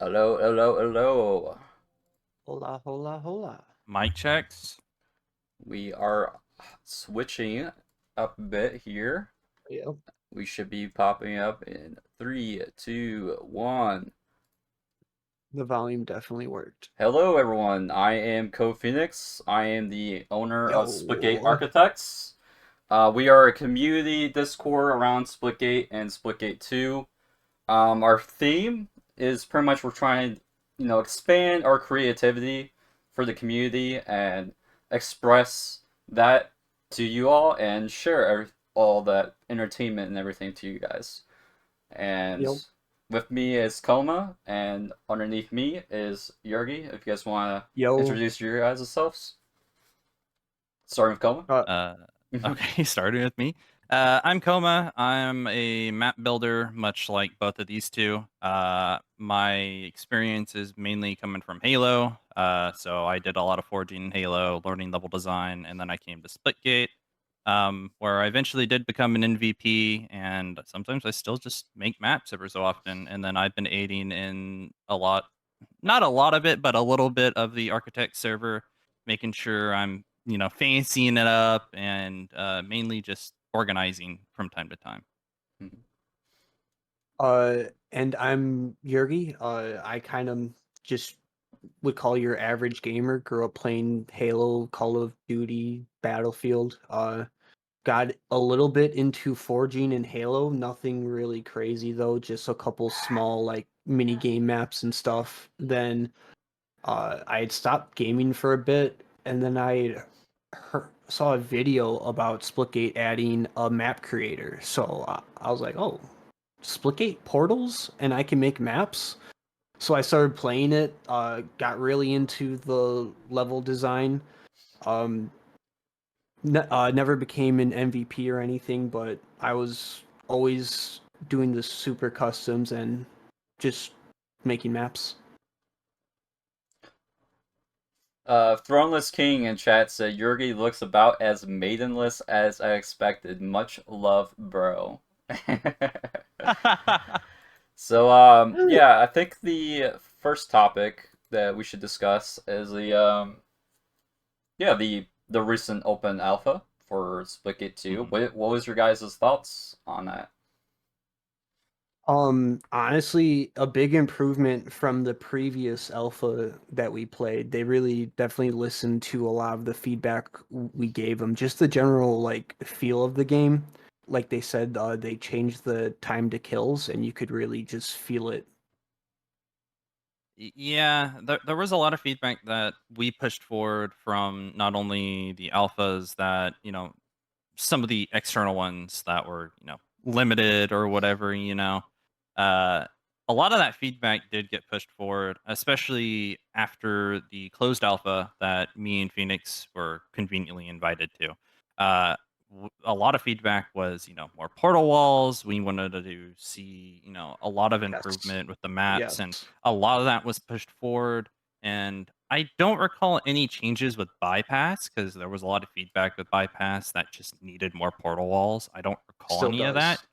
Hello, hello, hello. Hola, hola, hola. Mic checks. We are switching up a bit here. Yep. We should be popping up in three, two, one. The volume definitely worked. Hello, everyone. I am Phoenix. I am the owner of Splitgate Yo. Architects. We are a community Discord around Splitgate and Splitgate 2. Our theme is pretty much we're trying to, expand our creativity for the community and express that to you all and share all that entertainment and everything to you guys. And Yep. with me is Koma, and underneath me is Yurgi. If you guys want to Yo. introduce your guys' selves, starting with Koma. Uh, okay, starting with me. I'm Koma. I'm a map builder, much like both of these two. My experience is mainly coming from Halo. So I did a lot of forging in Halo, learning level design, and then I came to Splitgate, where I eventually did become an MVP. And sometimes I still just make maps every so often. And then I've been aiding in not a lot of it, but a little bit of the architect server, making sure I'm fancying it up and mainly just organizing from time to time. And I'm Yurgi. I kind of just would call your average gamer. Grew up playing Halo, Call of Duty, Battlefield. Got a little bit into forging in Halo. Nothing really crazy though. Just a couple small like mini game maps and stuff. Then I had stopped gaming for a bit, and then saw a video about Splitgate adding a map creator. So I was like, oh, Splitgate portals, and I can make maps. So I started playing it. Got really into the level design. Um, Never became an MVP or anything, but I was always doing the super customs and just making maps. Throneless King in chat said Yurgi looks about as maidenless as I expected. Much love, bro. So, yeah, I think the first topic that we should discuss is the recent open alpha for Splitgate 2. Mhm. What was your guys' thoughts on that? Honestly, a big improvement from the previous alpha that we played. They really definitely listened to a lot of the feedback we gave them. Just the general like feel of the game. Like they said, they changed the time to kills, and you could really just feel it. Yeah, there was a lot of feedback that we pushed forward from not only the alphas that, some of the external ones that were, limited or whatever, Uh, a lot of that feedback did get pushed forward, especially after the closed alpha that me and Phoenix were conveniently invited to. Uh, a lot of feedback was, more portal walls. We wanted to see, a lot of Yes. improvement with the maps, and Yes. a lot of that was pushed forward. And I don't recall any changes with bypass because there was a lot of feedback with bypass that just needed more portal walls. I don't recall Still any of that. does.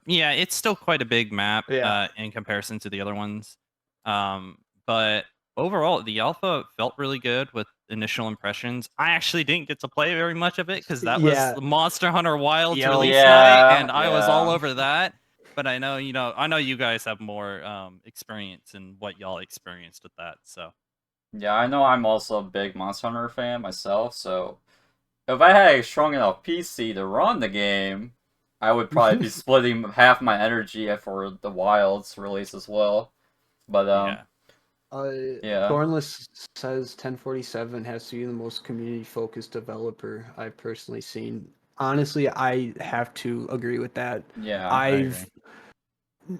Yeah, it's still quite a big map Yeah. in comparison to the other ones. But overall, the alpha felt really good with initial impressions. I actually didn't get to play very much of it because that was Yeah. the Monster Hunter Wilds Yo. release night, Yeah, and I was all yeah. over that. But I know you guys have more experience in what y'all experienced with that. So Yeah, I know I'm also a big Monster Hunter fan myself, so if I had a strong enough PC to run the game, I would probably be splitting half my energy for the Wilds release as well. But yeah. yeah, Thornless says 1047 has to be the most community-focused developer I've personally seen. Honestly, I have to agree with that. yeah. I agree. I've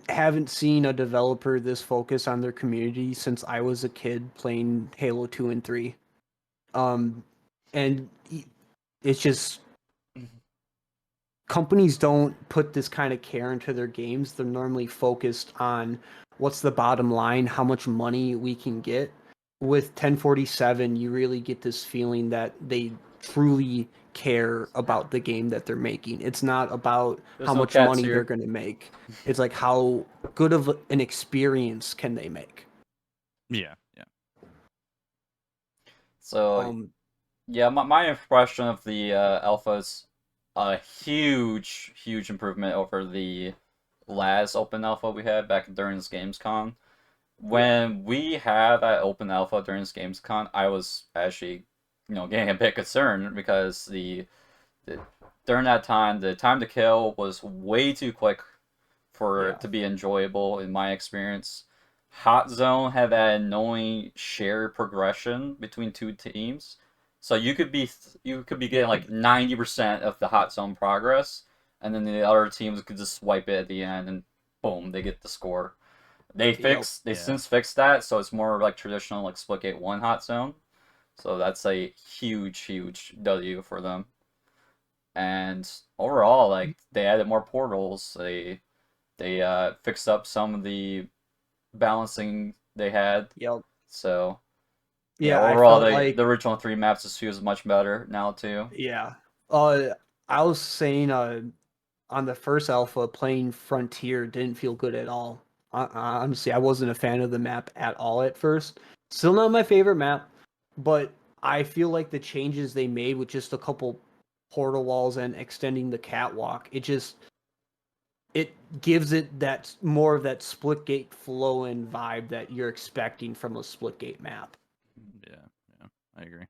haven't seen a developer this focused on their community since I was a kid playing Halo 2 and 3. Um, and it's just companies don't put this kind of care into their games. They're normally focused on what's the bottom line, how much money we can get. With 1047, you really get this feeling that they truly care about the game that they're making. It's not about There's how no much cats money they're here. going to make. It's like how good of an experience can they make? Yeah. So yeah, my impression of the alpha is a huge improvement over the last open alpha we had back during this Gamescom. When we had that open alpha during this Gamescom, I was actually, getting a bit concerned because the during that time, the time to kill was way too quick for it to be enjoyable in my experience. Hot Zone had that annoying shared progression between two teams. So you could be getting like 90% of the Hot Zone progress, and then the other teams could just swipe it at the end and boom, they get the score. They since fixed that, so it's more like traditional like Splitgate 1 Hot Zone. So that's a huge W for them. And overall, like they added more portals. They fixed up some of the balancing they had. Yep. So yeah, Yeah, I overall felt the like original three maps just feels much better now too. yeah. I was saying on the first alpha playing Frontier didn't feel good at all. Honestly, I wasn't a fan of the map at all at first. Still not my favorite map, but I feel like the changes they made with just a couple portal walls and extending the catwalk, it gives it that more of that Splitgate flow and vibe that you're expecting from a Splitgate map. Yeah, I agree.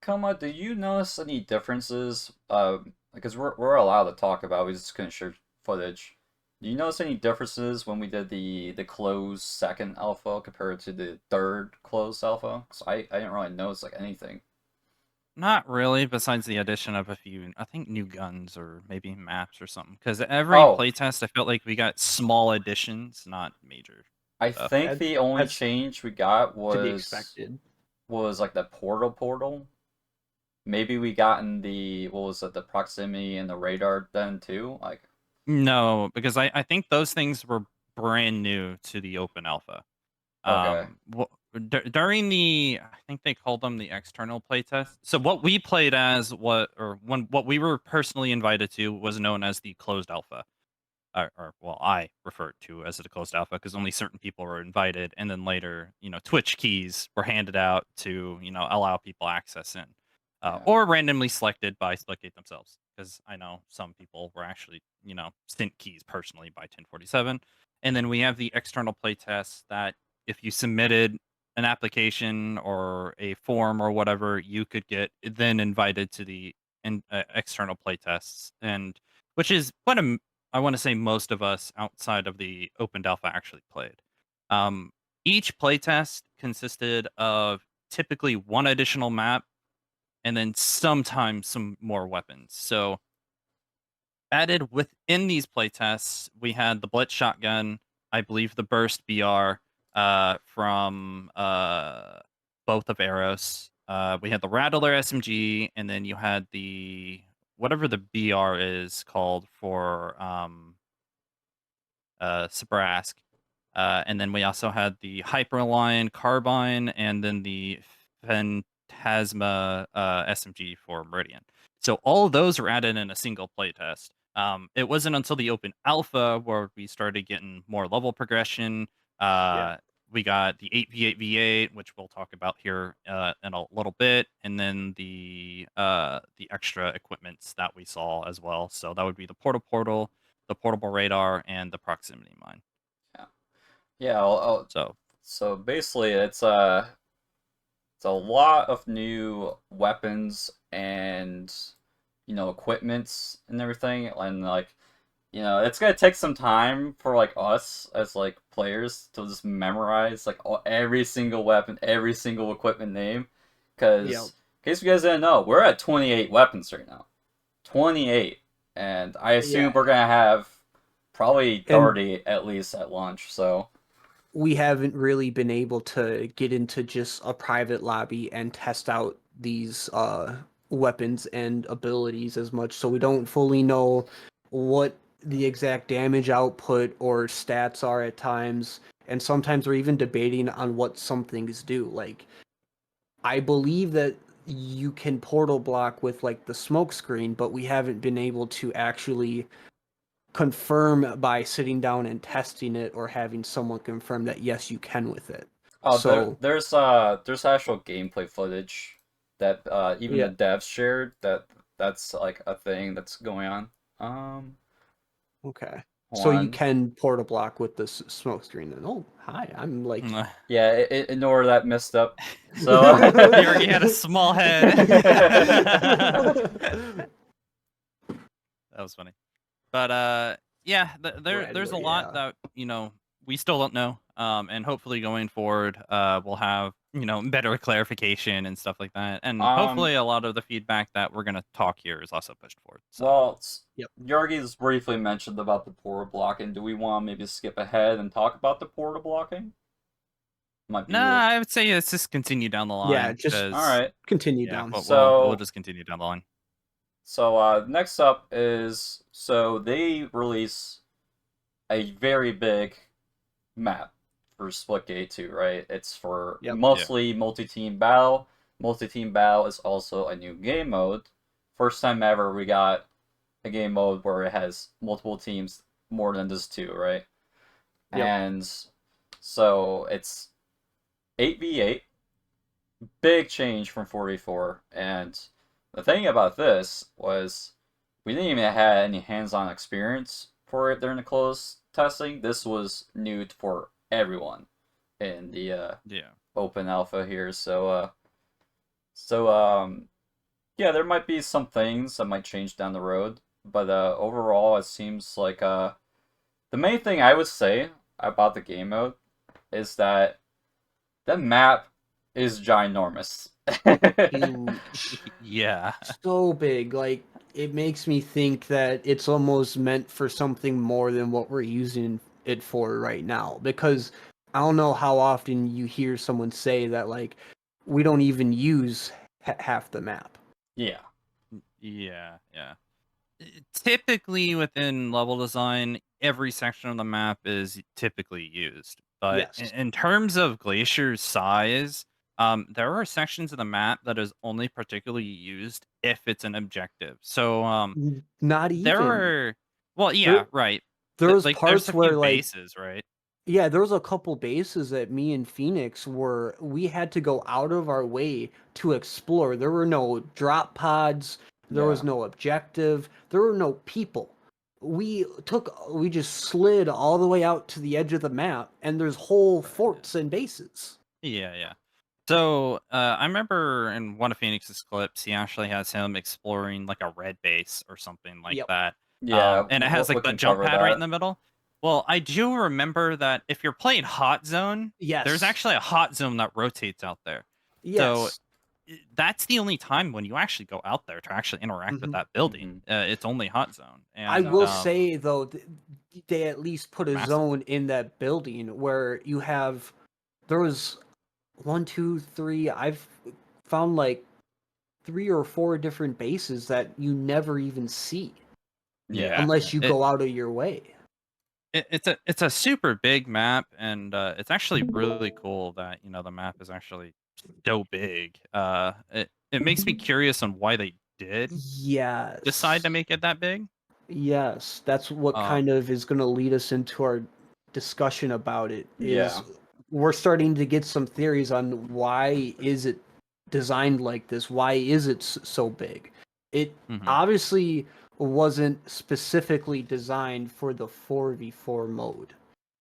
Koma, do you notice any differences? Because we're allowed to talk about, we just couldn't share footage. Do you notice any differences when we did the closed second alpha compared to the third closed alpha? Because I didn't really notice like anything. Not really, besides the addition of a few, I think, new guns or maybe maps or something. Because every Oh, playtest, I felt like we got small additions, not major I stuff. think the only That's change we got to be was expected. like the portal. Maybe we got in the what was it, the proximity and the radar then too? Like No, because I think those things were brand new to the open alpha. okay. During the, I think they called them the external playtest. So what we played as, what we were personally invited to was known as the closed alpha. Or well, I refer to as the closed alpha because only certain people were invited, and then later, Twitch keys were handed out to, allow people access in, Yeah. or randomly selected by Splitgate themselves. Because I know some people were actually, sent keys personally by 1047, and then we have the external playtests that if you submitted an application or a form or whatever, you could get then invited to the external playtests, and which is what I want to say most of us outside of the opened alpha actually played. Um, each playtest consisted of typically one additional map and then sometimes some more weapons. So added within these playtests, we had the Blitz shotgun, I believe the Burst BR from both of Arrows. We had the Rattler SMG, and then you had the whatever the BR is called for Sabrask. And then we also had the Hyperlion Carbine and then the Phantasma SMG for Meridian. So all of those were added in a single playtest. It wasn't until the open alpha where we started getting more level progression. We got the 8v8v8, which we'll talk about here in a little bit, and then the extra equipments that we saw as well. So that would be the portal, the portable radar, and the proximity mine. Yeah. Yeah, So so basically it's a lot of new weapons and equipments and everything, and like it's gonna take some time for like us as like players to just memorize like every single weapon, every single equipment name, Yep. because in case you guys didn't know, we're at 28 weapons right now, 28, and I assume Yeah. we're gonna have probably And 30 at least at launch. So we haven't really been able to get into just a private lobby and test out these weapons and abilities as much, so we don't fully know what the exact damage output or stats are at times, and sometimes we're even debating on what some things do. Like, I believe that you can portal block with like the smoke screen, but we haven't been able to actually confirm by sitting down and testing it or having someone confirm that yes, you can with it. Oh, So there's actual gameplay footage that even yeah, the devs shared that's like a thing that's going on. okay. Hold So you on. can port a block with this smoke screen. And oh, hi, I'm like. Yeah, ignore that messed up. So He already had a small head. That was funny. But yeah, there's a lot that we still don't know. And hopefully going forward, we'll have better clarification and stuff like that. And hopefully a lot of the feedback that we're gonna talk here is also pushed forward. So. Well, Yep. Yargi's briefly mentioned about the porta blocking. Do we want to maybe skip ahead and talk about the porta blocking? Might be Nah, I would say let's just continue down the line. Yeah, just all right. continue down. We'll just continue down the line. So next up is they release a very big map for Splitgate 2, right? It's for mostly multi-team battle. Multi-team battle is also a new game mode. First time ever we got a game mode where it has multiple teams more than just 2, right? Yep. And so it's 8v8. Big change from 4v4. And the thing about this was we didn't even have any hands-on experience for it during the closed testing. This was new for everyone in the open alpha here. So yeah, there might be some things that might change down the road, but overall it seems like the main thing I would say about the game mode is that the map is ginormous. Yeah. So big, like it makes me think that it's almost meant for something more than what we're using it for right now. Because I don't know how often you hear someone say that, like, we don't even use half the map. Yeah. Yeah. Typically within level design, every section of the map is typically used. But in terms of Glacier's size, there are sections of the map that is only particularly used if it's an objective. So not even. there are right. There's like parts there's a where few like bases, right? yeah, there was a couple bases that me and Phoenix we had to go out of our way to explore. There were no drop pods, there was no objective, there were no people. We just slid all the way out to the edge of the map, and there's whole forts and bases. Yeah. So I remember in one of Phoenix's clips, he actually has him exploring like a red base or something like that. Yeah, and it has like the jump pad right in the middle. Well, I do remember that if you're playing Hot Zone, there's actually a Hot Zone that rotates out there. So that's the only time when you actually go out there to actually interact with that building. It's only Hot Zone. And, I will say though, they at least put a zone in that building where you have. There was 1, 2, 3. I've found like 3 or 4 different bases that you never even see. Yeah, unless you go out of your way. It's a super big map, and it's actually really cool that the map is actually so big. It makes me curious on why they did decide to make it that big. Yes, that's what kind of is going to lead us into our discussion about it. We're starting to get some theories on why is it designed like this? Why is it so big? It obviously wasn't specifically designed for the 4v4 mode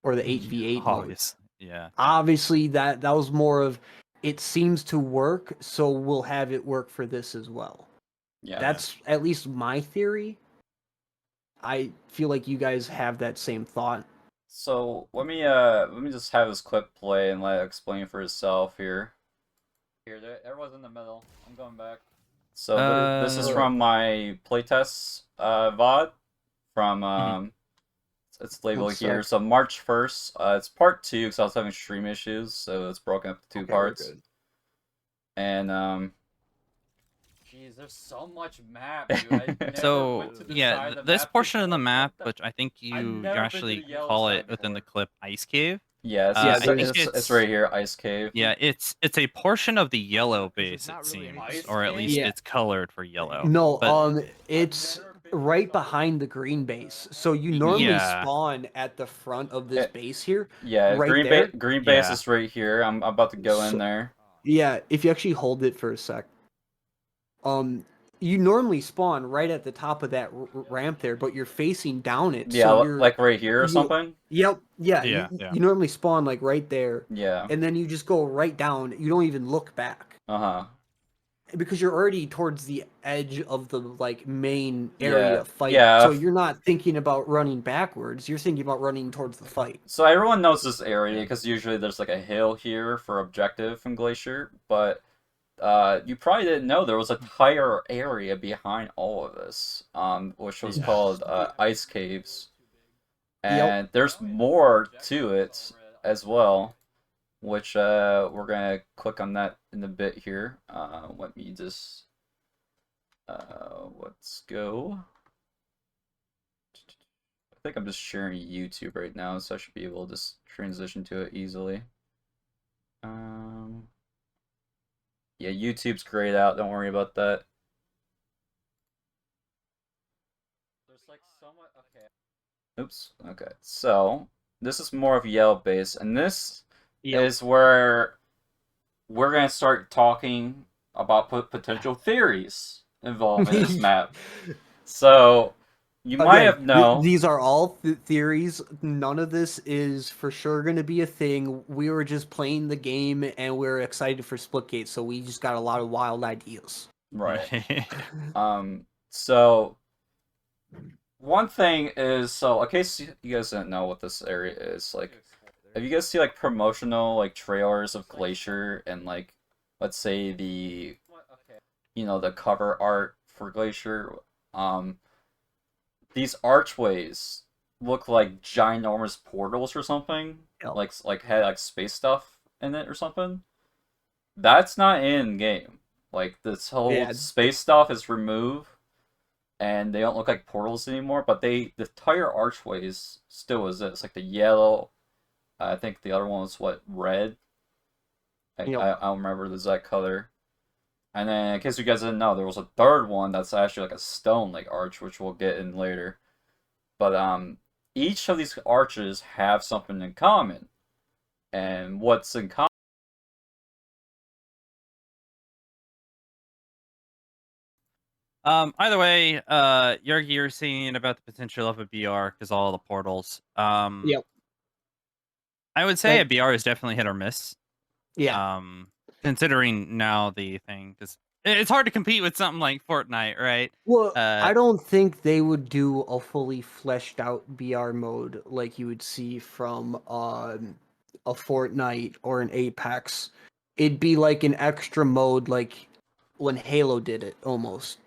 or the 8v8 mode. Yeah. Obviously that was more of it seems to work, so we'll have it work for this as well. Yeah. That's at least my theory. I feel like you guys have that same thought. So let me just have this clip play and let it explain for itself here. Here, everyone's in the middle. I'm going back. So this is from my playtest VOD from it's labeled here. So March 1st. It's part 2 because I was having stream issues, so it's broken up to 2 parts. And jeez, there's so much map, dude. So yeah, this portion of the map, which I think you actually call it within the clip Ice Cave. Yes, it's right here, Ice Cave. Yeah, it's a portion of the yellow base, it seems, or at least it's colored for yellow. No, it's right behind the green base. So you normally Yeah. spawn at the front of this base here, Yeah, right there. green base Yeah. is right here. I'm about to go in there. Yeah, if you actually hold it for a sec, you normally spawn right at the top of that ramp there, but you're facing down it, Yeah, so you're like right here or you. something. Yep, yeah, Yeah, you, yeah. you normally spawn like right there, Yeah. and then you just go right down. You don't even look back Uh-huh. because you're already towards the edge of the like main Yeah, area fight. yeah. So you're not thinking about running backwards. You're thinking about running towards the fight. So everyone knows this area because usually there's like a hill here for objective from Glacier, but you probably didn't know there was a entire area behind all of this, which was Yeah. called ice caves, Yep. and there's more to it as well, which we're gonna click on that in a bit here. Let me just let's go. I think I'm just sharing YouTube right now, so I should be able to just transition to it easily. Yeah, YouTube's grayed out. Don't worry about that. There's like somewhat okay. Oops. Okay. So this is more of Yellow base, and this is where we're gonna start talking about potential theories involved in this map. So you might have known. These are all theories. None of this is for sure going to be a thing. We were just playing the game and we're excited for Splitgate, so we just got a lot of wild ideas. Right. So one thing is, so in case you guys didn't know what this area is, like, if you guys see like promotional like trailers of Glacier and like, let's say the, the cover art for Glacier, these archways look like ginormous portals or something, Yep. like had like space stuff in it or something. That's not in game. Like this whole space stuff is removed, and they don't look like portals anymore. But the entire archways still exist. Like the yellow, I think the other one was what, red. I don't remember the exact color. And then, in case you guys didn't know, there was a third one that's actually like a stone like arch, which we'll get in later. But each of these arches have something in common, and what's in common? Either way, you're saying about the potential of a BR because all the portals. Yep. I would say a BR is definitely hit or miss. Yeah. Considering now the thing, because it's hard to compete with something like Fortnite, right? Well, I don't think they would do a fully fleshed out BR mode like you would see from a Fortnite or an Apex. It'd be like an extra mode like when Halo did it almost.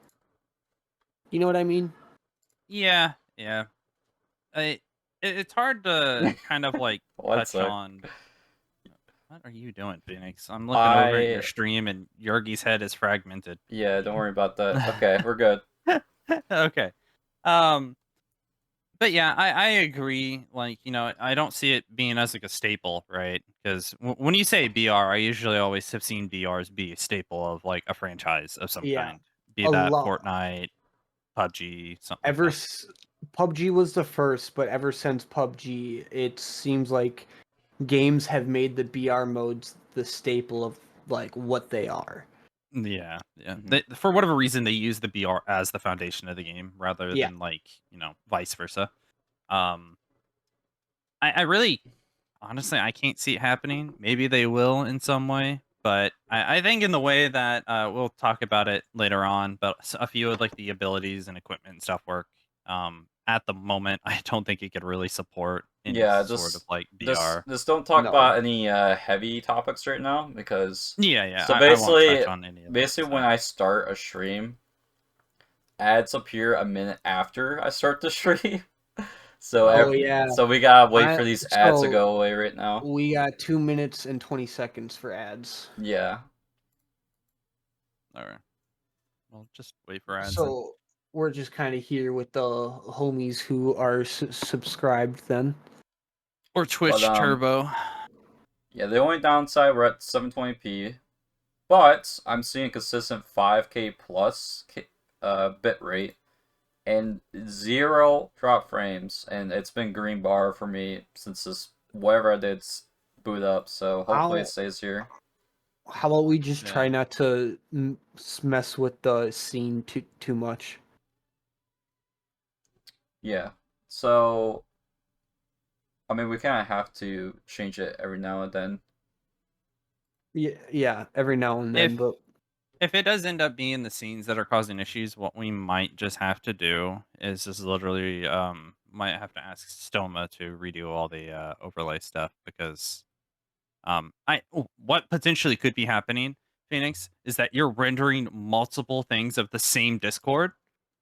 You know what I mean? Yeah, yeah. It's hard to kind of like touch on. What are you doing, Phoenix? I'm looking over at your stream and Yorgi's head is fragmented. Yeah, don't worry about that. Okay, we're good. Okay. But yeah, I agree. Like, I don't see it being as like a staple, right? Because when you say BR, I usually always have seen BRs be a staple of like a franchise of some kind. Be that Fortnite, PUBG, something like that. PUBG was the first, but ever since PUBG, it seems like games have made the BR modes the staple of like what they are. Yeah, yeah. For whatever reason, they use the BR as the foundation of the game rather than like vice versa. I really, honestly, I can't see it happening. Maybe they will in some way, but I think in the way that we'll talk about it later on. But a few of like the abilities and equipment and stuff work. At the moment, I don't think it could really support any sort of like BR. Just don't talk about any heavy topics right now because yeah. So I won't touch on any of basically, when I start a stream, ads appear a minute after I start the stream. So so we gotta wait for these ads to go away right now. We got 2 minutes and 20 seconds for ads. Yeah. All right. Well, just wait for ads. So we're just kind of here with the homies who are subscribed then. Or Twitch Turbo. Yeah, the only downside, we're at 720p, but I'm seeing consistent 5K plus bit rate, and 0 drop frames, and it's been green bar for me since this whatever I did boot up. So hopefully it stays here. How about we just try Yeah. not to mess with the scene too much? Yeah. So I mean, we kind of have to change it every now and then. Yeah, every now and then, but If it does end up being the scenes that are causing issues, what we might just have to do is just literally might have to ask Stoma to redo all the overlay stuff because what potentially could be happening, Phoenix, is that you're rendering multiple things of the same Discord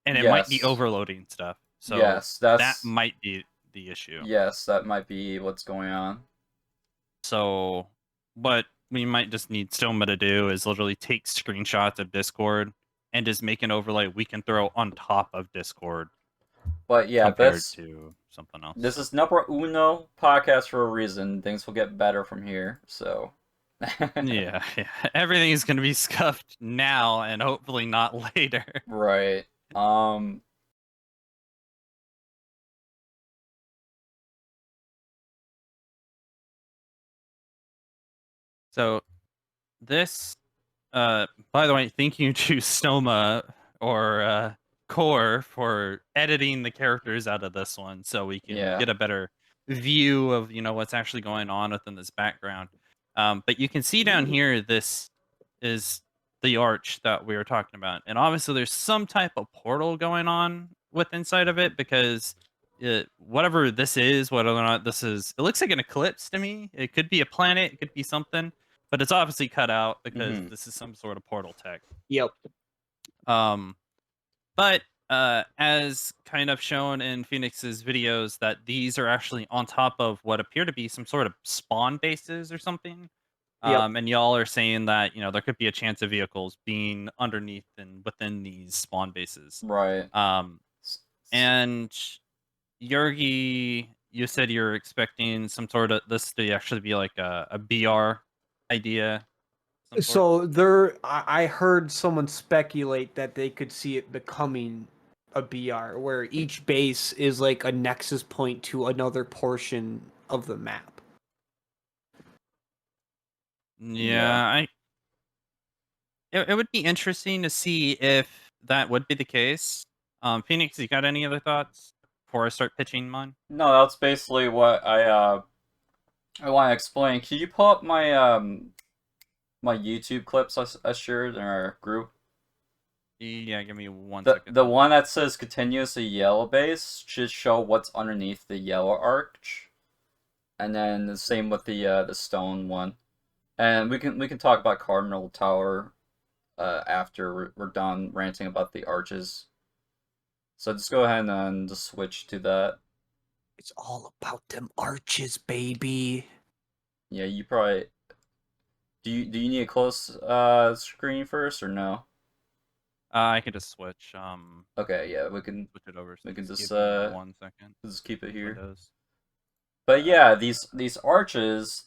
and it might be Yes. overloading stuff. So Yes, that that's might be the issue. yes, that might be what's going on. So what we might just need Stoma to do is literally take screenshots of Discord and just make an overlay we can throw on top of Discord But yeah, compared to something else. this is number uno podcast for a reason. Things will get better from here. So yeah. Everything is going to be scuffed now and hopefully not later. Right. So this by the way, thank you to Stoma or Core for editing the characters out of this one so we can Yeah. get a better view of what's actually going on within this background. But you can see down here this is the arch that we were talking about, and obviously there's some type of portal going on with inside of it because whatever this is, whether or not this is, it looks like an eclipse to me. It could be a planet, it could be something, but it's obviously cut out because this is some sort of portal tech. yep. But as kind of shown in Phoenix's videos, that these are actually on top of what appear to be some sort of spawn bases or something. Yep. And y'all are saying that there could be a chance of vehicles being underneath and within these spawn bases. Right. And Yergi, you said you're expecting some sort of this to actually be like a BR idea. So I heard someone speculate that they could see it becoming a BR, where each base is like a nexus point to another portion of the map. Yeah. It would be interesting to see if that would be the case. Phoenix, you got any other thoughts before I start pitching mine? No, that's basically what I want to explain. Can you pull up my my YouTube clips I shared in our group? Yeah, give me 1 second. The one that says continuously yellow base should show what's underneath the yellow arch, and then the same with the stone one. And we can talk about Cardinal Tower after we're done ranting about the arches. So just go ahead and just switch to that. It's all about them arches, baby. Yeah, you probably do you need a close screen first or no? I can just switch. Okay, yeah, we can switch it over. we can just give me 1 second. just keep it here. Windows. But yeah, these arches,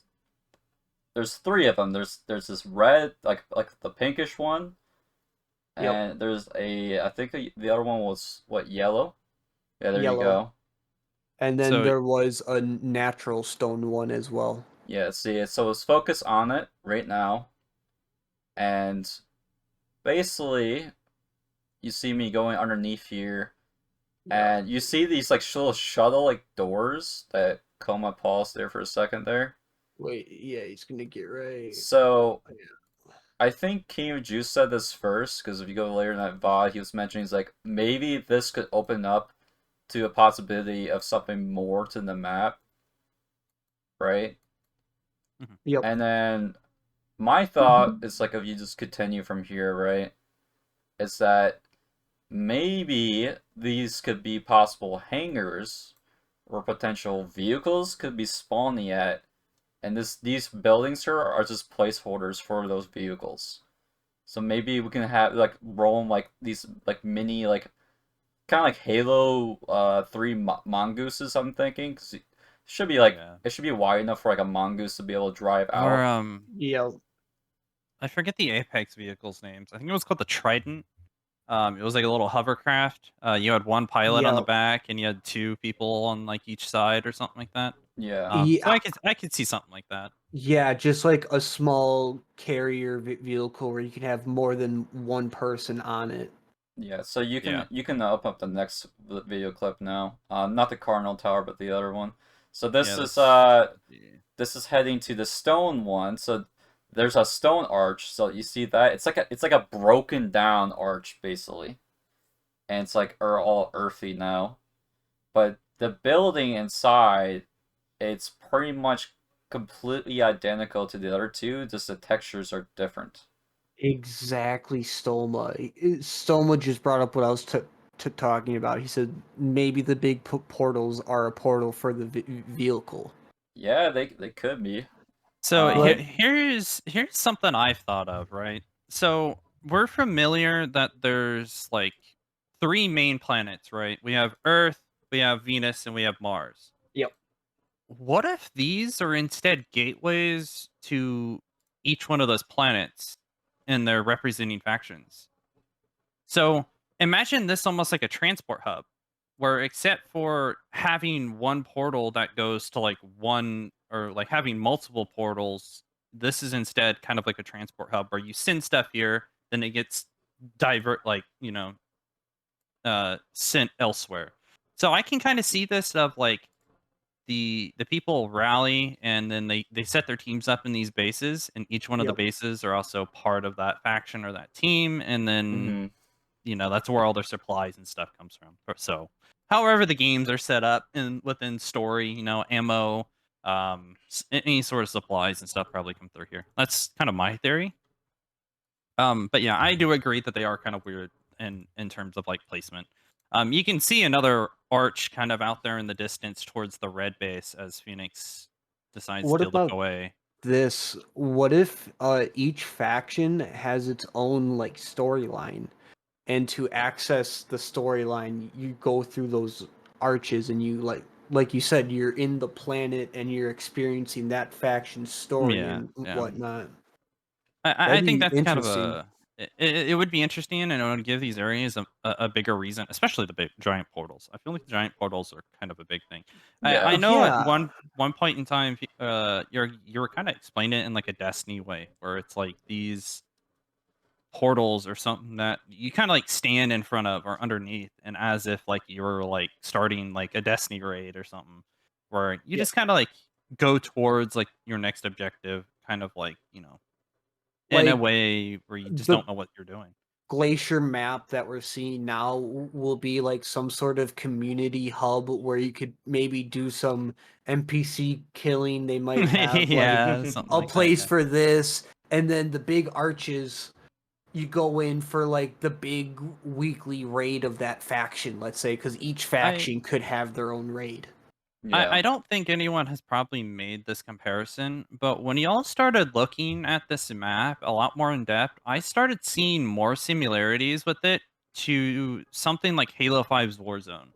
there's 3 of them. There's this red, like the pinkish one, and there's I think the other one was what, yellow? Yeah, there you go. And then there was a natural stone one as well. Yeah, see, so let's focus on it right now. And basically, you see me going underneath here, and you see these like little shuttle like doors that Koma paused there for a second there. Wait, yeah, he's gonna get right. So, I think King of Juice said this first, because if you go later in that VOD, he was mentioning, he's like, maybe this could open up to a possibility of something more to the map, right? Yep. And then my thought is like, if you just continue from here, right, is that maybe these could be possible hangars or potential vehicles could be spawning at, and these buildings here are just placeholders for those vehicles. So maybe we can have like roam like these like mini like kind of like Halo 3 mongooses. I'm thinking, 'cause it should be like it should be wide enough for like a mongoose to be able to drive out. Or yeah. I forget the Apex vehicles names. I think it was called the Trident. It was like a little hovercraft. You had one pilot on the Yeah, back, and you had 2 people on like each side or something like that. Yeah. So yeah, I could see something like that. yeah, just like a small carrier vehicle where you can have more than one person on it. Yeah, so you Yeah. can open up the next video clip now. Not the Cardinal Tower, but the other one. So Yeah, yeah. this is heading to the stone one. So there's a stone arch. So you see that it's like a broken down arch basically, and it's like all earthy now. But the building inside, it's pretty much completely identical to the other two. Just the textures are different. Exactly, Stoma. Stoma just brought up what I was talking about. He said maybe the big portals are a portal for the vehicle. Yeah, they could be. So But here's something I've thought of, right? So we're familiar that there's like 3 main planets, right? We have Earth, we have Venus, and we have Mars. yep, What if these are instead gateways to each one of those planets and they're representing factions? So imagine this almost like a transport hub, where except for having one portal that goes to like one or like having multiple portals, this is instead kind of like a transport hub where you send stuff here, then it gets sent elsewhere. So I can kind of see this of like the people rally and then they set their teams up in these bases, and each one of the yep. bases are also part of that faction or that team, and then Mm-hmm. that's where all their supplies and stuff comes from. So, however the games are set up and within story, ammo, any sort of supplies and stuff probably come through here. That's kind of my theory. But yeah, I do agree that they are kind of weird in terms of like placement. You can see another arch kind of out there in the distance towards the red base as Phoenix decides What to look about away. this? What if each faction has its own like storyline, and to access the storyline, you go through those arches, and you like you said, you're in the planet and you're experiencing that faction's story Yeah, and yeah. whatnot. I That'd think be that's kind of interesting. it would be interesting, and it would give these areas a bigger reason, especially the big giant portals. I feel like the giant portals are kind of a big thing. I Yeah. know at Yeah, one point in time, you were kind of explaining it in like a Destiny way, where it's like these portals or something that you kind of like stand in front of or underneath, and as if like you're like starting like a Destiny raid or something, where you yeah. just kind of like go towards like your next objective, kind of like in a Like way where you just the don't know what you're doing. Glacier map that we're seeing now will be like some sort of community hub where you could maybe do some NPC killing. They might have like Yeah, something a like that. place Yeah. for this, and then the big arches, you go in for like the big weekly raid of that faction, let's say, because each I faction could have their own raid. Yeah. I don't think anyone has probably made this comparison, but when y'all started looking at this map a lot more in depth, I started seeing more similarities with it to something like Halo 5's Warzone.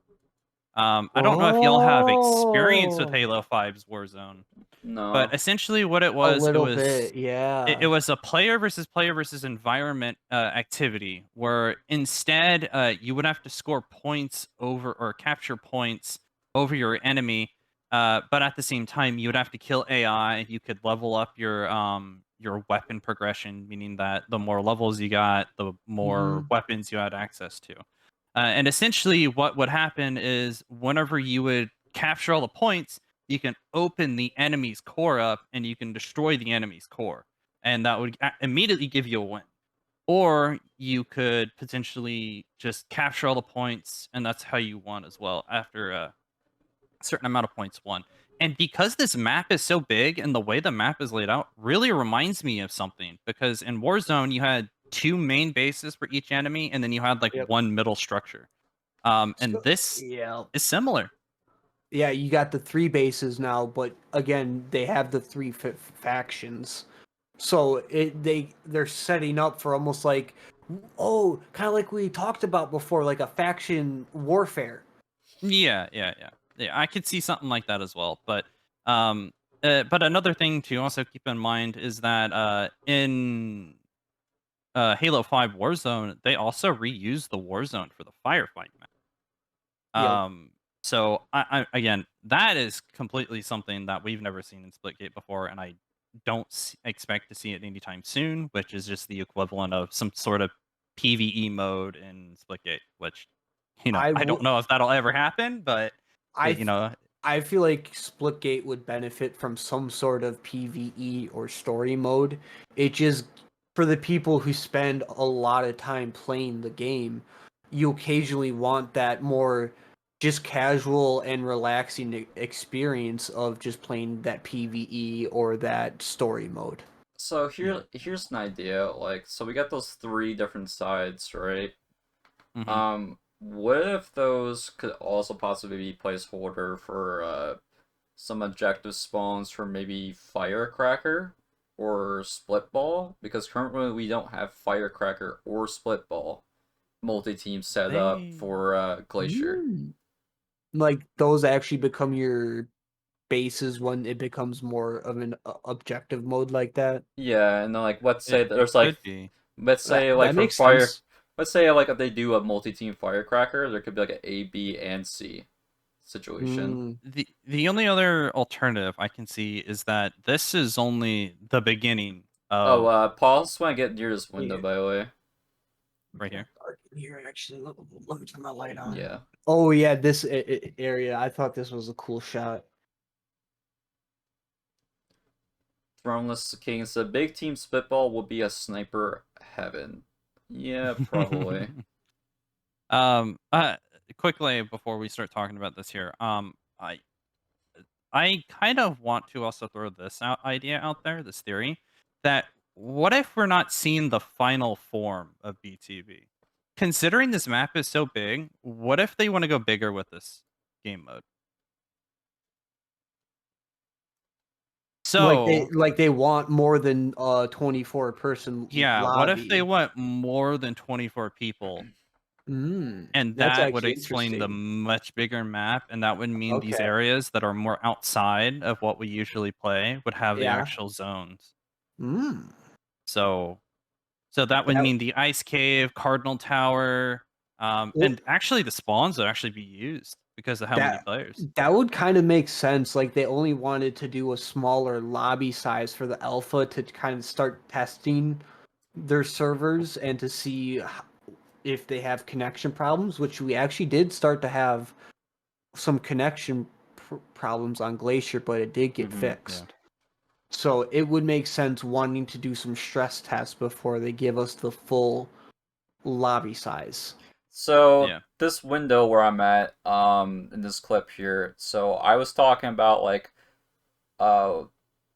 I don't know if y'all have experience with Oh, Halo 5's Warzone, but No. essentially what it a was, little bit, it yeah. was a player versus environment activity where instead you would have to score points over or capture points over your enemy, but at the same time you would have to kill AI. You could level up your weapon progression, meaning that the more levels you got, the more Hmm. weapons you had access to. And essentially, what would happen is whenever you would capture all the points, you can open the enemy's core up and you can destroy the enemy's core, and that would immediately give you a win. Or you could potentially just capture all the points, and that's how you won as well after a certain amount of points won. And because this map is so big and the way the map is laid out really reminds me of something, because in Warzone you had 2 main bases for each enemy, and then you had like Yep. one middle structure. And So, this yeah. is similar. Yeah, you got the three bases now, but again, they have the three factions. So they're setting up for almost like, oh, kind of like we talked about before, like a faction warfare. Yeah, yeah, yeah. Yeah, I could see something like that as well. But another thing to also keep in mind is that in Halo 5 Warzone, they also reused the Warzone for the firefight map. Yep. So I again, that is completely something that we've never seen in Splitgate before, and I don't expect to see it anytime soon, which is just the equivalent of some sort of PvE mode in Splitgate, which, I I don't would. know if that'll ever happen, but I it, th- I feel like Splitgate would benefit from some sort of PvE or story mode. It just for the people who spend a lot of time playing the game, you occasionally want that more just casual and relaxing experience of just playing that PvE or that story mode. So yeah. here's an idea. Like, so we got those three different sides, right? Mhm. What if those could also possibly be placeholder for some objective spawns for maybe Firecracker or Splitball? Because currently we don't have Firecracker or Splitball multi-team set up They for Glacier. Mm. Like those actually become your bases when it becomes more of an objective mode like that. Yeah, and then like let's say it there's like could be. let's That say like that for makes fire sense. let's say like if they do a multi-team Firecracker, there could be like an A, B, and C situation. Mm, The only other alternative I can see is that this is only the beginning Oh, of pause when I get near this window, yeah. by the way. right Kind here. of dark in here, actually. Let me turn my light on. Yeah. Oh yeah, this area. I thought this was a cool shot. Throneless King said, big team Spitball will be a sniper heaven. Yeah, probably. um uh, Quickly before we start talking about this here, I kind of want to also throw this idea out there, this theory, that what if we're not seeing the final form of BTB? Considering this map is so big, what if they want to go bigger with this game mode? So, Like they want more than 24 person yeah, what if they lobby. want more than 24 people? And That's that would actually explain the interesting. much bigger map, and that would mean these Okay. areas that are more outside of what we usually play would have the Yeah. actual zones. Mm. So that would That mean the ice cave, Cardinal Tower, well, and actually the spawns would actually be used because of how many that players. that would kind of make sense. Like they only wanted to do a smaller lobby size for the alpha to kind of start testing their servers and to see if they have connection problems, which we actually did start to have some connection problems on Glacier, but it did get Mm-hmm. Yeah. fixed. So it would make sense wanting to do some stress tests before they give us the full lobby size. So Yeah. this window where I'm at, in this clip here, so I was talking about like uh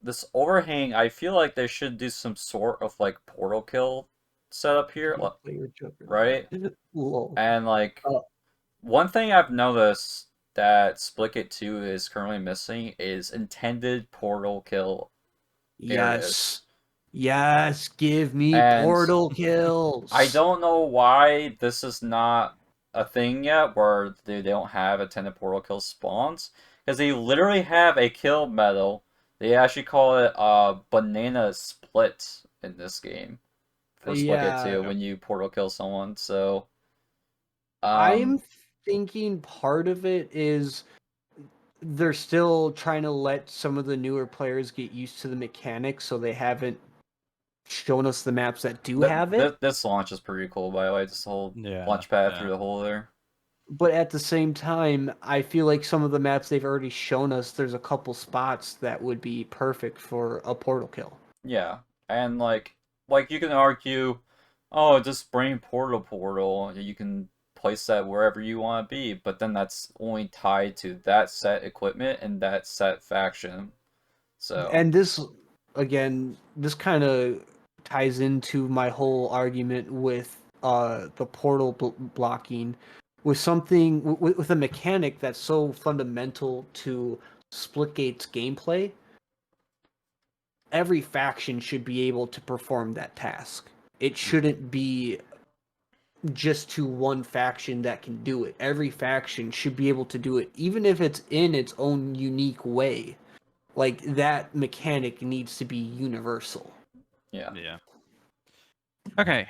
this overhang, I feel like they should do some sort of like portal kill setup here, Player juggernaut. right? Lol. And like Uh, one thing I've noticed that Splitgate 2 is currently missing is intended portal kill areas. yes. Yes, give me And portal I kills. don't know why this is not a thing yet, where they don't have intended portal kill spawns, because they literally have a kill medal. They actually call it banana split in this game for Splitgate Yeah, 2 when you portal kill someone. So, I'm um, thinking part of it is they're still trying to let some of the newer players get used to the mechanics, so they haven't shown us the maps that do have it. this launch is pretty cool, by the way. This whole Yeah. launch pad through Yeah. the hole there. But at the same time, I feel like some of the maps they've already shown us, there's a couple spots that would be perfect for a portal kill. Yeah, and like you can argue, oh, just bring portal. You can place that wherever you want to be, but then that's only tied to that set equipment and that set faction. So And this, again, this kind of ties into my whole argument with the portal blocking with something with a mechanic that's so fundamental to Splitgate's gameplay. Every faction should be able to perform that task. It shouldn't be just to one faction that can do it. Every faction should be able to do it, even if it's in its own unique way. Like that mechanic needs to be universal. yeah, Yeah. Okay.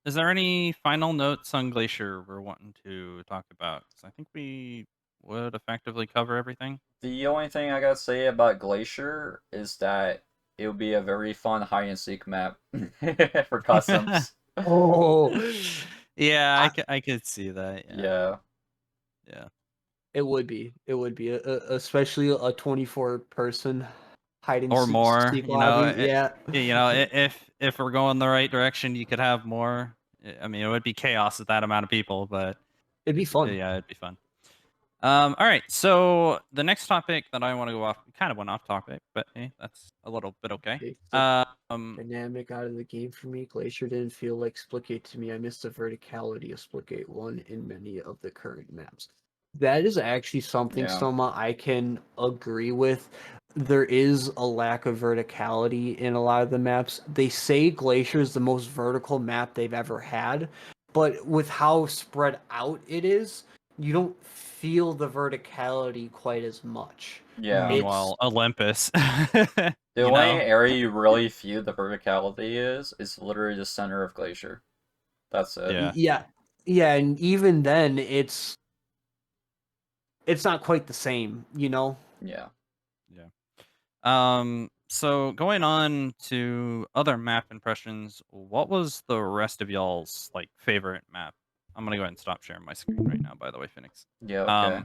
Is there any final notes on Glacier we're wanting to talk about? 'Cause I think we would effectively cover everything. The only thing I gotta say about Glacier is that it would be a very fun hide and seek map for customs. Oh, Yeah, I, I could see that. Yeah. Yeah. Yeah. it would be. It would be, especially a 24 person hide and Or more, seek lobby. Yeah, if we're going the right direction, you could have more. I mean, it would be chaos with that amount of people, but it'd be fun. yeah, it'd be fun. All right. So the next topic that I want to go off, kind of went off topic, but that's a little bit okay. Take the Um, dynamic out of the game for me. Glacier didn't feel like Splitgate to me. I missed the verticality of Splitgate 1 in many of the current maps. That is actually something, Yeah. Soma, I can agree with. There is a lack of verticality in a lot of the maps. They say Glacier is the most vertical map they've ever had, but with how spread out it is, you don't feel the verticality quite as much. Yeah. meanwhile, Olympus, The you only know, area you really feel the verticality is literally the center of Glacier. That's it. yeah. Yeah. Yeah, and even then it's not quite the same, you know? Yeah. So going on to other map impressions, what was the rest of y'all's like favorite map? I'm gonna go ahead and stop sharing my screen right now, by the way, Phoenix. Yeah,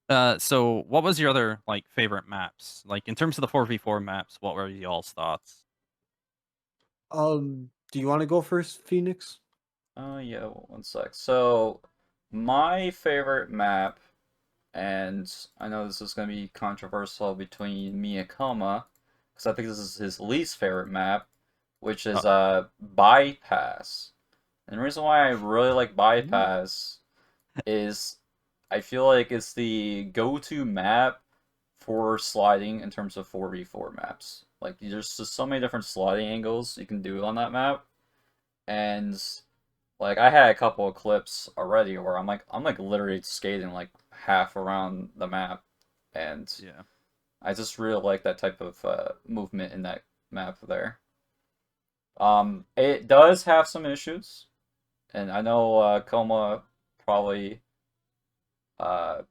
okay. So what was your other like favorite maps? Like in terms of the 4v4 maps, what were y'all's thoughts? Do you want to go first, Phoenix? Yeah, one sec. So, my favorite map, and I know this is going to be controversial between me and Koma, because I think this is his least favorite map, which is Bypass. And the reason why I really like Bypass is I feel like it's the go-to map for sliding in terms of 4v4 maps. Like, there's just so many different sliding angles you can do on that map, and like I had a couple of clips already where I'm like literally skating like half around the map, and Yeah. I just really like that type of movement in that map there. It does have some issues, and I know Coma probably uh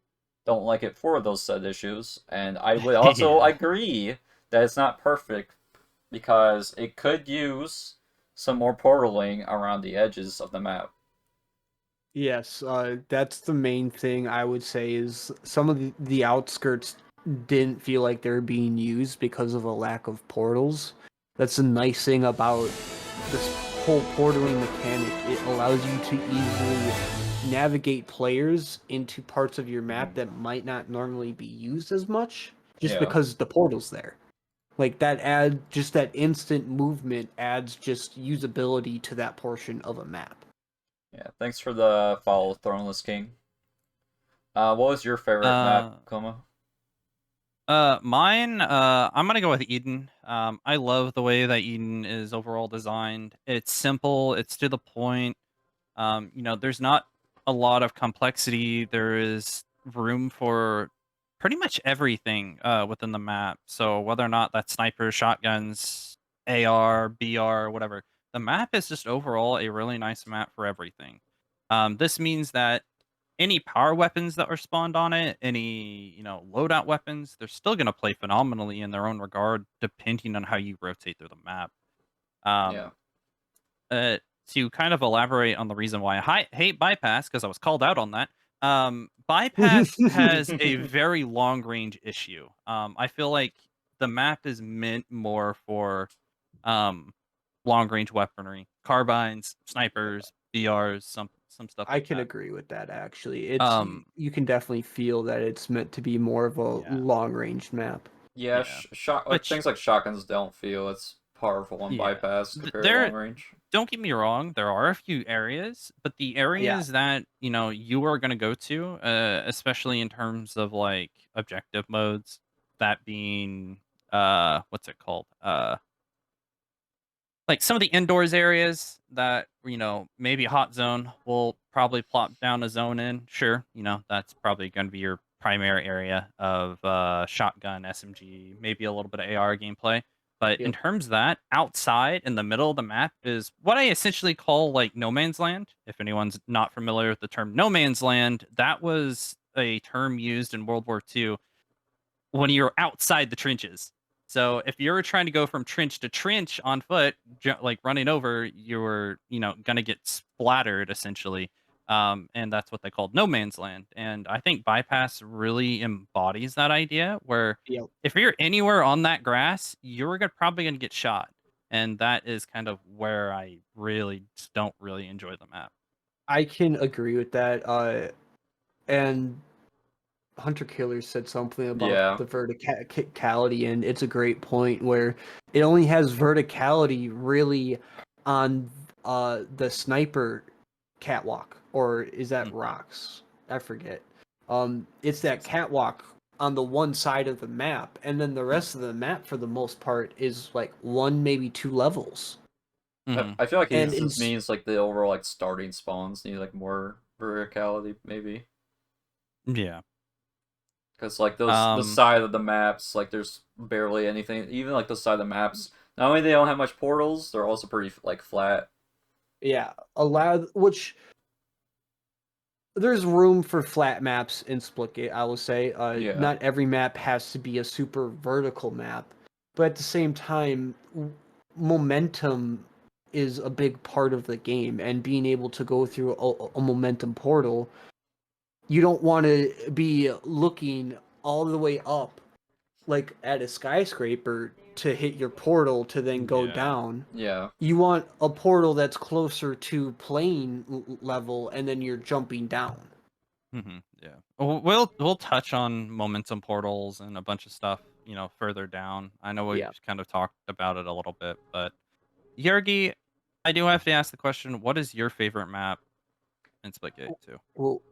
don't like it for those said issues, and I would also Yeah. agree that it's not perfect because it could use some more portaling around the edges of the map. Yes, that's the main thing I would say is some of the outskirts didn't feel like they're being used because of a lack of portals. That's the nice thing about this whole portaling mechanic. It allows you to easily navigate players into parts of your map that might not normally be used as much just Yeah. because the portal's there. Like that instant movement adds just usability to that portion of a map. Yeah, thanks for the follow, Throneless King. What was your favorite map, Uh, Coma? Mine, I'm gonna go with Eden. I love the way that Eden is overall designed. It's simple, it's to the point. There's not a lot of complexity. There is room for pretty much everything within the map. So whether or not that's snipers, shotguns, AR, BR, whatever, the map is just overall a really nice map for everything. This means that any power weapons that are spawned on it, any loadout weapons, they're still going to play phenomenally in their own regard, depending on how you rotate through the map. Yeah. Um, uh, to kind of elaborate on the reason why I hate bypass, because I was called out on that. Bypass has a very long range issue. I feel like the map is meant more for um, long range weaponry, carbines, snipers, BRs, some stuff I like can that. agree with that actually. It's Um, you can definitely feel that it's meant to be more of a yeah, long range map. Yeah, yeah. things Which, like shotguns don't feel as powerful on yeah, bypass compared to long there. range. Don't get me wrong, there are a few areas, but the Yeah. areas that, you are gonna go to, especially in terms of, like, objective modes, that being, what's it called? Like, some of the indoors areas that, maybe a hot zone will probably plop down a zone in, sure, that's probably gonna be your primary area of, shotgun, SMG, maybe a little bit of AR gameplay. But in terms of that, outside in the middle of the map is what I essentially call like no man's land. If anyone's not familiar with the term no man's land, that was a term used in World War II when you're outside the trenches. So if you're trying to go from trench to trench on foot, like running over, you're gonna get splattered essentially. And that's what they called no man's land. And I think bypass really embodies that idea where Yep. if you're anywhere on that grass, you're probably gonna get shot. And that is kind of where I really just don't really enjoy the map. I can agree with that. And Hunter Killer said something about Yeah. the verticality, and it's a great point where it only has verticality really on the sniper catwalk, or is that rocks? I forget. It's that catwalk on the one side of the map, and then the rest of the map for the most part is like one, maybe two levels. I feel like he And just means like the overall like starting spawns need like more verticality maybe. Yeah. Because like the side of the maps, like there's barely anything. Even like the side of the maps, not only they don't have much portals, they're also pretty like flat. Yeah, which there's room for flat maps in Splitgate, I will say. Yeah. Not every map has to be a super vertical map, but at the same time, momentum is a big part of the game, and being able to go through a momentum portal, you don't want to be looking all the way up, like at a skyscraper, to hit your portal to then go down. Yeah. You want a portal that's closer to plane level, and then you're jumping down. Yeah. We'll touch on momentum portals and a bunch of stuff, further down. I know we've kind of talked about it a little bit, but Yergi, I do have to ask the question: what is your favorite map in Splitgate 2 Well,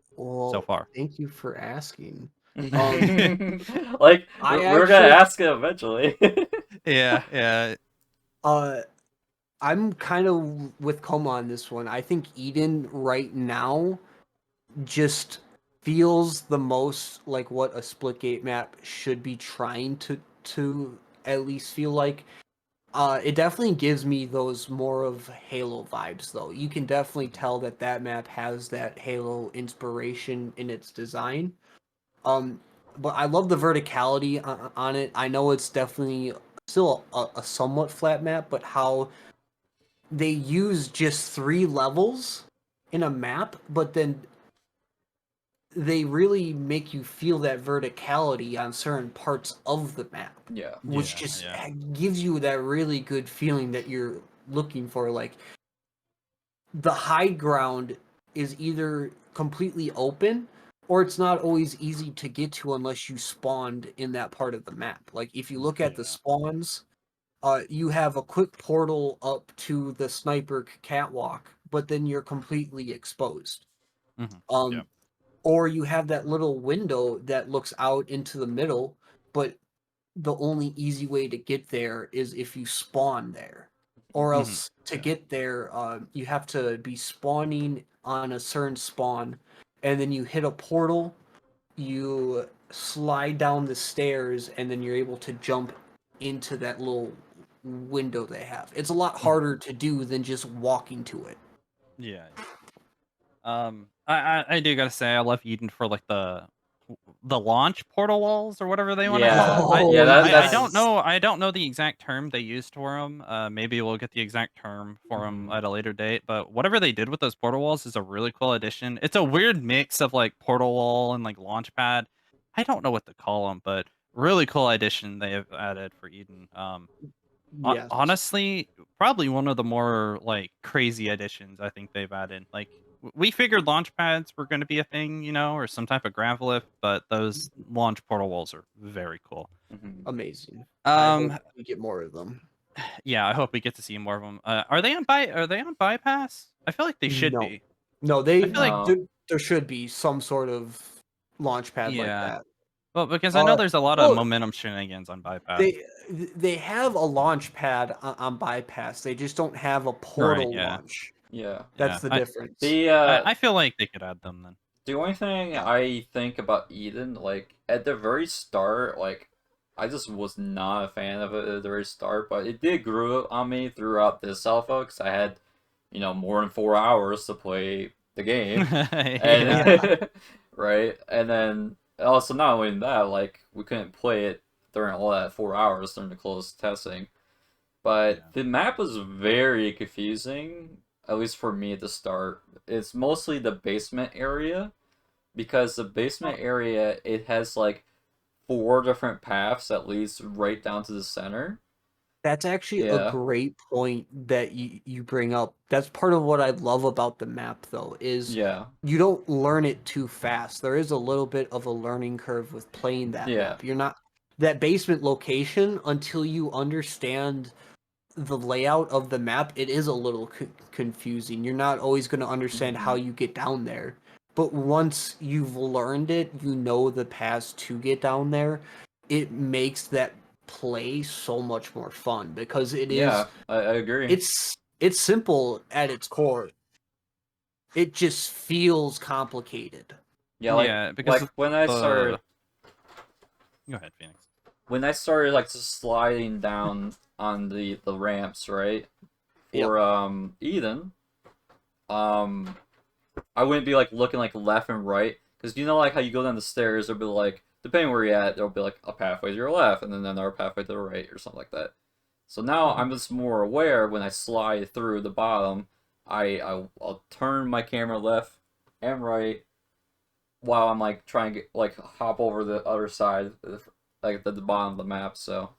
so far? thank you for asking. Like we're gonna actually- ask it eventually. Yeah. I'm kind of with Koma on this one. I think Eden right now just feels the most like what a Splitgate map should be trying to at least feel like. It definitely gives me those more of Halo vibes, though. You can definitely tell that that map has that Halo inspiration in its design. But I love the verticality on it. I know it's definitely still a somewhat flat map, but how they use just 3 levels in a map, but then they really make you feel that verticality on certain parts of the map. Yeah. Which just gives you that really good feeling that you're looking for. Like, the high ground is either completely open, or it's not always easy to get to unless you spawned in that part of the map. Like, if you look at the spawns, you have a quick portal up to the sniper catwalk, but then you're completely exposed. Or you have that little window that looks out into the middle, but the only easy way to get there is if you spawn there. Or else to get there, you have to be spawning on a certain spawn, and then you hit a portal, you slide down the stairs, and then you're able to jump into that little window they have. It's a lot harder to do than just walking to it. Yeah. I do gotta say I love Eden for like the launch portal walls or whatever they want to call them. I don't know the exact term they used for them. Maybe we'll get the exact term for them at a later date. But whatever they did with those portal walls is a really cool addition. It's a weird mix of like portal wall and like launch pad. I don't know what to call them, but really cool addition they have added for Eden. Yes. Honestly, probably one of the more like crazy additions I think they've added. Like we figured launch pads were going to be a thing, or some type of grav lift, but those launch portal walls are very cool. Amazing. I hope we get more of them. Yeah, I hope we get to see more of them. Are they on bypass? I feel like they should be. No, I feel like there should be some sort of launch pad like that. Well, because I know there's a lot of momentum shenanigans on bypass. They have a launch pad on bypass. They just don't have a portal launch. Yeah. That's the difference. I feel like they could add them then. The only thing I think about Eden, like at the very start, like I just was not a fan of it at the very start, but it did grow on me throughout this alpha because I had, more than 4 hours to play the game, Yeah. and right, and then also not only that, like we couldn't play it during all that 4 hours during the closed testing, but Yeah. the map was very confusing, at least for me at the start. It's mostly the basement area because the basement area it has like four different paths that leads right down to the center. That's actually a Yeah, great point that you bring up. That's part of what I love about the map, though, is yeah, you don't learn it too fast. There is a little bit of a learning curve with playing that yeah, map. You're not that basement location until you understand the layout of the map. It is a little confusing. You're not always going to understand how hmm, you get down there. But once you've learned it, you know the paths to get down there. It makes that play so much more fun because yeah. I agree. it's simple at its core. It just feels complicated. Yeah, Yeah, because like when I the started go ahead, Phoenix. like just sliding down on the ramps, right? Yep. For Eden, um I wouldn't be like looking like left and right because like how you go down the stairs, there'll be like depending where you're at, there'll be like a pathway to your left and then another pathway to the right or something like that. So now Mhm. I'm just more aware when I slide through the bottom, I'll turn my camera left and right while I'm like trying to get like hop over the other side, like the bottom of the map. So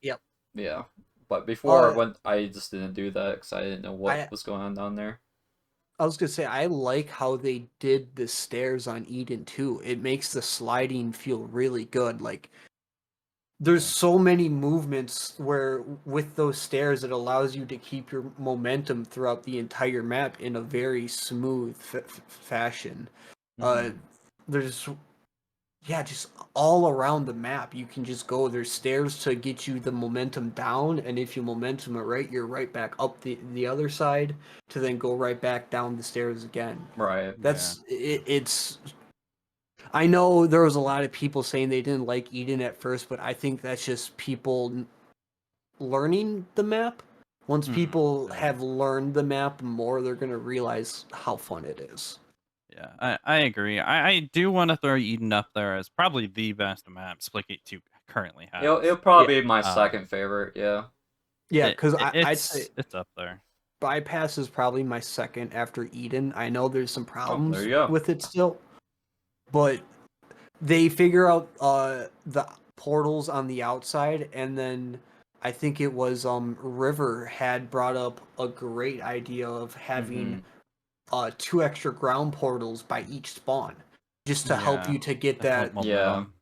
Yep. yeah, but before Uh, when I just didn't do that because I didn't know what I was going on down there. I was gonna say I like how they did the stairs on Eden too. It makes the sliding feel really good. Like there's Yeah. so many movements where with those stairs it allows you to keep your momentum throughout the entire map in a very smooth fashion. Hmm. Uh, there's yeah, just all around the map you can just go. There's stairs to get you the momentum down, and if you momentum it right, you're right back up the other side to then go right back down the stairs again. Right. Yeah. It's I know there was a lot of people saying they didn't like Eden at first, but I think that's just people learning the map. Once Mhm. people Yeah. have learned the map more, they're gonna realize how fun it is. Yeah, I agree. I do want to throw Eden up there as probably the best map Splitgate 2 currently It'll has. Yeah, probably be my Um, second favorite. Yeah. yeah, because I'd say it's up there. Bypass is probably my second after Eden. I know there's some Oh, there problems you go. with it still, but they figure out the portals on the outside, and then I think it was River had brought up a great idea of having Hmm. two extra ground portals by each spawn, just to help Yeah, you to get to help that Yeah. momentum.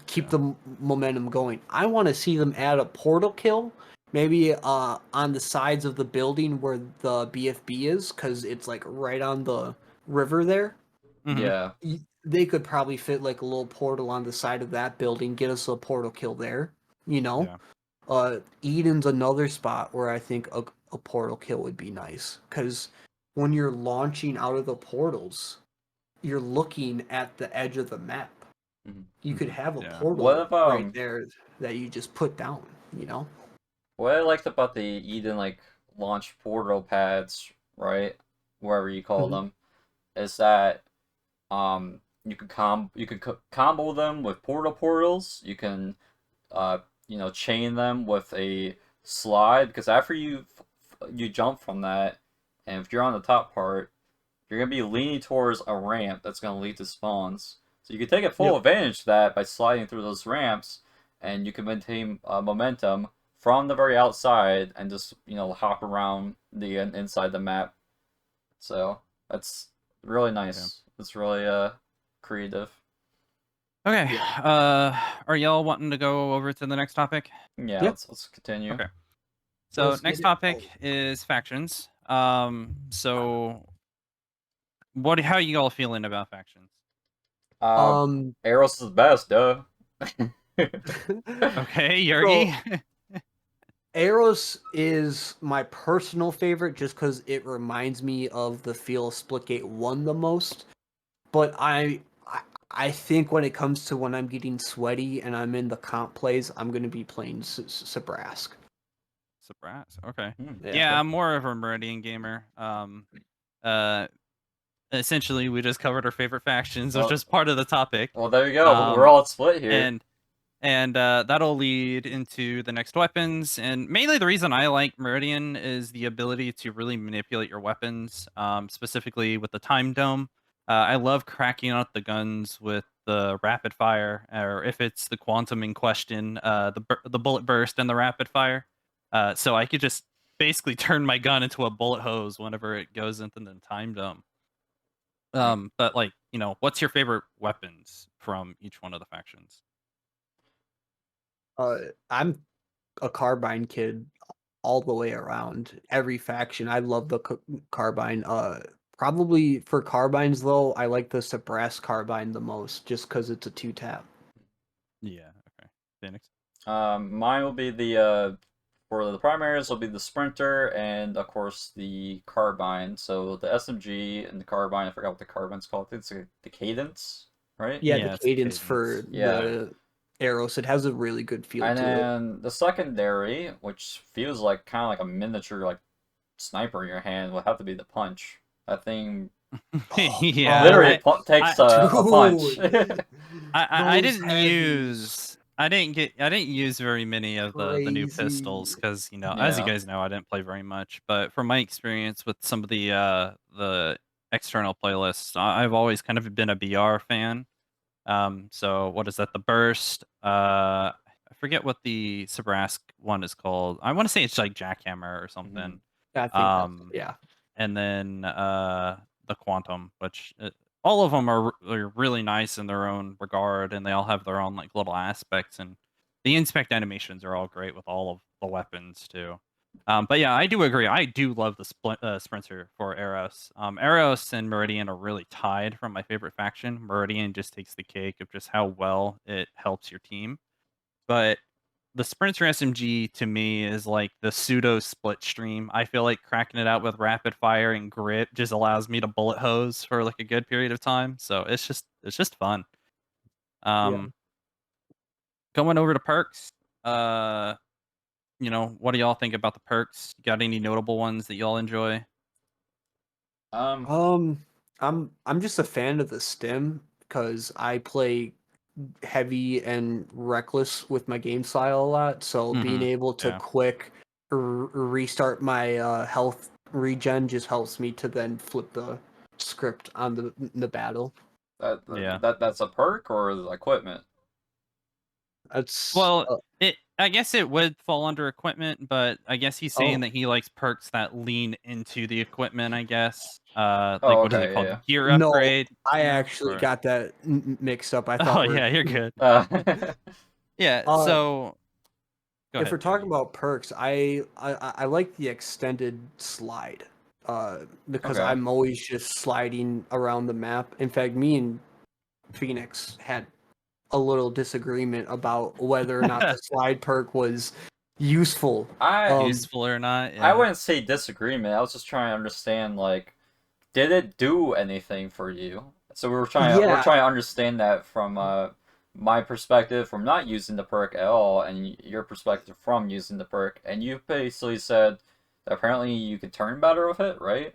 keep Yeah. the momentum going. I want to see them add a portal kill, maybe on the sides of the building where the BFB is, because it's like right on the river there. Hmm. Yeah. They could probably fit like a little portal on the side of that building, get us a portal kill there. You know, Yeah. Eden's another spot where I think a portal kill would be nice, because when you're launching out of the portals, you're looking at the edge of the map. Mhm. You could have a Yeah. What portal if right there that you just put down, you know? what I liked about the Eden like launch portal pads, right? Wherever you call Mhm. them, is that you could combo them with portals. You can uh chain them with a slide because after you jump from that, and if you're on the top part, you're gonna be leaning towards a ramp that's gonna lead to spawns. So you can take full Yep. advantage of that by sliding through those ramps, and you can maintain momentum from the very outside and just hop around the inside the map. So that's really Yeah. nice. It's really creative. Okay. Yeah. Are y'all wanting to go over to the next topic? Yeah, Yeah. let's continue. Okay. So Let's next get it. topic Oh, is factions. So how you all feeling about factions? Uh, um Eros is the best, duh. Okay, so Yergi. Eros is my personal favorite just because it reminds me of the feel of Splitgate 1 the most. But I think when it comes to when I'm getting sweaty and I'm in the comp plays, I'm gonna be playing Sabrask. Surprise. Okay. Hmm. Yeah, I'm more of a Meridian gamer. Uh, essentially, we just covered our favorite factions, which Well, is part of the topic. well, there you go. We're all split here. And that'll lead into the next weapons. And mainly the reason I like Meridian is the ability to really manipulate your weapons, specifically with the Time Dome. I love cracking out the guns with the rapid fire, or if it's the quantum in question, the bullet burst and the rapid fire. So I could just basically turn my gun into a bullet hose whenever it goes into the Time Dome. But like, what's your favorite weapons from each one of the factions? I'm a carbine kid all the way around. Every faction, I love the carbine. Probably for carbines though, I like the Sabrask carbine the most, just because it's a 2-tap. Yeah. Okay. Phoenix. Mine will be the for the primaries will be the sprinter and of course the carbine. So the SMG and the carbine. I forgot what the carbine's called. I think it's the cadence, right? Yeah, Yeah, the it's cadence for cadence. Yeah. the arrows, it has a really good feel And to it. then the secondary, which feels like kind of like a miniature like sniper in your hand, will have to be the punch. That thing Yeah, literally Oh, takes I, a punch. dude, I those didn't heavies, use I didn't use very many of the new crazy. pistols because as you Yeah. guys know, I didn't play very much. But from my experience with some of the external playlists, I've always kind of been a BR fan. So what is that? The burst. I forget what the Sabrask one is called. I want to say it's like Jackhammer or something. I think that's Um, yeah. and then the Quantum, which all of them are really nice in their own regard, and they all have their own like little aspects, and the inspect animations are all great with all of the weapons too. But yeah, I do agree. I do love the Sprinter for Eros. Eros and Meridian are really tied from my favorite faction. Meridian just takes the cake of just how well it helps your team. But the Sprinter SMG to me is like the pseudo split stream. I feel like cracking it out with rapid fire and grip just allows me to bullet hose for like a good period of time. So it's just fun. Yeah. Um, Going over to perks. What do y'all think about the perks? Got any notable ones that y'all enjoy? Um. I'm just a fan of the stim because I play heavy and reckless with my game style a lot. So being Mm-hmm. able to Yeah. quick restart my health regen just helps me to then flip the script on the battle. Yeah. That's a perk or the equipment? That's Well, I guess it would fall under equipment, but I guess he's saying oh that he likes perks that lean into the equipment, I guess. Oh, Like what is it okay, called? yeah. Gear no, upgrade, I actually or got that mixed up. I oh thought we're yeah, you're good. Yeah, uh so go if ahead, we're talking Yogi. about perks, I like the extended slide, because Okay. I'm always just sliding around the map. In fact, me and Phoenix had a little disagreement about whether or not the slide perk was useful. I Useful or not, I yeah. wouldn't say disagreement. I was just trying to understand like did it do anything for you? So we're Yeah, trying to understand that from my perspective from not using the perk at all and your perspective from using the perk and you basically said that apparently you can turn better with it, right?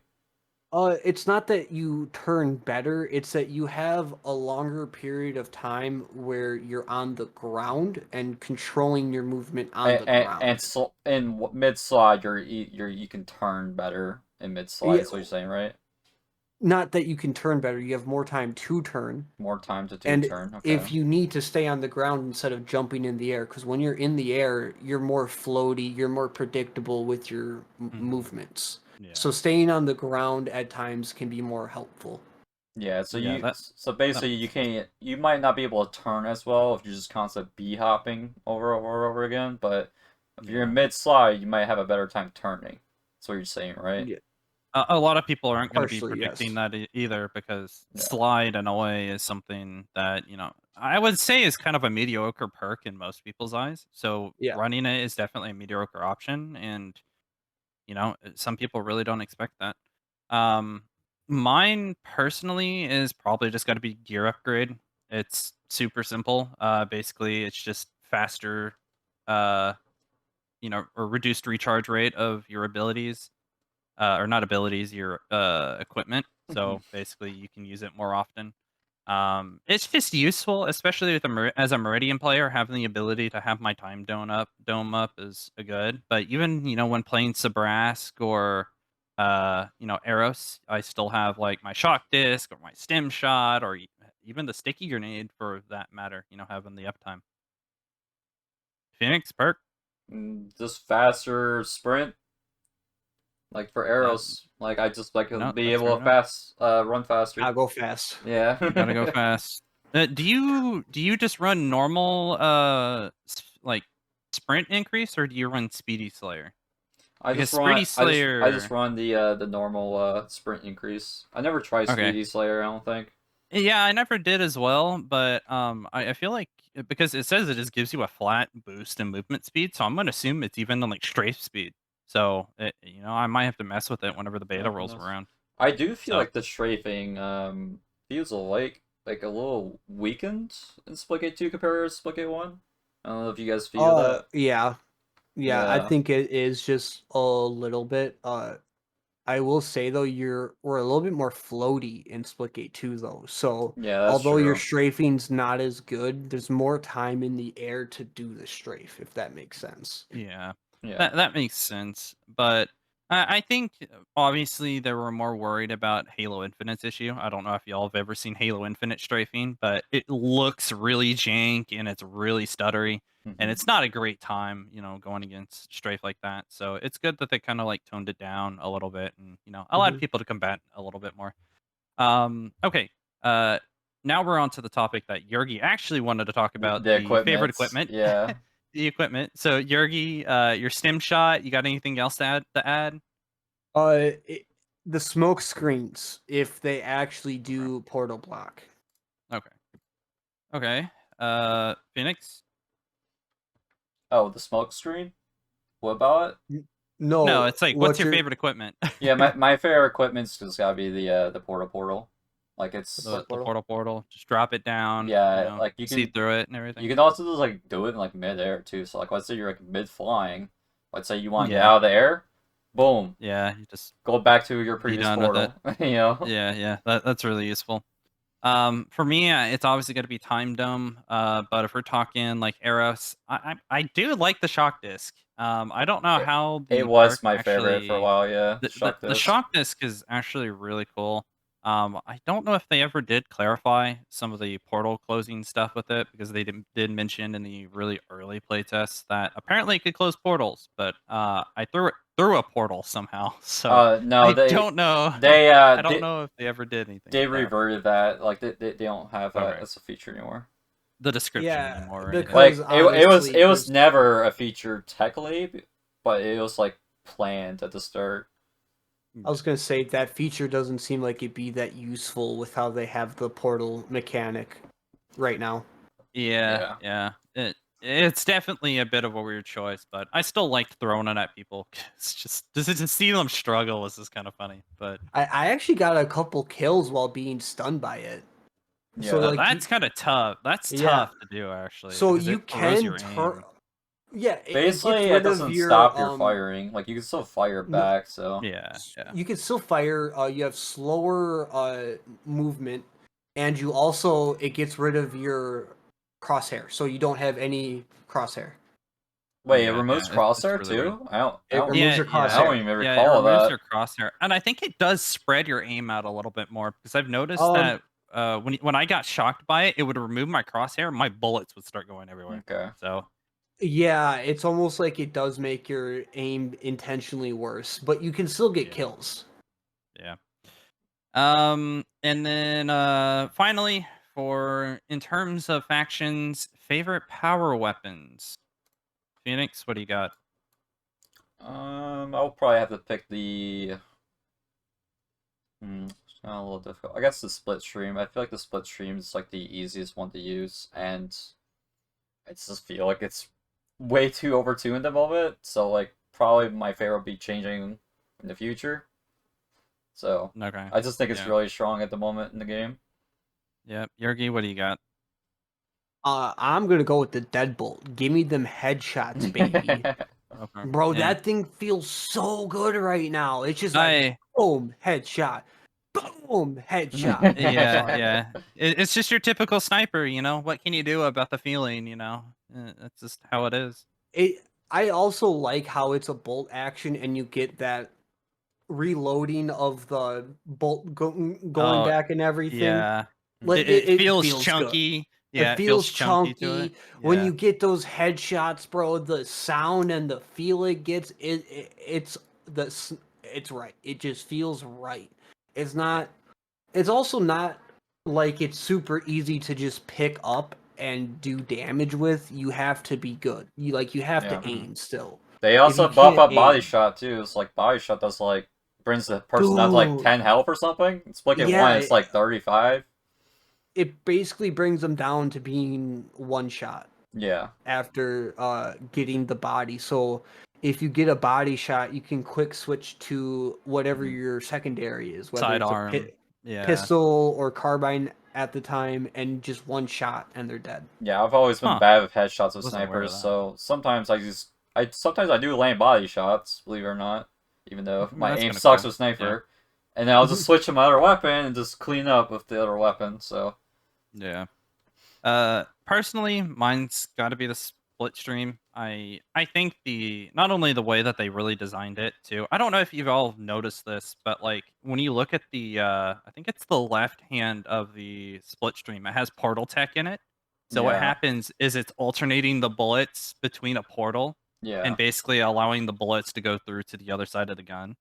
it's not that you turn better, it's that you have a longer period of time where you're on the ground and controlling your movement on the ground. In mid slide you can turn better in mid slide Yeah, is what you're saying, right? not that you can turn better, you have more time to turn. More time to do And turn, okay. if you need to stay on the ground instead of jumping in the air, because when you're in the air, you're more floaty, you're more predictable with your Hmm. movements. Yeah. So staying on the ground at times can be more helpful. Yeah, Yeah, so that basically makes sense. you might not be able to turn as well if you're just constantly b hopping over again, but if you're in Yeah. mid slide, you might have a better time turning. That's what you're saying, right? Yeah, A lot of people aren't going to be partially, predicting yes. that either because Yeah. slide in a way is something that, I would say is kind of a mediocre perk in most people's eyes. So Yeah. running it is definitely a mediocre option. And, some people really don't expect that. Um, Mine personally is probably just got to be gear upgrade. It's super simple. Basically, it's just faster, uh, or reduced recharge rate of your abilities, or not abilities, your equipment. So basically, you can use it more often. It's just useful, especially with as a Meridian player, having the ability to have my time dome up is a good. But even when playing Sabrask or Eros, I still have like my shock disc or my stem shot or even the sticky grenade for that matter. Having the uptime. Phoenix perk. Just faster sprint. Like for Uh, arrows, like I just like to no, be that's fair able to enough. run faster. I'll go fast. Yeah. Gotta go fast. Do you just run normal like sprint increase or do you run Speedy Slayer? I Because just run Speedy I just Slayer. run the normal sprint increase. I never tried Okay. Speedy Slayer, I don't think. Yeah, I never did as well, but I feel like because it says it just gives you a flat boost in movement speed, so I'm gonna assume it's even on like strafe speed. So I might have to mess with it whenever the beta Yeah, who rolls knows? around. I do feel So like the strafing feels like a little weakened in Splitgate 2 compared to Splitgate 1. I don't know if you guys feel that. Yeah. Yeah, I Yeah. think it is just a little bit. I will say though, we're a little bit more floaty in Splitgate 2 though. So Yeah, that's although your true. strafing's not as good, there's more time in the air to do the strafe, if that makes sense. yeah, Yeah. that makes sense. But I think obviously they were more worried about Halo Infinite's issue. I don't know if y'all have ever seen Halo Infinite strafing, but it looks really jank and it's really stuttery. And it's not a great time, going against strafe like that. So it's good that they kind of like toned it down a little bit and, allowed Mhm. people to combat a little bit more. Okay. Uh, now we're on to the topic that Yurgi actually wanted to talk about, The the favorite equipment, equipment. yeah. The equipment. So Yurgi, your stem shot, you got anything else to add? Uh, it, the smoke screens, if they actually do portal block. Okay. Okay. Phoenix? Oh, the smoke screen? What about it? No, No, it's like, what's what's your your favorite equipment? Yeah, my favorite equipment's just gotta be the portal. Like it's portal The portal? portal. Just drop it down, yeah, like see through it and you everything. can also just like do it in like mid-air too. So like let's say you're like mid flying, let's say you want to get Yeah. out of the air, boom, Yeah. You just go back to your be previous done with it. portal. You know? Yeah. Yeah. That's really useful. For me, it's obviously going to be Time Dome. But if we're talking like Eros, I do like the shock disc. I don't know It, how it the was perk my favorite for a actually. while, yeah. Shock The disc. shock disc is actually really cool. I don't know if they ever did clarify some of the portal closing stuff with it because they did mention in the really early playtests that apparently it could close portals, but I threw it through a portal somehow, so No, I don't know. they I don't know if they ever did anything they to clarify reverted that. Like they don't have that okay as a feature anymore. the description Yeah, anymore or anything. because Like honestly, it was there's never a feature technically, but it was like planned at the start. I was gonna say that feature doesn't seem like it'd be that useful with how they have the portal mechanic right now. Yeah, Yeah. yeah. It's definitely a bit of a weird choice, but I still liked throwing it at people. It's just to see them struggle was just kind of funny. But I actually got a couple kills while being stunned by it. So Yeah. like that's kind of tough. That's yeah, tough to do actually so because you it throws can your turn. aim. Yeah, it Basically, gets it rid of doesn't your stop your firing. Like you can still fire no, back. So Yeah, yeah. you can still fire. You have slower movement, and you also it gets rid of your crosshair, so you don't have any crosshair. wait, it Yeah, removes yeah, it's crosshair really weird. too. It removes Yeah, your I yeah, don't crosshair. even yeah. It recall removes that. your crosshair, and I think it does spread your aim out a little bit more because I've noticed Um, that when I got shocked by it, it would remove my crosshair. My bullets would start going everywhere. Okay. So yeah, it's almost like it does make your aim intentionally worse, but you can still get yeah, kills. yeah. And then finally, for in terms of factions, favorite power weapons. Phoenix, what do you got? I'll probably have to pick the. It's kind of a little difficult. I guess the split stream. I feel like the split stream is like the easiest one to use, and I just feel like it's way too overtuned at the moment. So like probably my favorite will be changing in the future. So Okay. I just think it's Yeah. really strong at the moment in the game. Yeah. Yergi, what do you got? I'm gonna go with the deadbolt. Give me them headshots, baby. Okay. Bro, Yeah. that thing feels so good right now. It's just like boom, headshot. Boom, headshot. Yeah. It's just your typical sniper, you know. What can you do about the feeling, you know? That's just how it is. I also like how it's a bolt action and you get that reloading of the bolt going Oh, back and everything. yeah. It It feels feels good. chunky. It Yeah, it feels feels chunky to it. chunky when Yeah. you get those headshots, bro. The sound and the feel it gets, it's right. It just feels right. It's not. It's also not like it's super easy to just pick up and do damage with. You have to be good. You have Yeah. to aim still. They If also you buff can't up body aim, shot too. It's like body shot does like brings the person down to like dude, 10 health or something. Splitgate yeah, 1 it's like 35. it basically brings them down to being one shot Yeah. after getting the body. So if you get a body shot, you can quick switch to whatever Mhm. your secondary is, whether it's a Sidearm. Yeah. pistol or carbine at the time, and just one shot and they're dead. Yeah, I've always been Huh. bad with headshots with Wasn't aware snipers, of that. so sometimes I do land body shots, believe it or not, even though my That's aim kind of sucks cool. with Yeah. sniper. And then I'll just switch to my other weapon and just clean up with the other weapon, so Yeah. Personally, mine's got to be the split stream. I think not only the way that they really designed it too. I don't know if you've all noticed this, but like when you look at I think it's the left hand of the split stream, it has portal tech in it. So what yeah. happens is it's alternating the bullets between a portal and Yeah. basically allowing the bullets to go through to the other side of the gun.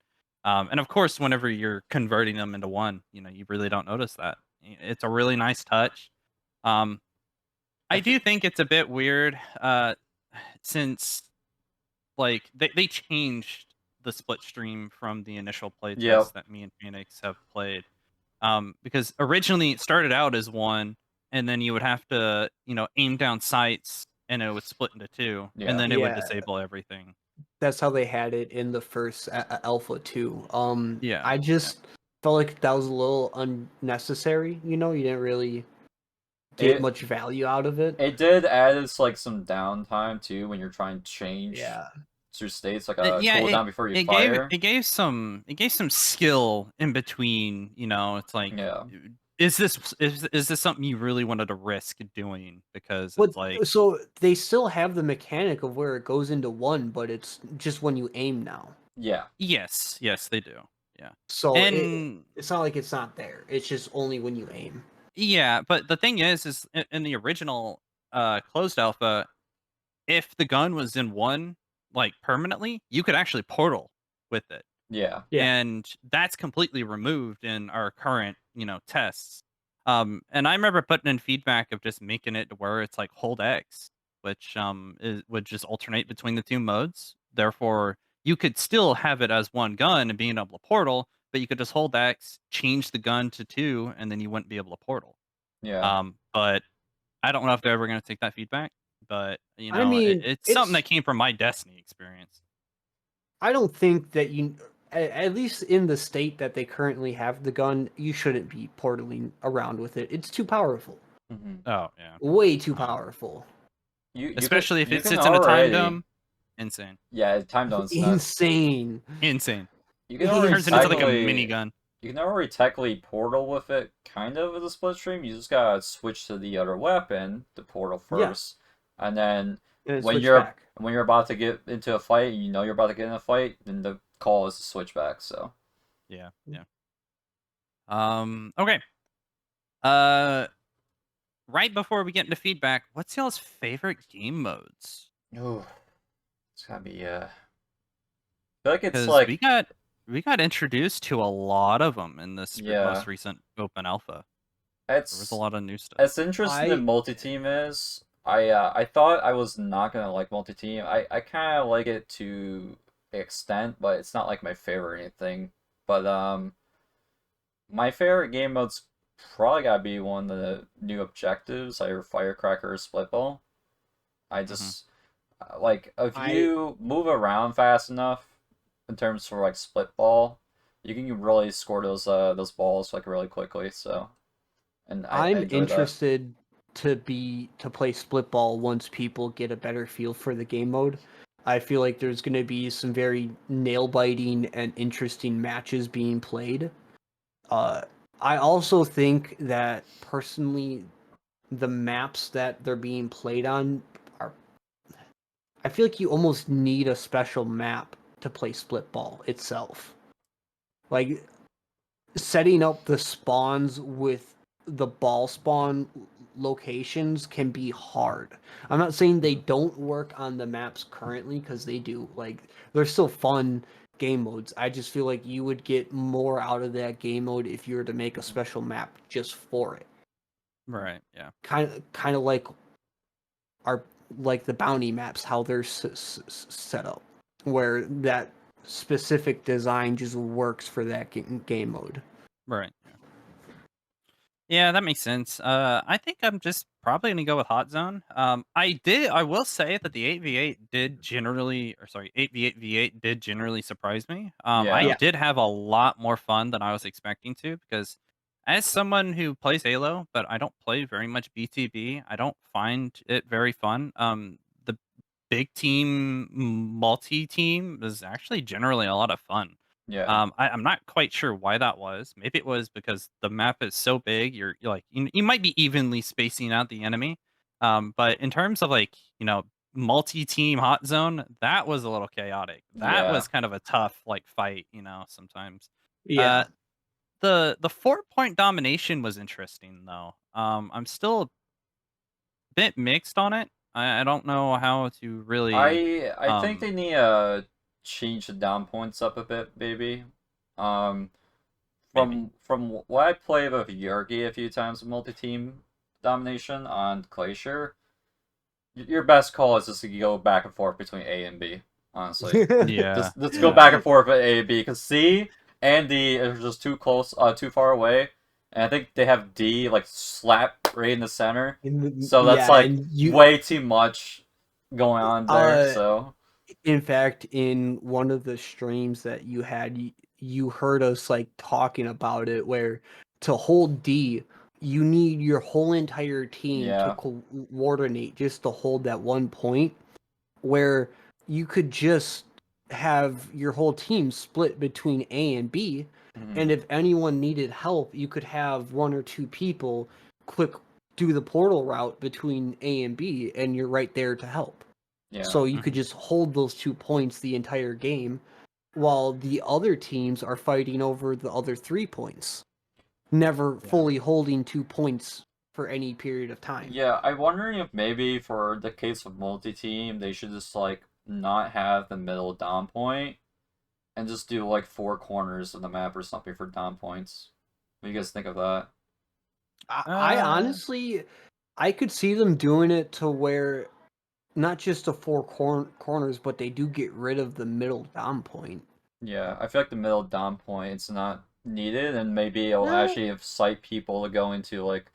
And of course, whenever you're converting them into one, you know, you really don't notice that. It's a really nice touch. Um, I do think it's a bit weird, since like they changed the split stream from the initial Yep. playtest that me and Phoenix have played. Because originally it started out as one, and then you would have to, you know, aim down sights, and it would split into two, and Yeah. then it would Yeah, disable everything. that's how they had it in the first alpha too. Yeah, I just felt like that was a little unnecessary. You know, you didn't really get It much value out of it. it did add us like some downtime too when you're trying to change Yeah. through states, like Uh, a yeah. It cooldown before you it gave fire. it gave some skill in between. You know, it's like, Yeah. is this something you really wanted to risk doing? Because But it's like, so they still have the mechanic of where it goes into one, but it's just when you aim now. Yeah. yes, they do. Yeah, So and it's not like it's not there. It's just only when you aim. yeah, but the thing is in the original closed alpha, if the gun was in one like permanently, you could actually portal with it. Yeah. Yeah. And that's completely removed in our current, you know, tests. And I remember putting in feedback of just making it to where it's like hold X, which would just alternate between the two modes. Therefore, you could still have it as one gun and being able to portal, but you could just hold X, change the gun to two, and then you wouldn't be able to portal. Yeah. But I don't know if they're ever going to take that feedback. But you I know, mean, it's something that it's came from my Destiny experience. I don't think that at least in the state that they currently have the gun, you shouldn't be portaling around with it. It's too powerful. Hmm. Oh yeah. Way too Um, powerful. Especially if You it can sits in a time already dome. Insane. yeah, time zone's nuts. Insane. Insane. You can already Turns it into like a Insane. technically minigun. you can already technically portal with it kind of with a split stream. You just gotta switch to the other weapon, the portal Yeah. first. And then And when switch you're back. when you're about to get into a fight, you know you're about to get in a fight, then the call is to switch back, so Yeah, yeah. Okay. Uh right before we get into feedback, what's y'all's favorite game modes? ooh, it's gotta be I feel like it's Because like we got introduced to a lot of them in this yeah. most recent open alpha. There was a It's lot of new stuff. as interesting as I multi-team is. I thought I was not gonna like multi-team. I kind of like it to an extent, but it's not like my favorite or anything. But my favorite game mode's probably gotta be one of the new objectives, either Firecracker or Splitball. I Hmm. just like if I you move around fast enough in terms for like Splitball, you can really score those balls like really quickly. So, and I I'm enjoy that. interested to play Splitball once people get a better feel for the game mode. I feel like there's going to be some very nail-biting and interesting matches being played. I also think that personally, the maps that they're being played on are. I feel like you almost need a special map to play Splitball itself. Like setting up the spawns with the ball spawn locations can be hard. I'm not saying they don't work on the maps currently, because they do. Like, they're still fun game modes. I just feel like you would get more out of that game mode if you were to make a special map just for it. Right. Yeah. Kind of like the bounty maps, how they're set up, where that specific design just works for that game mode. Right. Yeah, that makes sense. I think I'm just probably gonna go with Hot Zone. I will say that the 8v8 did generally, or sorry, 8v8 v8 did generally surprise me. I Yeah. did have a lot more fun than I was expecting to, because as someone who plays Halo, but I don't play very much BTB, I don't find it very fun. The big team multi-team is actually generally a lot of fun. Yeah. I'm not quite sure why that was. Maybe it was because the map is so big. You're like you might be evenly spacing out the enemy. But in terms of like multi-team hot zone, that was a little chaotic. That Yeah. was kind of a tough like fight. Sometimes. Yeah. The 4-point domination was interesting though. I'm still a bit mixed on it. I don't know how to really. I think they need to change the down points up a bit, maybe. Um, Maybe. from what I played with Yergi a few times with multi-team domination on Glacier, your best call is just to go back and forth between A and B. Honestly, Yeah. just go back and forth at A and B, because C and D are just too close, too far away, and I think they have D like slap right in the center, so that's Yeah, like and you way too much going on there. So in fact, in one of the streams that you had, you heard us like talking about it, where to hold D, you need your whole entire team to yeah, coordinate just to hold that one point, where you could just have your whole team split between A and B, and if anyone needed help, you could have one or two people quick do the portal route between A and B, and you're right there to help. yeah, So you could just hold those 2 points the entire game, while the other teams are fighting over the other 3 points, never fully holding 2 points for any period of time. yeah. I'm wondering if maybe for the case of multi-team, they should just like not have the middle down point and just do like 4 corners of the map or something for down points. What do you guys think of that? I honestly, I could see them doing it to where not just the 4 corners, but they do get rid of the middle dom point. Yeah, I feel like the middle dom point it's not needed, and maybe it'll No. actually incite people to go into like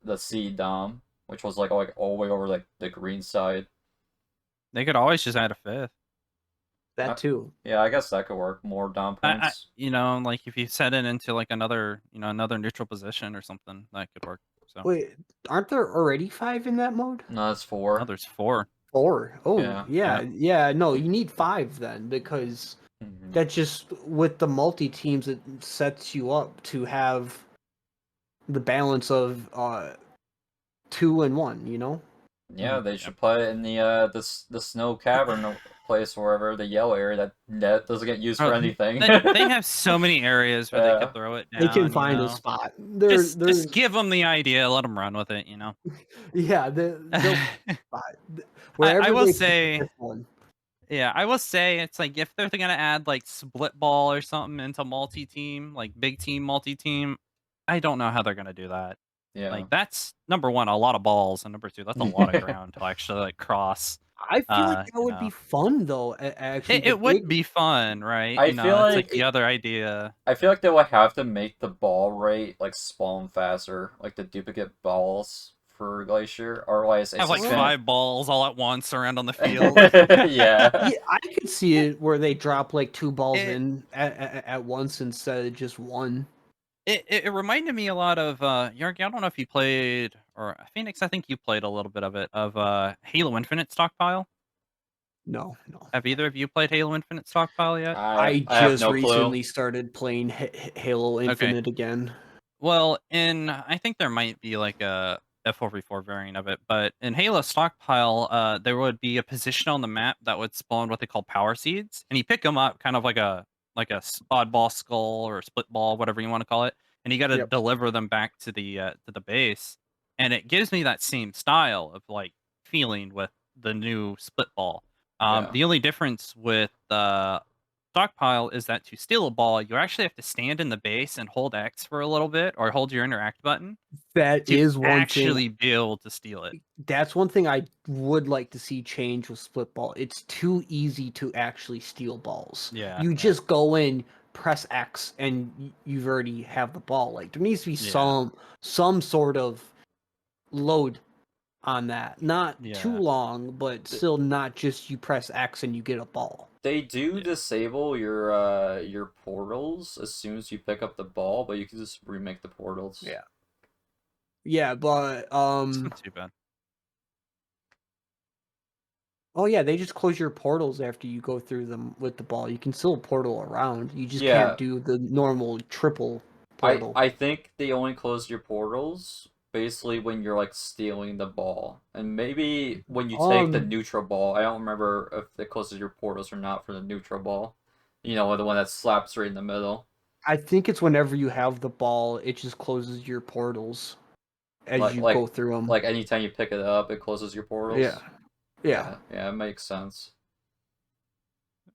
the C dom, which was like all the way over like the green side. They could always just add a fifth. That too. Yeah, I guess that could work. More dom points. Like if you set it into like another neutral position or something, that could work. So Wait, aren't there already 5 in that mode? No, that's no, 4. there's 4. 4. Oh, Yeah. yeah. No, you need 5 then, because that just, with the multi-teams, it sets you up to have the balance of 2 and 1, you know? Yeah, they should put it in the snow cavern place, wherever the yellow area that doesn't get used for anything. They have so many areas where they could throw it down. They can find a spot. Just give them the idea, let them run with it. Yeah, they'll spot. I will say, yeah, I will say it's like if they're gonna add like Splitball or something into multi-team, like big team multi-team, I don't know how they're gonna do that. Yeah. Like that's number one, a lot of balls, and number two, that's a lot of ground to actually like cross. I feel like that would be fun though. Actually, it would be fun, right? I feel it's like the other idea. I feel like they would have to make the ball rate like spawn faster, like the duplicate balls for Glacier, or otherwise it's Have like just 5 balls all at once around on the field. Yeah. I could see it where they drop like 2 balls in at once instead of just 1. It reminded me a lot of Yargi. I don't know if you played or Phoenix, I think you played a little bit of it, of Halo Infinite Stockpile. No. Have either of you played Halo Infinite Stockpile yet? I I have just no clue. recently started playing Halo Infinite again. Well, I think there might be like a F4v4 variant of it, but in Halo Stockpile, there would be a position on the map that would spawn what they call power seeds, and you pick them up kind of like a oddball skull or a split ball, whatever you want to call it, and you got to Yep. deliver them back to the base, and it gives me that same style of like feeling with the new split ball. Yeah. The only difference with Stockpile is that to steal a ball, you actually have to stand in the base and hold X for a little bit, or hold your interact button That to is one thing. actually be able to steal it. That's one thing I would like to see change with Splitball. It's too easy to actually steal balls. Yeah, You yeah. just go in, press X, and you've already have the ball. Like there needs to be Yeah. some sort of load on that. Not too Yeah. long, but still not just you press X and you get a ball. They do Yeah. disable your portals as soon as you pick up the ball, but you can just remake the portals. Yeah. Yeah, but It's not too bad. oh yeah, they just close your portals after you go through them with the ball. You can still portal around. You just Yeah. can't do the normal triple portal. I think they only close your portals basically when you're like stealing the ball, and maybe when you take the neutral ball. I don't remember if it closes your portals or not for the neutral ball. You know, the one that slaps right in the middle. I think it's whenever you have the ball, it just closes your portals as Like you go through them. like anytime you pick it up, it closes your portals. Yeah. Yeah, it makes sense.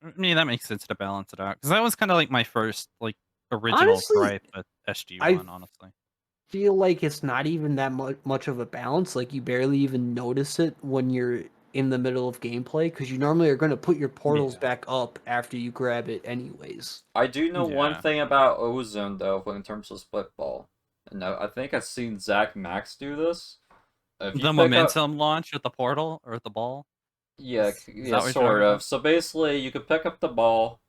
I mean, that makes sense to balance it out, because that was kind of like my first like original Honestly, gripe with SG1. Honestly, feel like it's not even that much of a balance. Like you barely even notice it when you're in the middle of gameplay because you normally are going to put your portals Yeah. back up after you grab it anyways. I do know one Yeah. thing about Ozone though, in terms of split ball. And I think I've seen Zach Max do this. If you The pick up, momentum launch with the portal or the ball. yeah, Is yeah, that what you're sort talking of. about? So basically, you could pick up the ball.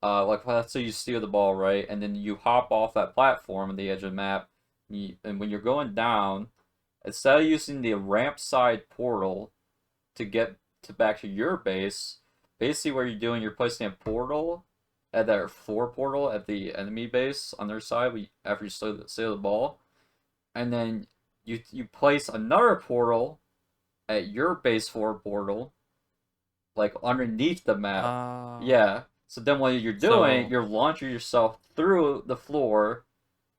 Like let's say you steal the ball, right, and then you hop off that platform on the edge of the map. And when you're going down, instead of using the ramp side portal to get to back to your base, basically what you're doing, you're placing a portal at that floor portal at the enemy base on their side after you steal the ball, and then you place another portal at your base floor portal, like underneath the map. Yeah. So then what you're doing, So you're launching yourself through the floor,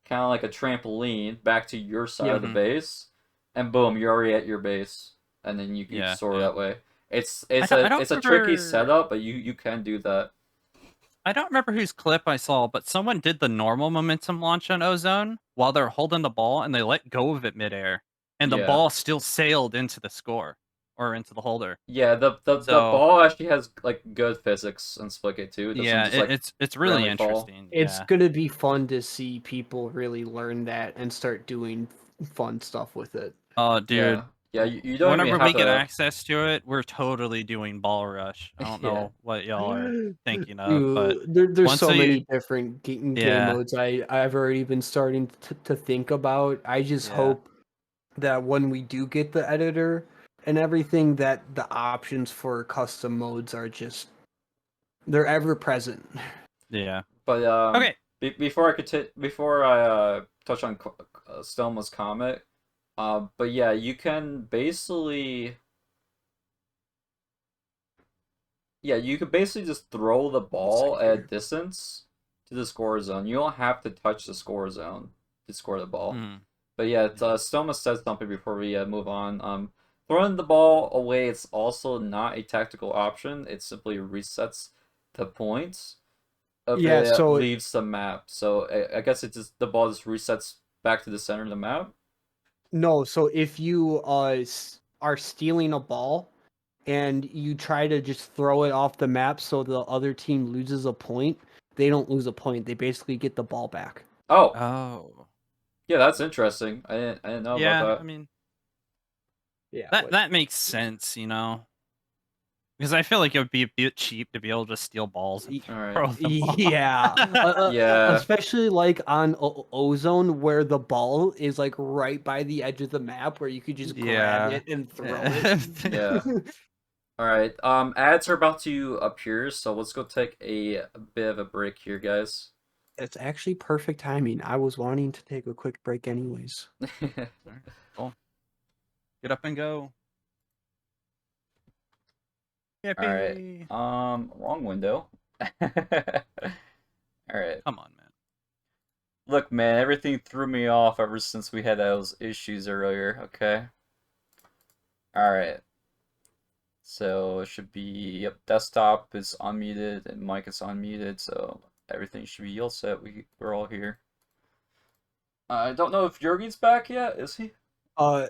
kind of like a trampoline, back to your side Yeah. of the base, and boom, you're already at your base, and then you yeah, soar yeah. that way. It's I don't a tricky remember. setup, but you can do that. I don't remember whose clip I saw, but someone did the normal momentum launch on Ozone while they're holding the ball, and they let go of it midair, and the Yeah. ball still sailed into the score or into the holder. Yeah, the So ball actually has like good physics in Splitgate too. It doesn't yeah, just like it's really randomly fall. interesting. It's Yeah. gonna be fun to see people really learn that and start doing fun stuff with it. Oh, dude. Yeah, you don't even Whenever have we get to. access to it, we're totally doing Ball Rush. I don't Yeah. know what y'all are thinking of, but Ooh, there's once so you, many different game yeah, modes I've already been starting to think about. I just yeah, hope that when we do get the editor and everything, that the options for custom modes are just they're ever present. yeah. But Okay. before I touch on Stelma's comment, but yeah, you can basically you could basically just throw the ball at a distance to the score zone. You don't have to touch the score zone to score the ball. Hmm. But yeah, Stoma said something before we move on. Throwing the ball away, it's also not a tactical option. It simply resets the points if Yeah, it so leaves the map. So I guess it just the ball just resets back to the center of the map. no, so if you are stealing a ball and you try to just throw it off the map so the other team loses a point, they don't lose a point. They basically get the ball back. Oh, Oh, yeah, that's interesting. I didn't know about yeah. that. I mean, Yeah, that makes sense, you know. Because I feel like it would be a bit cheap to be able to steal balls and All right. throw them off. Yeah, Yeah. especially like on Ozone where the ball is like right by the edge of the map where you could just grab Yeah. it and throw it. Yeah. All right. Ads are about to appear, so let's go take a bit of a break here, guys. It's actually perfect timing. I was wanting to take a quick break anyways. Alright, cool. Get up and go. All right. Yippee. Wrong window. All right. Come on, man. Look, man, everything threw me off ever since we had those issues earlier. Okay. All right. So it should be, yep, desktop is unmuted and mic is unmuted, so everything should be all set. We're all here. I don't know if Jurgen's back yet. Is he?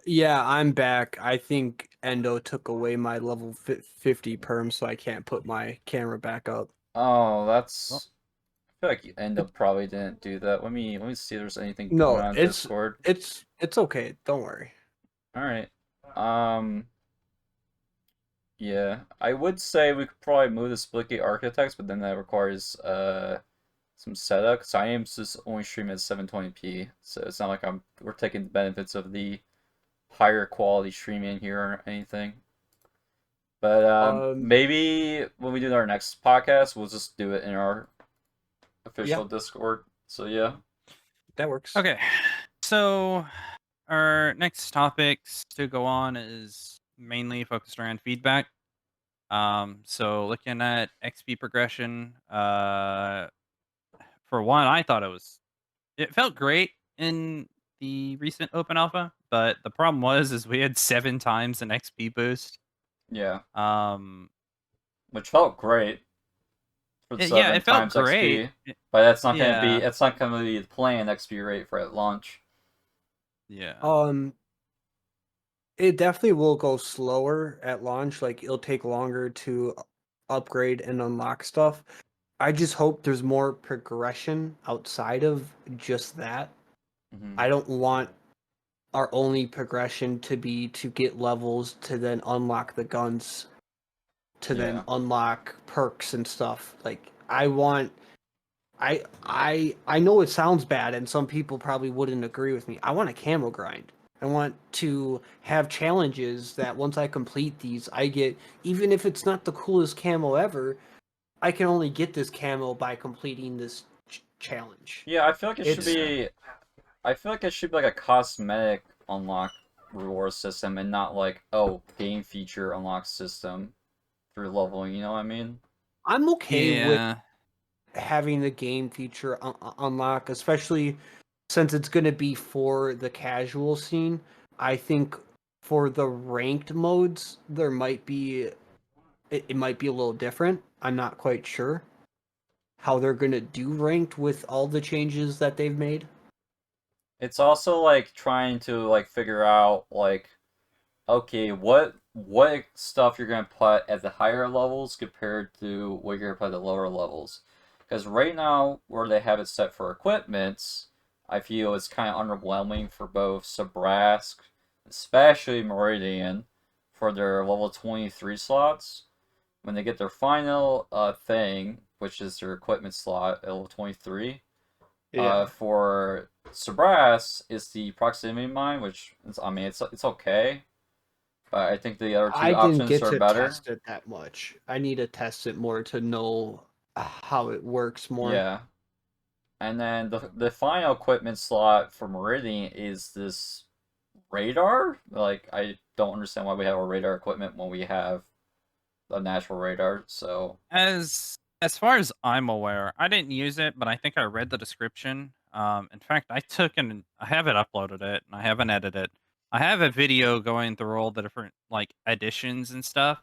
Yeah, I'm back. I think Endo took away my level 50 perm, so I can't put my camera back up. Oh, that's. Well, I feel like Endo probably didn't do that. Let me see if there's anything going No, on it's Discord. it's okay. Don't worry. All right. Yeah, I would say we could probably move the Splitgate architects, but then that requires some setup. Cause I am just only streaming at 720p, so it's not like we're taking the benefits of the higher quality streaming here or anything. But maybe when we do our next podcast, we'll just do it in our official Discord. So yeah, that works. Okay, so our next topics to go on is mainly focused around feedback. So looking at XP progression, for one, I thought it felt great in the recent open alpha, but the problem was we had 7 times an XP boost. yeah, Um, which felt great for the yeah, 7 it felt times great. XP, but that's not gonna be Yeah, it's not gonna be the planned XP rate for at launch. yeah. It definitely will go slower at launch. Like it'll take longer to upgrade and unlock stuff. I just hope there's more progression outside of just that. Mm-hmm. I don't want our only progression to be to get levels to then unlock the guns to then Yeah. unlock perks and stuff. Like I want I know it sounds bad and some people probably wouldn't agree with me. I want a camo grind. I want to have challenges that once I complete these, I get, even if it's not the coolest camo ever, I can only get this camo by completing this challenge. Yeah, I feel like it should It's be. I feel like it should be like a cosmetic unlock reward system and not like, oh, game feature unlock system through leveling. You know what I mean? I'm okay with Yeah. having the game feature unlock, especially since it's going to be for the casual scene. I think for the ranked modes, there might be it might be a little different. I'm not quite sure how they're going to do ranked with all the changes that they've made. It's also like trying to like figure out like, okay, what stuff you're gonna put at the higher levels compared to what you're gonna put at the lower levels. Because right now, where they have it set for equipments, I feel it's kind of underwhelming for both Sabrask, especially Meridian, for their level 23 slots. When they get their final thing, which is their equipment slot at level 23, for Sabras is the proximity mine, which is, I mean, it's okay, but I think the other two I didn't options get are to better. test it that much. I need to test it more to know how it works more. Yeah. And then the final equipment slot for Meridian is this radar. Like, I don't understand why we have a radar equipment when we have a natural radar. So As far as I'm aware, I didn't use it, but I think I read the description. In fact, I haven't uploaded it and I haven't edited it. I have a video going through all the different like additions and stuff.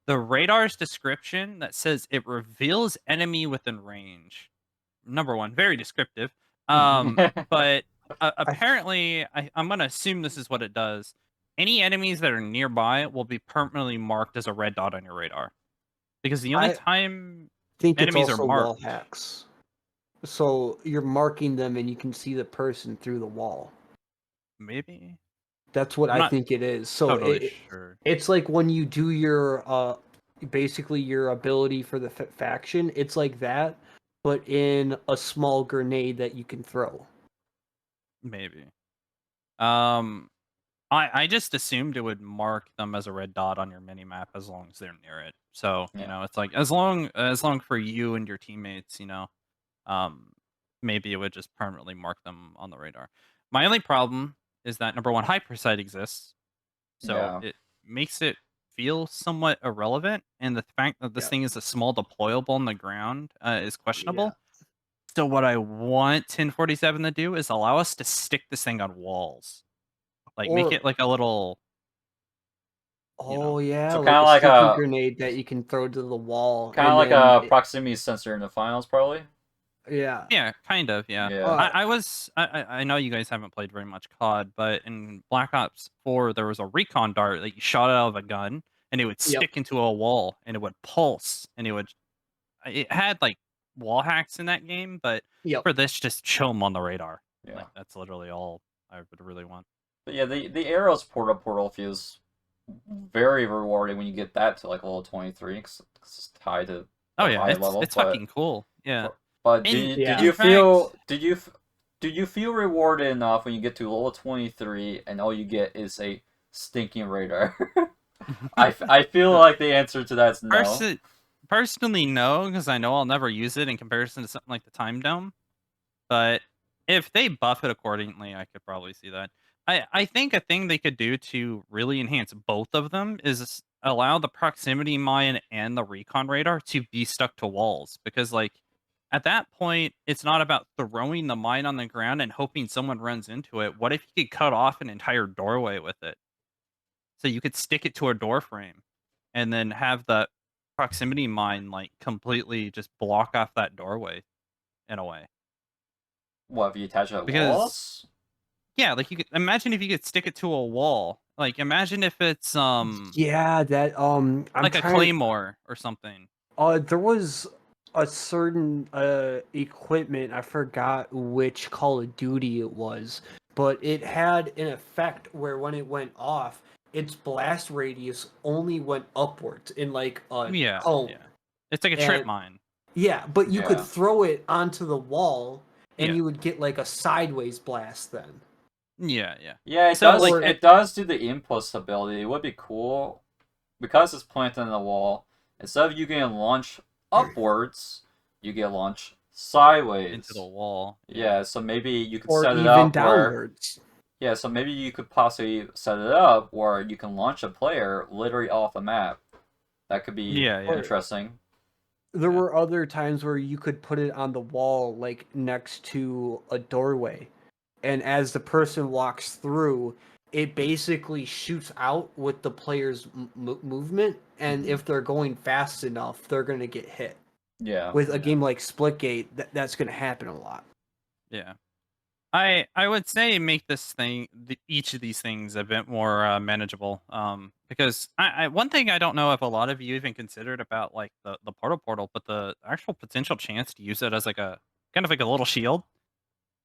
The radar's description that says it reveals enemy within range. Number one, very descriptive. But apparently, I'm gonna assume this is what it does. Any enemies that are nearby will be permanently marked as a red dot on your radar. Because the only I time think it's enemies are also wall marked, hacks. So you're marking them and you can see the person through the wall. maybe? That's what I'm I not think it is. So totally sure. it's like when you do your basically your ability for the faction. It's like that, but in a small grenade that you can throw. Maybe. I just assumed it would mark them as a red dot on your mini map as long as they're near it. So you Yeah. know, it's like as long for you and your teammates, um, maybe it would just permanently mark them on the radar. My only problem is that number one, hypersite exists, so Yeah. it makes it feel somewhat irrelevant, and the fact that this Yeah. thing is a small deployable on the ground is Yeah. questionable. So what I want 1047 to do is allow us to stick this thing on walls. Like, make Or it like a little, you know oh yeah, So like a sticky grenade that you can throw to the wall, kind of and like then a proximity sensor in the finals, probably. yeah. Yeah, kind of, yeah. Yeah. I know you guys haven't played very much COD, but in Black Ops 4, there was a recon dart that you shot out of a gun, and it would Yep. stick into a wall, and it would pulse, and it had, like, wall hacks in that game, but Yep. for this, just chill 'em on the radar. Yeah. Like, that's literally all I would really want. But yeah, the arrows portal feels very rewarding when you get that to like level 23 because it's tied to Oh, a yeah, high level. it's fucking cool, yeah. But In did Yeah. you fact did you feel rewarded enough when you get to level 23 and all you get is a stinking radar? I feel like the answer to that is no. Personally, no, because I know I'll never use it in comparison to something like the Time Dome. But if they buff it accordingly, I could probably see that. I think a thing they could do to really enhance both of them is allow the proximity mine and the recon radar to be stuck to walls. Because, like, at that point, it's not about throwing the mine on the ground and hoping someone runs into it. What if you could cut off an entire doorway with it? So you could stick it to a door frame and then have the proximity mine, like, completely just block off that doorway in a way. What, if you attach it to Because walls? yeah, like, you could imagine if you could stick it to a wall. Like, imagine if it's, Yeah, that I'm like a trying. claymore or something. There was a certain equipment, I forgot which Call of Duty it was, but it had an effect where when it went off, its blast radius only went upwards in like a Yeah, cone. yeah. It's like a trip And mine. yeah, but you could Yeah. throw it onto the wall and Yeah. you would get like a sideways blast then. Yeah, yeah. Yeah, it So, does. like, It does do the impulse ability. It would be cool because it's planted in the wall. Instead of you getting launched upwards, you get launched sideways into the wall. Yeah, so maybe you could Or set it even up where downwards. yeah, so maybe you could possibly set it up where you can launch a player literally off the map. That could be Yeah, yeah. interesting. There Yeah. were other times where you could put it on the wall, like next to a doorway. And as the person walks through, it basically shoots out with the player's movement. And if they're going fast enough, they're going to get hit. Yeah. With a Yeah. game like Splitgate, that's going to happen a lot. Yeah. I would say make this thing each of these things a bit more manageable. Because one thing I don't know if a lot of you even considered about, like, the portal, but the actual potential chance to use it as like a kind of like a little shield.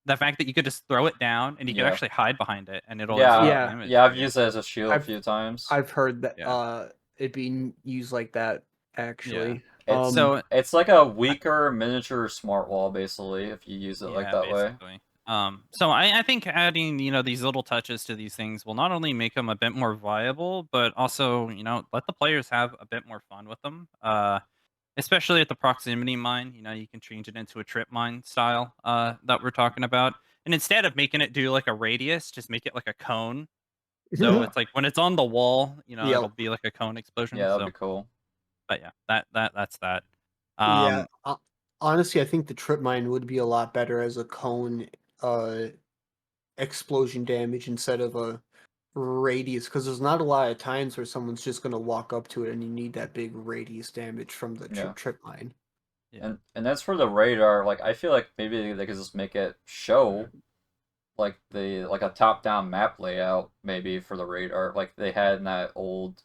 The fact that you could just throw it down and you could Yeah. actually hide behind it and it'll Yeah. absorb Yeah. damage. Yeah, I've for you. used it as a shield a I've- few times. I've heard that Yeah. it being used like that, actually. It's So it's like a weaker miniature smart wall basically if you use it like yeah, that way. basically. So I think adding, these little touches to these things will not only make them a bit more viable, but also, let the players have a bit more fun with them. Especially at the proximity mine, you can change it into a trip mine style that we're talking about. And instead of making it do like a radius, just make it like a cone. So it's like when it's on the wall, Yep. it'll be like a cone explosion. Yeah, that'd So, be cool. but yeah, that's that. Yeah. Honestly, I think the trip mine would be a lot better as a cone explosion damage instead of a radius, because there's not a lot of times where someone's just going to walk up to it and you need that big radius damage from the Yeah. trip mine. Yeah. And as for the radar, like I feel like maybe they could just make it show like a top down map layout maybe for the radar like they had in that old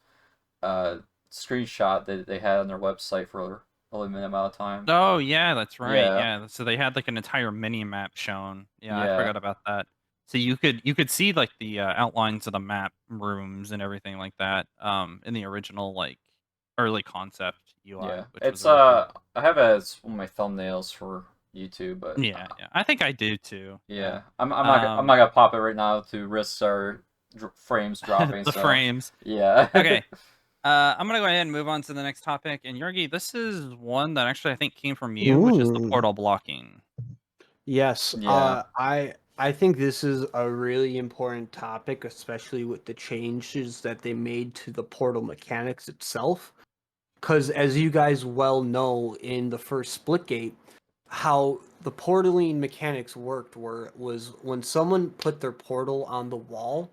screenshot that they had on their website for a limited amount of time. Oh yeah, that's right. Yeah. Yeah. So they had like an entire mini map shown. Yeah, I Yeah. forgot about that. So you could see like the outlines of the map rooms and everything like that in the original, like, early concept UI, Yeah, which was it's really cool. I have it as one of my thumbnails for YouTube, but Yeah, I think I do too. yeah, Yeah. I'm not gonna pop it right now to risk our frames dropping. The So frames. yeah. Okay. I'm gonna go ahead and move on to the next topic. And Yorgi, this is one that actually I think came from you, which is the Mm. portal blocking. Yes, Yeah. I think this is a really important topic, especially with the changes that they made to the portal mechanics itself. Because as you guys well know, in the first Splitgate, how the portaling mechanics worked was when someone put their portal on the wall,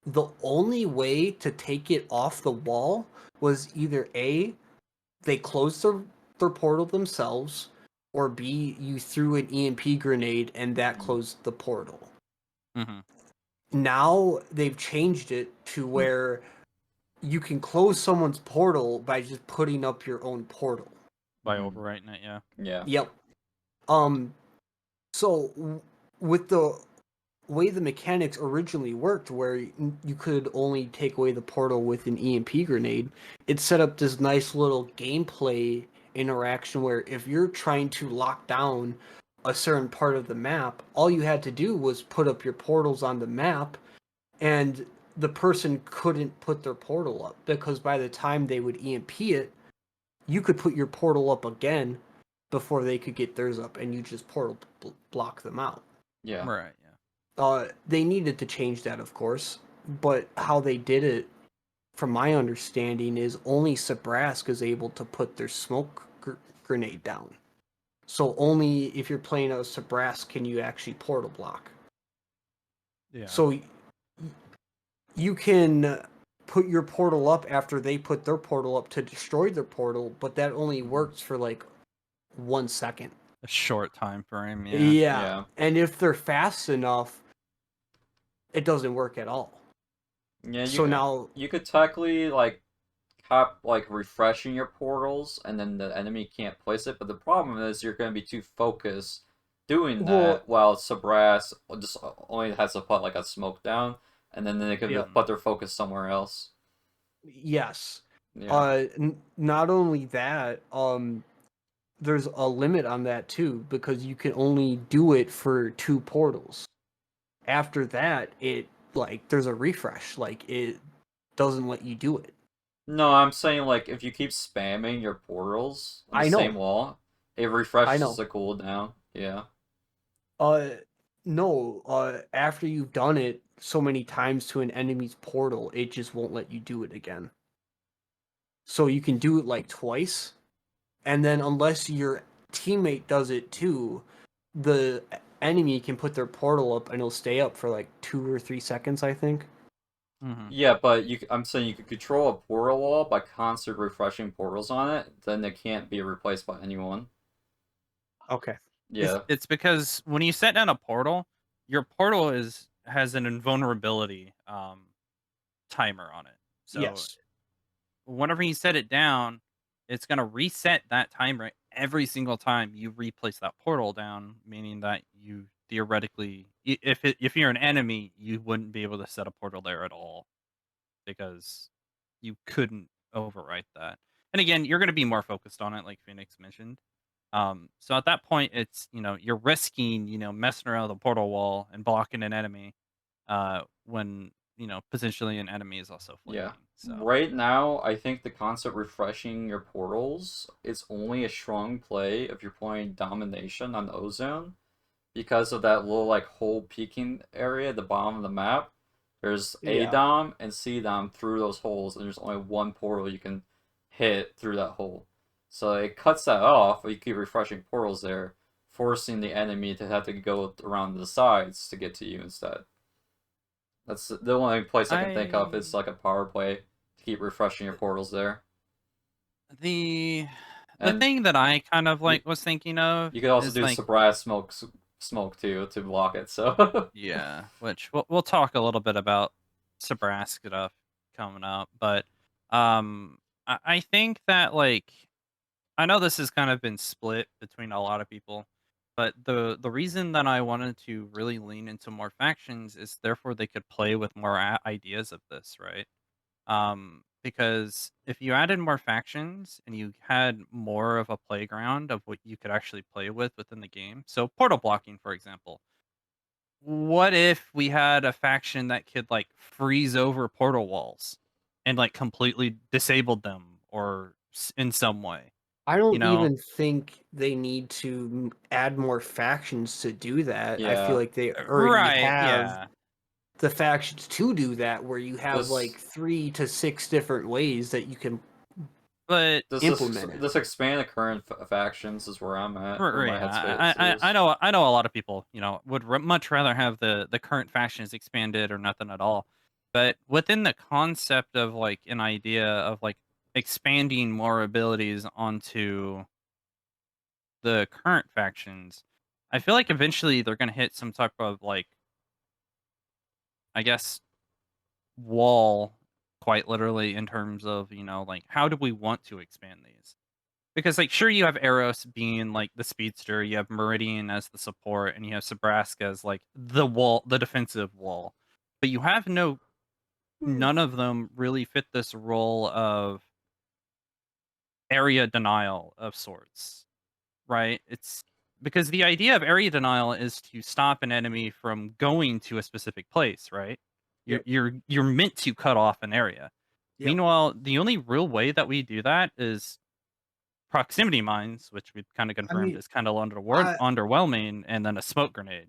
the only way to take it off the wall was either A, they closed their portal themselves, or B, you threw an EMP grenade and that closed the portal. Mm-hmm. Now they've changed it to where you can close someone's portal by just putting up your own portal. By overwriting it, yeah. Yeah. Yep. So with the way the mechanics originally worked, where you could only take away the portal with an EMP grenade, it set up this nice little gameplay interaction where if you're trying to lock down a certain part of the map, all you had to do was put up your portals on the map, and the person couldn't put their portal up because by the time they would EMP it, you could put your portal up again before they could get theirs up, and you just portal block them out. Yeah. Right, yeah. They needed to change that, of course, but how they did it, from my understanding, is only Sabrask is able to put their smoke grenade down. So only if you're playing a Sabrask can you actually portal block. Yeah. So you can put your portal up after they put their portal up to destroy their portal, but that only works for like 1 second. A short time frame, yeah. Yeah. And if they're fast enough, it doesn't work at all. Yeah. So now you could technically like cap like refreshing your portals, and then the enemy can't place it. But the problem is you're gonna be too focused doing well, that, while Sabras just only has to put like a smoke down, and then they could Yeah. put their focus somewhere else. yes. Yeah. Not only that, there's a limit on that too because you can only do it for 2 portals. After that, it like there's a refresh, like it doesn't let you do it. No, I'm saying like if you keep spamming your portals on the I same know. wall, it I refreshes know. the cooldown. Yeah. Uh no, after you've done it so many times to an enemy's portal, it just won't let you do it again. So you can do it like twice, and then unless your teammate does it too, the enemy can put their portal up and it'll stay up for like 2 or 3 seconds, I think. Mm-hmm. Yeah, but I'm saying you could control a portal wall by constantly refreshing portals on it, then it can't be replaced by anyone. Okay. Yeah. It's because when you set down a portal, your portal has an invulnerability timer on it. So Yes. whenever you set it down, it's gonna reset that timer every single time you replace that portal down, meaning that you theoretically, if you're an enemy, you wouldn't be able to set a portal there at all because you couldn't overwrite that. And again, you're gonna be more focused on it, like Phoenix mentioned. So at that point, it's you're risking messing around with a portal wall and blocking an enemy, when potentially an enemy is also Yeah. flanking. So Right now, I think the concept refreshing your portals is only a strong play if you're playing Domination on Ozone, because of that little like hole peeking area at the bottom of the map. There's A Yeah. Dom and C Dom through those holes, and there's only one portal you can hit through that hole. So it cuts that off, but you keep refreshing portals there, forcing the enemy to have to go around the sides to get to you instead. That's the only place I can think of is like a power play to keep refreshing your portals there. the And thing that I kind of you, like was thinking of you could also is do like, surprise smoke too to block it. So yeah, which we'll talk a little bit about Nebraska stuff coming up, but I think that, like, I know this has kind of been split between a lot of people, but the reason that I wanted to really lean into more factions is therefore they could play with more ideas of this, right? because if you added more factions and you had more of a playground of what you could actually play with within the game, so portal blocking, for example, what if we had a faction that could like freeze over portal walls and like completely disabled them or in some way, I you don't know? even think they need to add more factions to do that. I feel Yeah. like they already Right, have yeah. the factions to do that, where you have like This 3 to 6 different ways that you can But implement it. this expand the current factions is where I'm at, where my yeah, headspace I is. know a lot of people, would much rather have the current factions expanded or nothing at all. But within the concept of like an idea of like expanding more abilities onto the current factions, I feel like eventually they're going to hit some type of like, I guess, wall, quite literally, in terms of, like, how do we want to expand these? Because, like, sure, you have Eros being like the speedster, you have Meridian as the support, and you have Sabraska as like the wall, the defensive wall. But you have none of them really fit this role of area denial of sorts, right? It's because the idea of area denial is to stop an enemy from going to a specific place, right? You're Yep. you're meant to cut off an area. Yep. Meanwhile, the only real way that we do that is proximity mines, which we've kind of I confirmed mean, is kind of I underwhelming, and then a smoke grenade.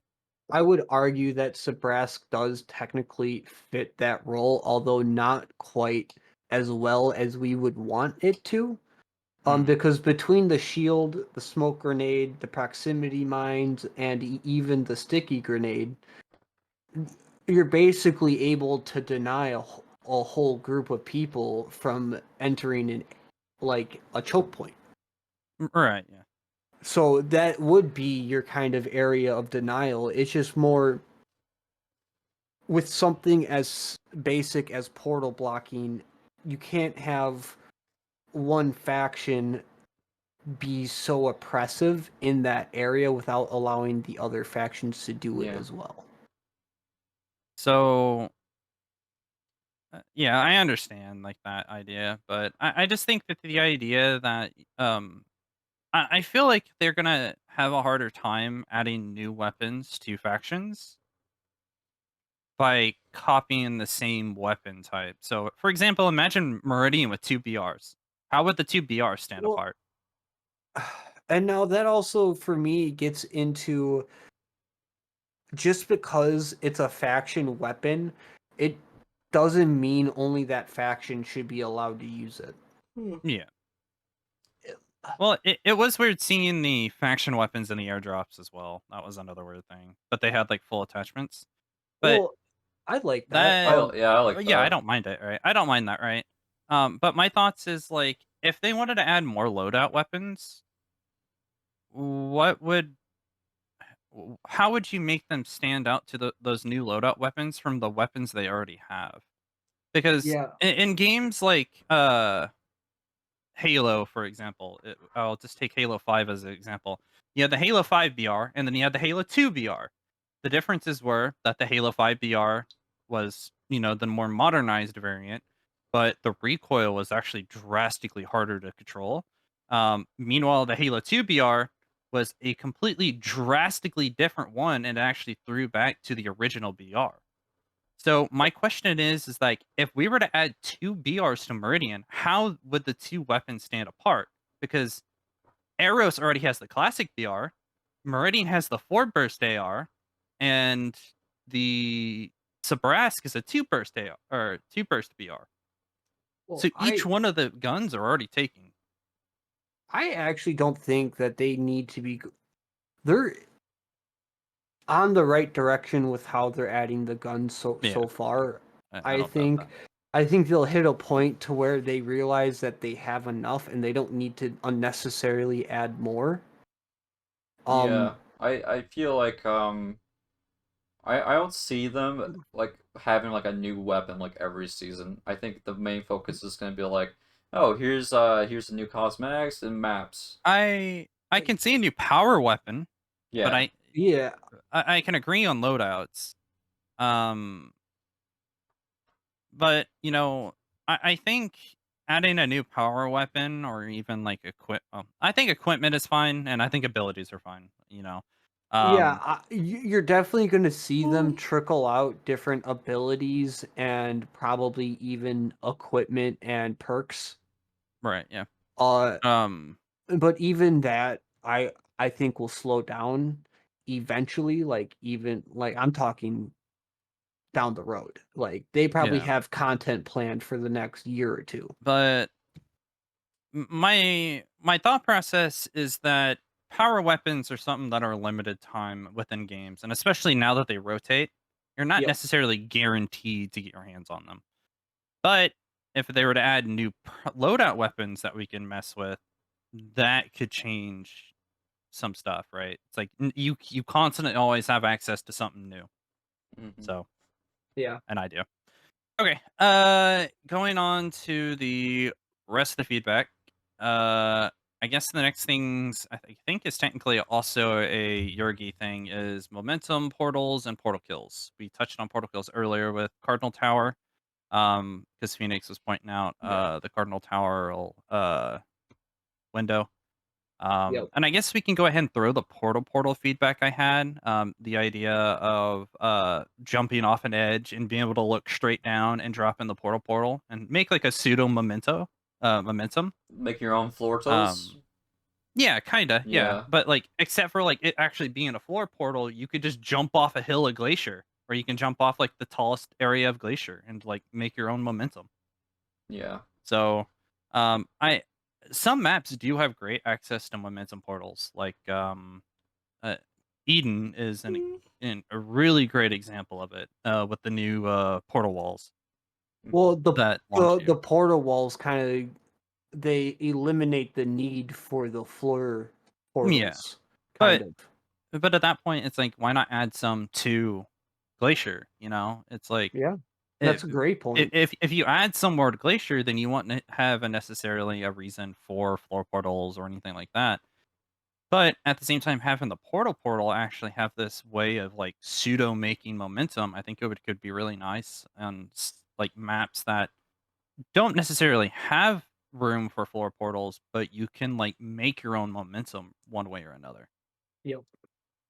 I would argue that Sabrask does technically fit that role, although not quite as well as we would want it to. Hmm. Because between the shield, the smoke grenade, the proximity mines, and even the sticky grenade, you're basically able to deny a whole group of people from entering like a choke point. Right, yeah. So that would be your kind of area of denial. It's just more with something as basic as portal blocking, you can't have one faction be so oppressive in that area without allowing the other factions to do it Yeah. as well. So yeah, I understand like that idea, but I just think that the idea that I feel like they're gonna have a harder time adding new weapons to factions by copying the same weapon type. So, for example, imagine Meridian with two BRs. How would the two BRs stand Well, apart? and now that also for me gets into just because it's a faction weapon, it doesn't mean only that faction should be allowed to use it. Yeah. Well, it was weird seeing the faction weapons in the airdrops as well. That was another weird thing. But they had like full attachments. But Well, I like that. that Yeah, I like yeah, I that. don't mind it, right? I don't mind that, right? But my thoughts is like if they wanted to add more loadout weapons, what would how would you make them stand out to those new loadout weapons from the weapons they already have? Because Yeah. in games like Halo, for example, I'll just take Halo 5 as an example. You had the Halo 5 BR, and then you had the Halo 2 BR. The differences were that the Halo 5 BR was, the more modernized variant, but the recoil was actually drastically harder to control. Meanwhile, the Halo 2 BR was a completely drastically different one and actually threw back to the original BR. So my question is like if we were to add two BRs to Meridian, how would the two weapons stand apart? Because Eros already has the classic BR, Meridian has the 4 burst AR, and the Sabrask is a 2 burst AR or 2 burst BR. Well, So each one of the guns are already taking. I actually don't think that they need to be. They're on the right direction with how they're adding the guns Yeah, so far. I I don't doubt think that. I think they'll hit a point to where they realize that they have enough and they don't need to unnecessarily add more. Yeah. Um I feel like I don't see them like having like a new weapon like every season. I think the main focus is gonna be like, oh, here's the new cosmetics and maps. I can see a new power weapon, but Yeah. yeah, I can agree on loadouts. Um, but I think adding a new power weapon or even like I think equipment is fine, and I think abilities are fine. Yeah, Um, you're definitely going to see them trickle out different abilities and probably even equipment and perks. right, yeah. Uh, Um, but even that, I think will slow down eventually. Like even like I'm talking down the road. Like they probably yeah. have content planned for the next year or two. But my thought process is that power weapons are something that are limited time within games, and especially now that they rotate, you're not Yep. necessarily guaranteed to get your hands on them. But if they were to add new loadout weapons that we can mess with, that could change some stuff, right? It's like you constantly always have access to something new. Mm-hmm. So, Yeah. an idea. Okay. Going on to the rest of the feedback. I guess the next things think is technically also a Yurgi thing is momentum portals and portal kills. We touched on portal kills earlier with Cardinal Tower. Because Phoenix was pointing out Yeah. the Cardinal Tower window. Yep. And I guess we can go ahead and throw the portal feedback I had. The idea of jumping off an edge and being able to look straight down and drop in the portal and make like a pseudo momentum. Make your own Flortals. Um, yeah, kinda, yeah. Yeah. But like, except for like it actually being a floor portal, you could just jump off a hill of Glacier, or you can jump off like the tallest area of Glacier and like make your own momentum. Yeah. So, I some maps do have great access to momentum portals. Like uh, Eden is a really great example of it with the new portal walls Well, that launch you. the portal walls kind of they eliminate the need for the floor Yeah, portals, kind but of. at that point, it's like why not add some to Glacier? It's like Yeah, if that's a great point. if you add some more to Glacier, then you won't have necessarily a reason for floor portals or anything like that. But at the same time, having the portal actually have this way of like pseudo making momentum, I think could be really nice and like maps that don't necessarily have room for floor portals, but you can like make your own momentum one way or another. Yep.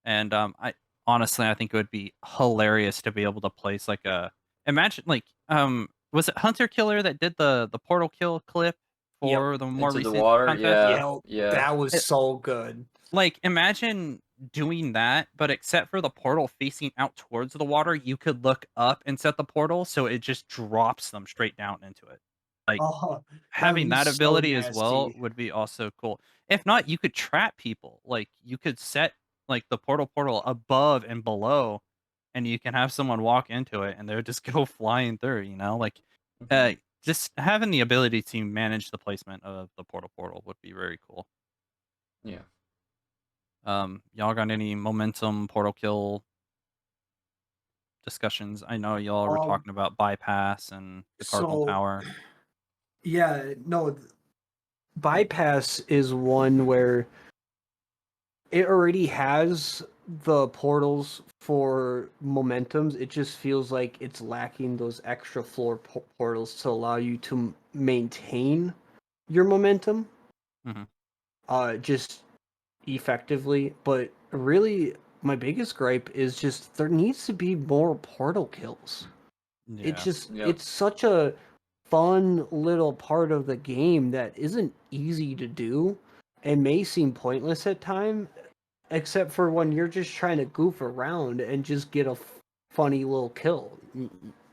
And I honestly I think it would be hilarious to be able to place like a imagine like was it Hunter Killer that did the portal kill clip Yep. for the more Into the recent water. contest? Yeah. Yep. Yeah. That was so good. Like, imagine doing that, but except for the portal facing out towards the water, you could look up and set the portal so it just drops them straight down into it. Like, Oh, that would having be that so ability as well nasty. would be also cool. If not, you could trap people. Like, you could set like the portal above and below, and you can have someone walk into it and they'll just go flying through, Like, Mm-hmm. just having the ability to manage the placement of the portal would be very cool. Yeah. Y'all got any momentum portal kill discussions? I know y'all were Um, talking about bypass and the Cardinal so Tower. yeah, no, bypass is one where it already has the portals for momentums. It just feels like it's lacking those extra floor portals to allow you to maintain your momentum Hmm. just effectively. But really, my biggest gripe is just there needs to be more portal kills. It's Yeah. just Yep. it's such a fun little part of the game that isn't easy to do and may seem pointless at time, except for when you're just trying to goof around and just get a funny little kill.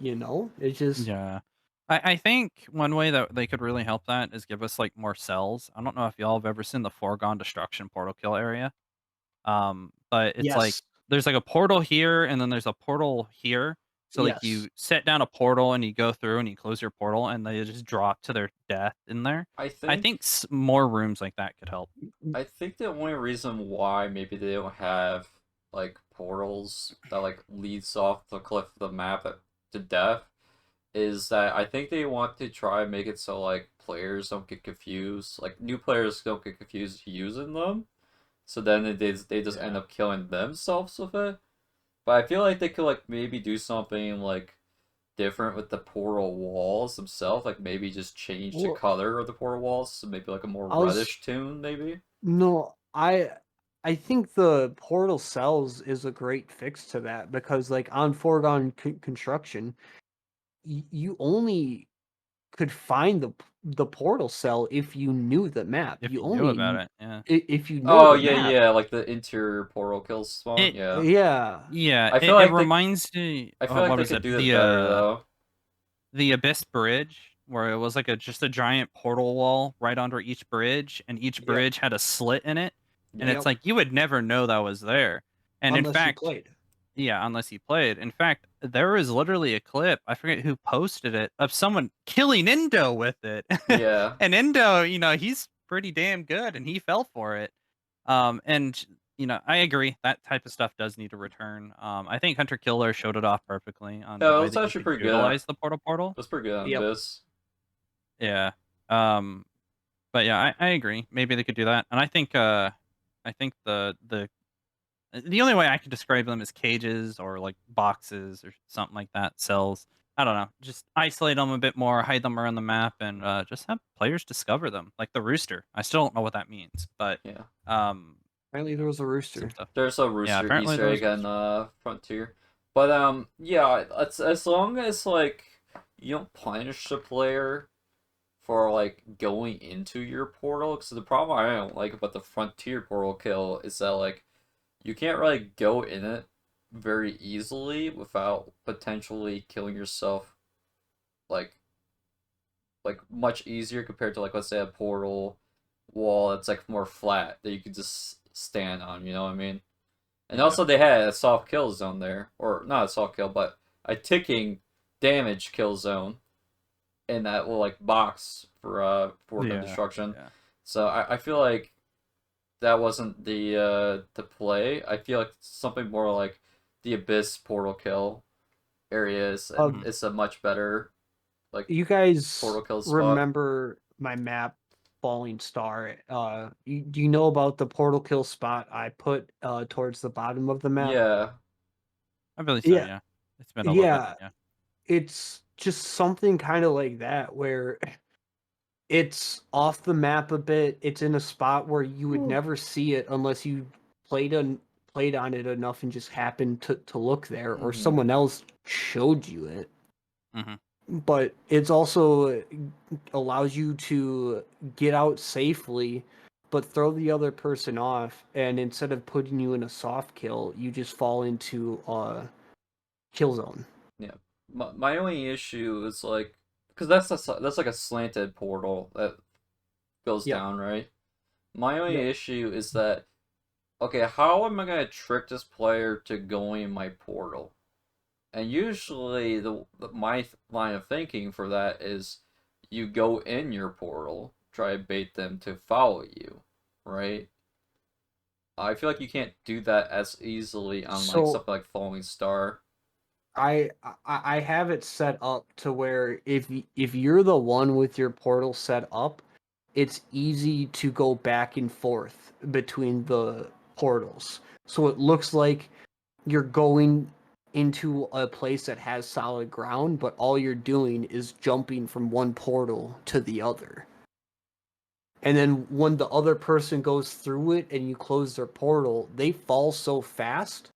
It's just Yeah. I think one way that they could really help that is give us like more cells. I don't know if y'all have ever seen the Foregone Destruction portal kill area. But it's like yes, there's like a portal here and then there's a portal here. So like yes, you set down a portal and you go through and you close your portal and they just drop to their death in there. I I think think more rooms like that could help. I think the only reason why maybe they don't have like portals that like leads off the cliff of the map to death is that I think they want to try and make it so like players don't get confused, like new players don't get confused using them. So then they just end yeah, up killing themselves with it. But I feel like they could like maybe do something like different with the portal walls themselves? Like maybe just change the Well, color of the portal walls, so maybe like a more I was reddish tone, maybe? no, I think the portal cells is a great fix to that because like on foregone construction, you only could find the portal cell if you knew the map. If You you knew only about it, yeah. if you know Oh the yeah, map. yeah, like the interior portal kills spawn. It Yeah, Yeah. Yeah, I feel it like they, reminds me. I feel Oh, like what they was could it? do that better though. The Abyss Bridge, where it was like just a giant portal wall right under each bridge, and each Yep. bridge had a slit in it, and Yeah. it's Yep. like you would never know that was there. And in Unless you fact, played. yeah, unless you played. In fact, there is literally a clip, I forget who posted it, of someone killing Indo with it. Yeah. And Indo, he's pretty damn good, and he fell for it. And I agree that type of stuff does need to return. I think Hunter Killer showed it off perfectly on the Yeah, way that's that you actually could pretty good. utilize the portal. That's pretty good on Yep. this. Yeah. Um, but yeah, I agree. Maybe they could do that. And I think the only way I could describe them is cages or like boxes or something like that, cells. I don't know. Just isolate them a bit more, hide them around the map, and just have players discover them, like the rooster. I still don't know what that means, but Yeah. Apparently there was a some rooster. stuff. There's a Yeah, rooster apparently Easter there was egg a on rooster. Frontier. But yeah, it's, as long as like you don't punish the player for like going into your portal. Because the problem I don't like about the Frontier portal kill is that like you can't really go in it very easily without potentially killing yourself like much easier compared to like let's say a portal wall that's like more flat that you could just stand on, you know what I mean? And Yeah. also they had a soft kill zone there, or not a soft kill, but a ticking damage kill zone in that little like box for gun Yeah. destruction. Yeah. So I feel like that wasn't the play. I feel like something more like the Abyss portal kill area Mhm. is a much better like You guys portal kill spot. remember my map Falling Star? Do you know about the portal kill spot I put towards the bottom of the map? Yeah, I believe so, Yeah, yeah. It's been a little bit, yeah. yeah. It's just something kind of like that where it's off the map a bit. It's in a spot where you would never see it unless you played on played on it enough and just happened to look there, or hmm someone else showed you it. Hmm. But it's also allows you to get out safely, but throw the other person off, and instead of putting you in a soft kill, you just fall into a kill zone. yeah. My only issue is like because that's like a slanted portal that goes Yep. down, right? My only Yep. issue is that okay, how am I gonna trick this player to going in my portal? And usually my line of thinking for that is you go in your portal, try to bait them to follow you, right? I feel like you can't do that as easily on like So something like Falling Star. I have it set up to where if you're the one with your portal set up, it's easy to go back and forth between the portals. So it looks like you're going into a place that has solid ground, but all you're doing is jumping from one portal to the other. And then when the other person goes through it and you close their portal, they fall so fast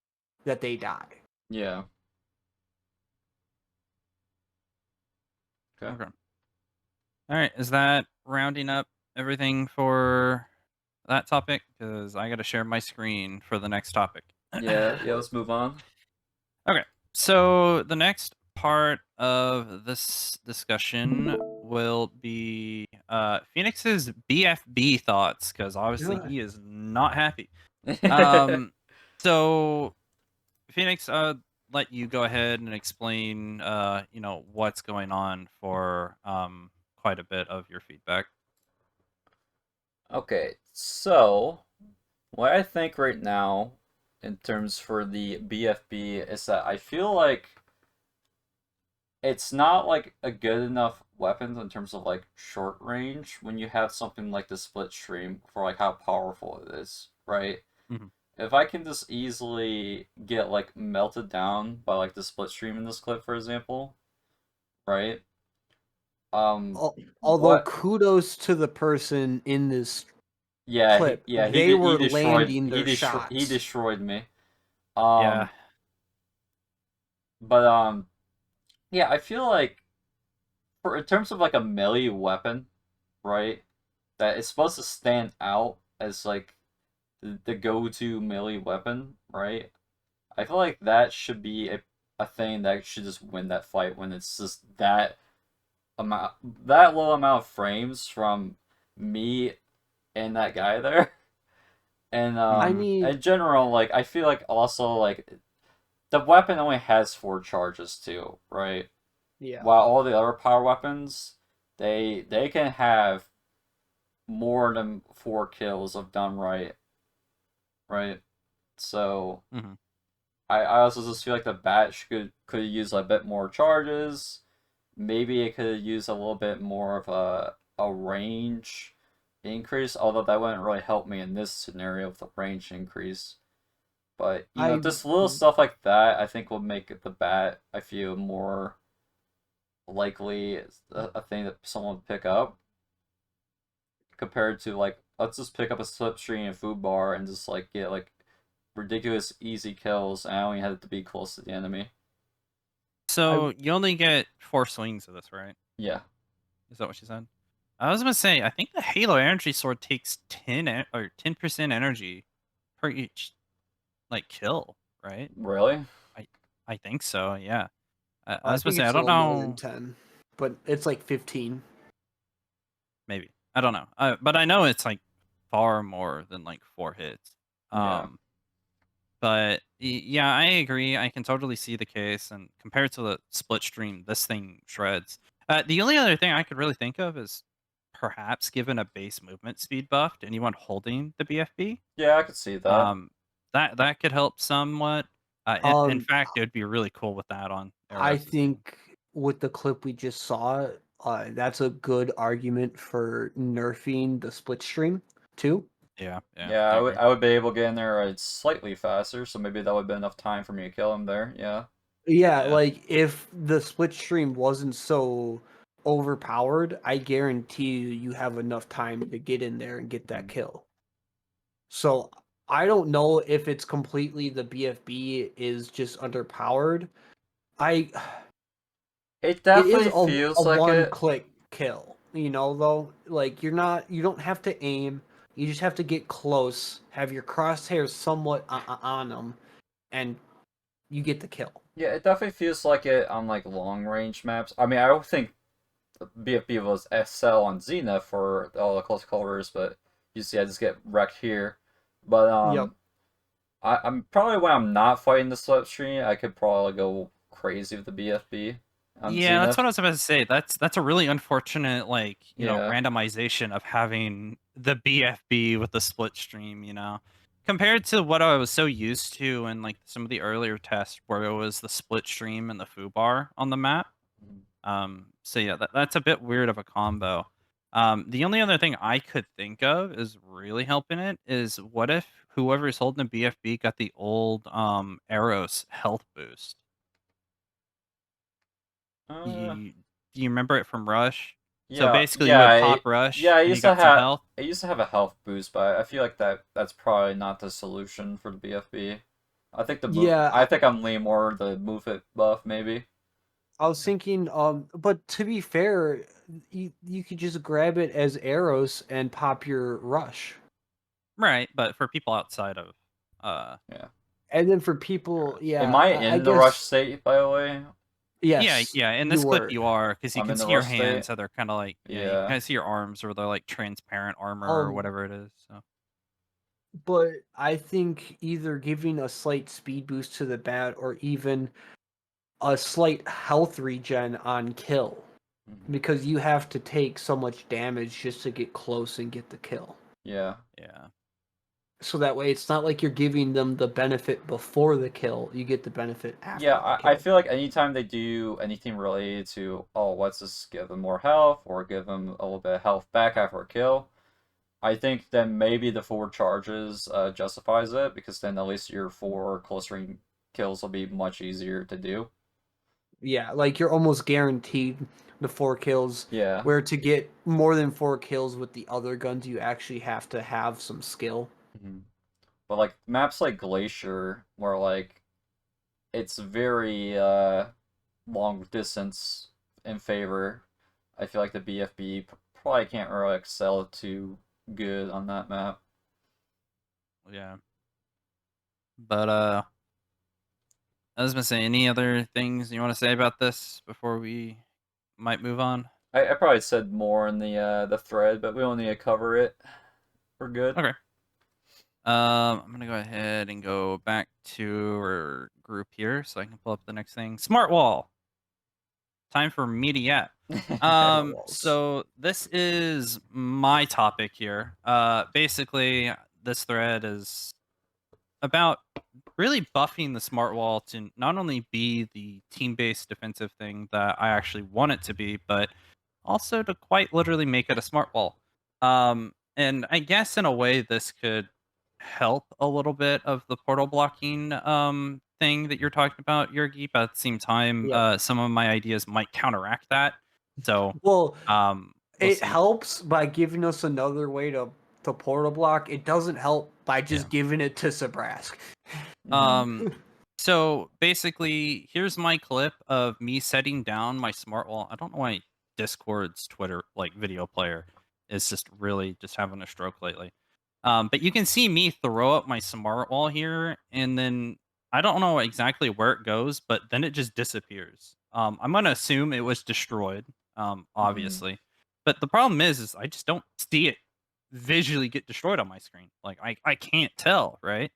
that they die. Yeah. Okay. Okay. All right. Is that rounding up everything for that topic? Because I got to share my screen for the next topic. Yeah. Yeah. Let's move on. Okay. So the next part of this discussion will be Phoenix's BFB thoughts, because obviously Yeah. he is not happy. So Phoenix, let you go ahead and explain, what's going on for quite a bit of your feedback. Okay. So what I think right now, in terms for the BFB, is that I feel like it's not like a good enough weapon in terms of like short range when you have something like the split stream for like how powerful it is, right? Mhm. If I can just easily get like melted down by like the split stream in this clip, for example, right? Although What? kudos to the person in this Yeah, clip, he they did, were landing their he shots. destroyed me. Yeah. But yeah, I feel like for in terms of like a melee weapon, right? That is supposed to stand out as like the go-to melee weapon, right? I feel like that should be a thing that should just win that fight when it's just amount that low amount of frames from me and that guy there. And I mean, in general, like I feel like also like the weapon only has 4 charges too, right? yeah. While all the other power weapons, they can have more than 4 kills if done right, right? So Hmm. I also just feel like the bat could use a bit more charges. Maybe it could use a little bit more of a range increase, although that wouldn't really help me in this scenario with the range increase. But I just little stuff like that, I think will make the bat, I feel, more likely a thing that someone would pick up compared to like let's just pick up a slipstream and food bar and just like get like ridiculous easy kills, and I only had to be close to the enemy. I So you only get 4 swings of this, right? Yeah, Is that what you said? I was gonna say, I think the Halo Energy Sword takes 10% energy per each like kill, right? really. I I think so. Yeah. I I was gonna think say I it's a don't little more than know. 10, but it's like 15. Maybe I don't know. But I know it's like far more than like 4 hits. Yeah. Um, but yeah, I agree. I can totally see the case, and compared to the split stream, this thing shreds. The only other thing I could really think of is perhaps given a base movement speed buff to anyone holding the BFB. Yeah, I could see that. Um, that could help somewhat. In Um, fact, it would be really cool with that on I arrows. think with the clip we just saw, that's a good argument for nerfing the split stream too. Yeah, yeah, Yeah, I agree. I would be able to get in there slightly faster, so maybe that would be enough time for me to kill him there. Yeah. Yeah, Yeah. like if the split stream wasn't so overpowered, I guarantee you have enough time to get in there and get that Mhm. kill. So I don't know if it's completely the BFB is just underpowered. I It It is definitely a feels like one it. click kill, though. Like you don't have to aim. You just have to get close, have your crosshairs somewhat on them, and you get the kill. Yeah, it definitely feels like it on like long range maps. I mean, I don't think BFB was SL on Zenith for all the close quarters, but you see, I just get wrecked here. But Yep. I'm probably when I'm not fighting the slipstream, I could probably go crazy with the BFB on Yeah, that's what I Zenith. was about to say. That's a really unfortunate, like, Yeah. randomization of having the BFB with the split stream. Compared to what I was so used to in like some of the earlier tests where it was the split stream and the foo bar on the map. So yeah, that's a bit weird of a combo. The only other thing I could think of is really helping it is what if whoever's holding the BFB got the old Arrows health boost? Uh, Do you remember it from Rush? So yeah, basically, you would pop yeah. Rush and you got some health. I used to have a health boost, but I feel like that's probably not the solution for the BFB. Yeah, I think I'm leaning more the move it buff maybe. I was thinking. But to be fair, you could just grab it as arrows and pop your rush. Right, but for people outside of, uh, Yeah. And then for people, Am yeah, I I in the rush guess state by the way? yeah, yes, yeah. In you this clip, were. you are because you I'm can in the see your rush state. hands, so they're kind of like, yeah, you Yeah. kind of see your arms, or they're like transparent armor or Um, whatever it is. So but I think either giving a slight speed boost to the bat or even a slight health regen on kill, Mhm. because you have to take so much damage just to get close and get the kill. Yeah. yeah, So that way it's not like you're giving them the benefit before the kill, you get the benefit Yeah, after the I kill. feel like anytime they do anything related to, oh, let's just give them more health or give them a little bit of health back after a kill, I think then maybe the 4 charges justifies it because then at least your 4 close range kills will be much easier to do. Yeah, like you're almost guaranteed the 4 kills. Yeah. Where to get more than 4 kills with the other guns, you actually have to have some skill. Mhm. But like maps like Glacier, where like it's very long distance in favor. I feel like the BFB probably can't really excel too good on that map. Yeah. But I was gonna say, any other things you want to say about this before we might move on? I probably said more in the thread, but we don't need to cover it. We're good. Okay. I'm gonna go ahead and go back to our group here so I can pull up the next thing. Smart wall. Time for media. Smart walls. So this is my topic here. Basically, this thread is about really buffing the smart wall to not only be the team-based defensive thing that I actually want it to be, but also to quite literally make it a smart wall. And I guess in a way this could help a little bit of the portal blocking thing that you're talking about, Yurgi, but at the same time, Yep. some of my ideas might counteract that. So Well, we'll it see. helps by giving us another way to portal block. It doesn't help by just giving it to Sabrask. Mhm. So basically, here's my clip of me setting down my smart wall. I don't know why Discord's Twitter like video player is just really just having a stroke lately. But you can see me throw up my smart wall here, and then I don't know exactly where it goes, but then it just disappears. I'm gonna assume it was destroyed, Mhm. obviously. But the problem is I just don't see it visually get destroyed on my screen. Like I can't tell, right?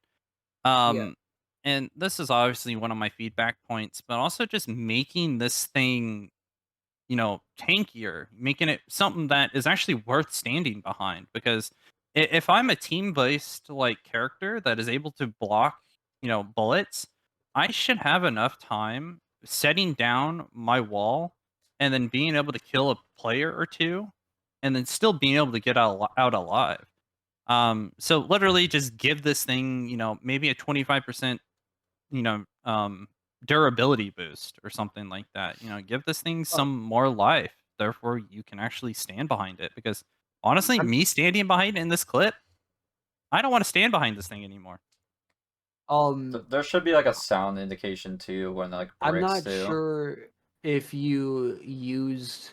Yeah. Um, and this is obviously one of my feedback points, but also just making this thing, tankier, making it something that is actually worth standing behind. Because if I'm a team-based like character that is able to block, bullets, I should have enough time setting down my wall and then being able to kill a player or two, and then still being able to get out alive. So literally just give this thing, maybe a 25%, you know, um, durability boost or something like that. Give this thing Oh, some more life. Therefore, you can actually stand behind it. Because honestly, I'm me standing behind it in this clip, I don't want to stand behind this thing anymore. There should be like a sound indication too when like I'm bricks not too. sure if you used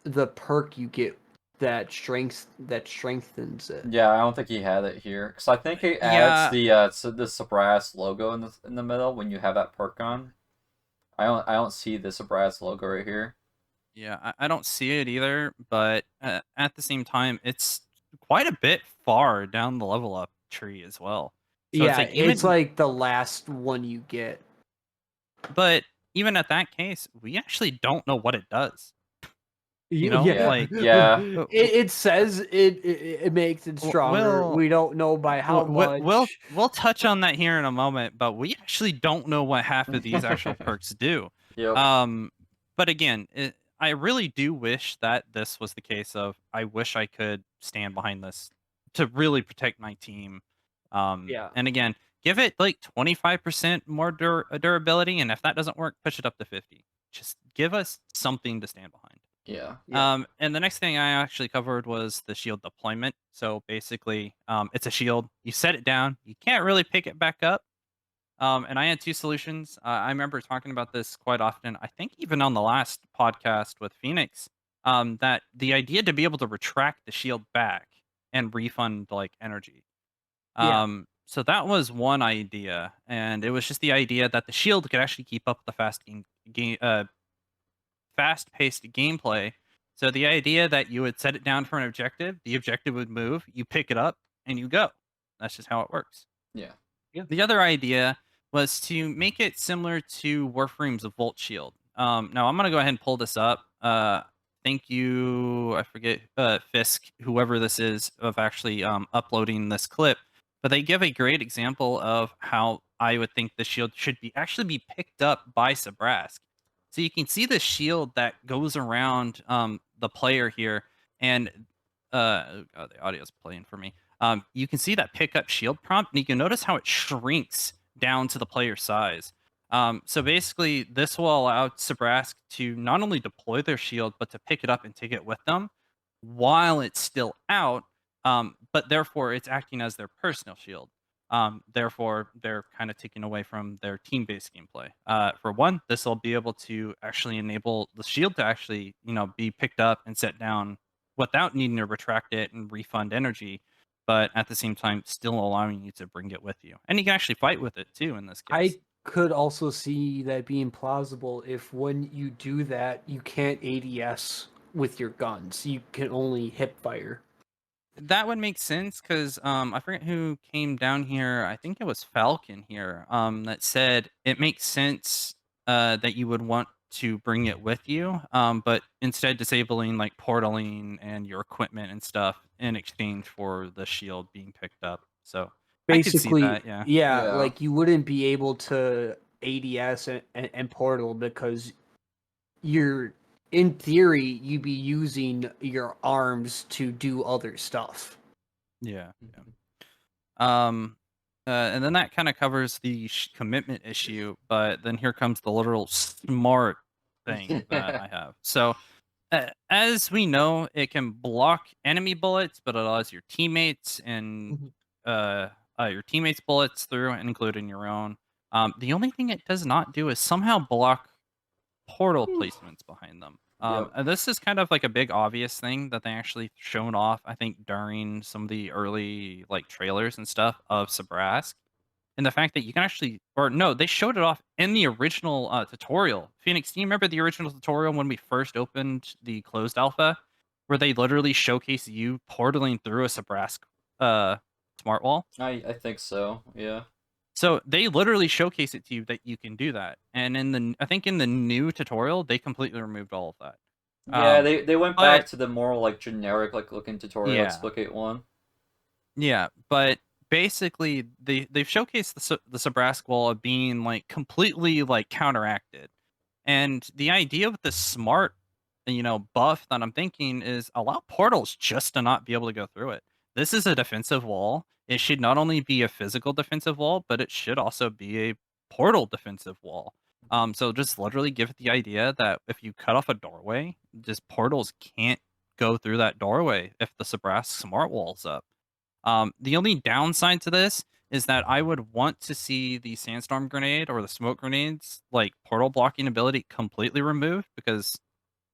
the perk you get that strengthens it. Yeah, I don't think he had it here because I think it adds Yeah, the Sabras logo in the middle when you have that perk on. I don't see the Sabras logo right here. yeah, I don't see it either. But at the same time, it's quite a bit far down the level up tree as well. So it's Yeah, like it's even like the last one you get. But even at that case, we actually don't know what it does. Yeah, Yeah, Like, yeah. it says it makes it stronger. we'll We don't know by how we'll much. we'll touch on that here in a moment, but we actually don't know what half of these actual perks do. Yep. Um, but again, I really do wish that this was the case of I wish I could stand behind this to really protect my team. Yeah, And again, give it like 25% more durability, and if that doesn't work, push it up to 50. Just give us something to stand behind. Yeah. yeah, And the next thing I actually covered was the shield deployment. So basically, it's a shield. You set it down. You can't really pick it back up. And I had two solutions. I remember talking about this quite often. I think even on the last podcast with Phoenix, that the idea to be able to retract the shield back and refund like energy. yeah. So that was one idea, and it was just the idea that the shield could actually keep up with the fast-paced gameplay. So the idea that you would set it down for an objective, the objective would move, you pick it up, and you go. That's just how it works. Yeah. The other idea was to make it similar to Warframe's Volt Shield. Now I'm gonna go ahead and pull this up. Thank you, I forget Fisk, whoever this is, of actually uploading this clip. But they give a great example of how I would think the shield should be actually be picked up by Sabrask. So you can see the shield that goes around the player here, and oh God, the audio's playing for me. You can see that pickup shield prompt, and you can notice how it shrinks down to the player size. So basically, this will allow Sabrask to not only deploy their shield, but to pick it up and take it with them while it's still out. But therefore, it's acting as their personal shield. Therefore, they're kind of taking away from their team-based gameplay. For one, this will be able to actually enable the shield to actually, be picked up and set down without needing to retract it and refund energy, but at the same time, still allowing you to bring it with you. And you can actually fight with it too in this case. I could also see that being plausible if when you do that, you can't ADS with your guns. You can only hip fire. That would make sense because I forget who came down here. I think it was Falcon here that said it makes sense that you would want to bring it with you, but instead disabling like portaling and your equipment and stuff in exchange for the shield being picked up. So I could see Basically, that, yeah. yeah, Yeah. like you wouldn't be able to ADS and portal because you're, in theory, you'd be using your arms to do other stuff. Yeah. And then that kind of covers the commitment issue, but then here comes the literal smart thing that I have. So, as we know, it can block enemy bullets, but it allows your teammates and your teammates' bullets through, including your own. The only thing it does not do is somehow block portal placements behind them. Yep. And this is kind of like a big obvious thing that they actually shown off, I think, during some of the early like trailers and stuff of Sabrask. And the fact that you can actually, or no, they showed it off in the original tutorial. Phoenix, do you remember the original tutorial when we first opened the closed alpha, where they literally showcase you portaling through a Sabrask smart wall? I think so. Yeah. So they literally showcase it to you that you can do that. And I think in the new tutorial, they completely removed all of that. Yeah, they went back But to the more like generic like looking tutorial like yeah, Splitgate 1. yeah, but basically they've showcased the Sabrask wall of being like completely like counteracted. And the idea with the smart, buff that I'm thinking is allow portals just to not be able to go through it. This is a defensive wall. It should not only be a physical defensive wall, but it should also be a portal defensive wall. So just literally give it the idea that if you cut off a doorway, just portals can't go through that doorway if the Sabrask smart wall's up. The only downside to this is that I would want to see the sandstorm grenade or the smoke grenades like portal blocking ability completely removed because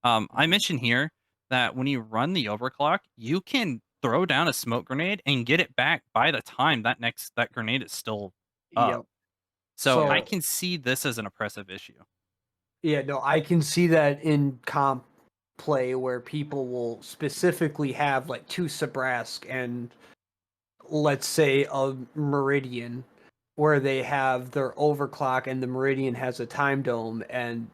I mentioned here that when you run the overclock, you can throw down a smoke grenade and get it back by the time that grenade is still up. Yep. So I So, can see this as an oppressive issue. yeah, no, I can see that in comp play where people will specifically have like two Sabrask and let's say a Meridian where they have their overclock and the Meridian has a time dome and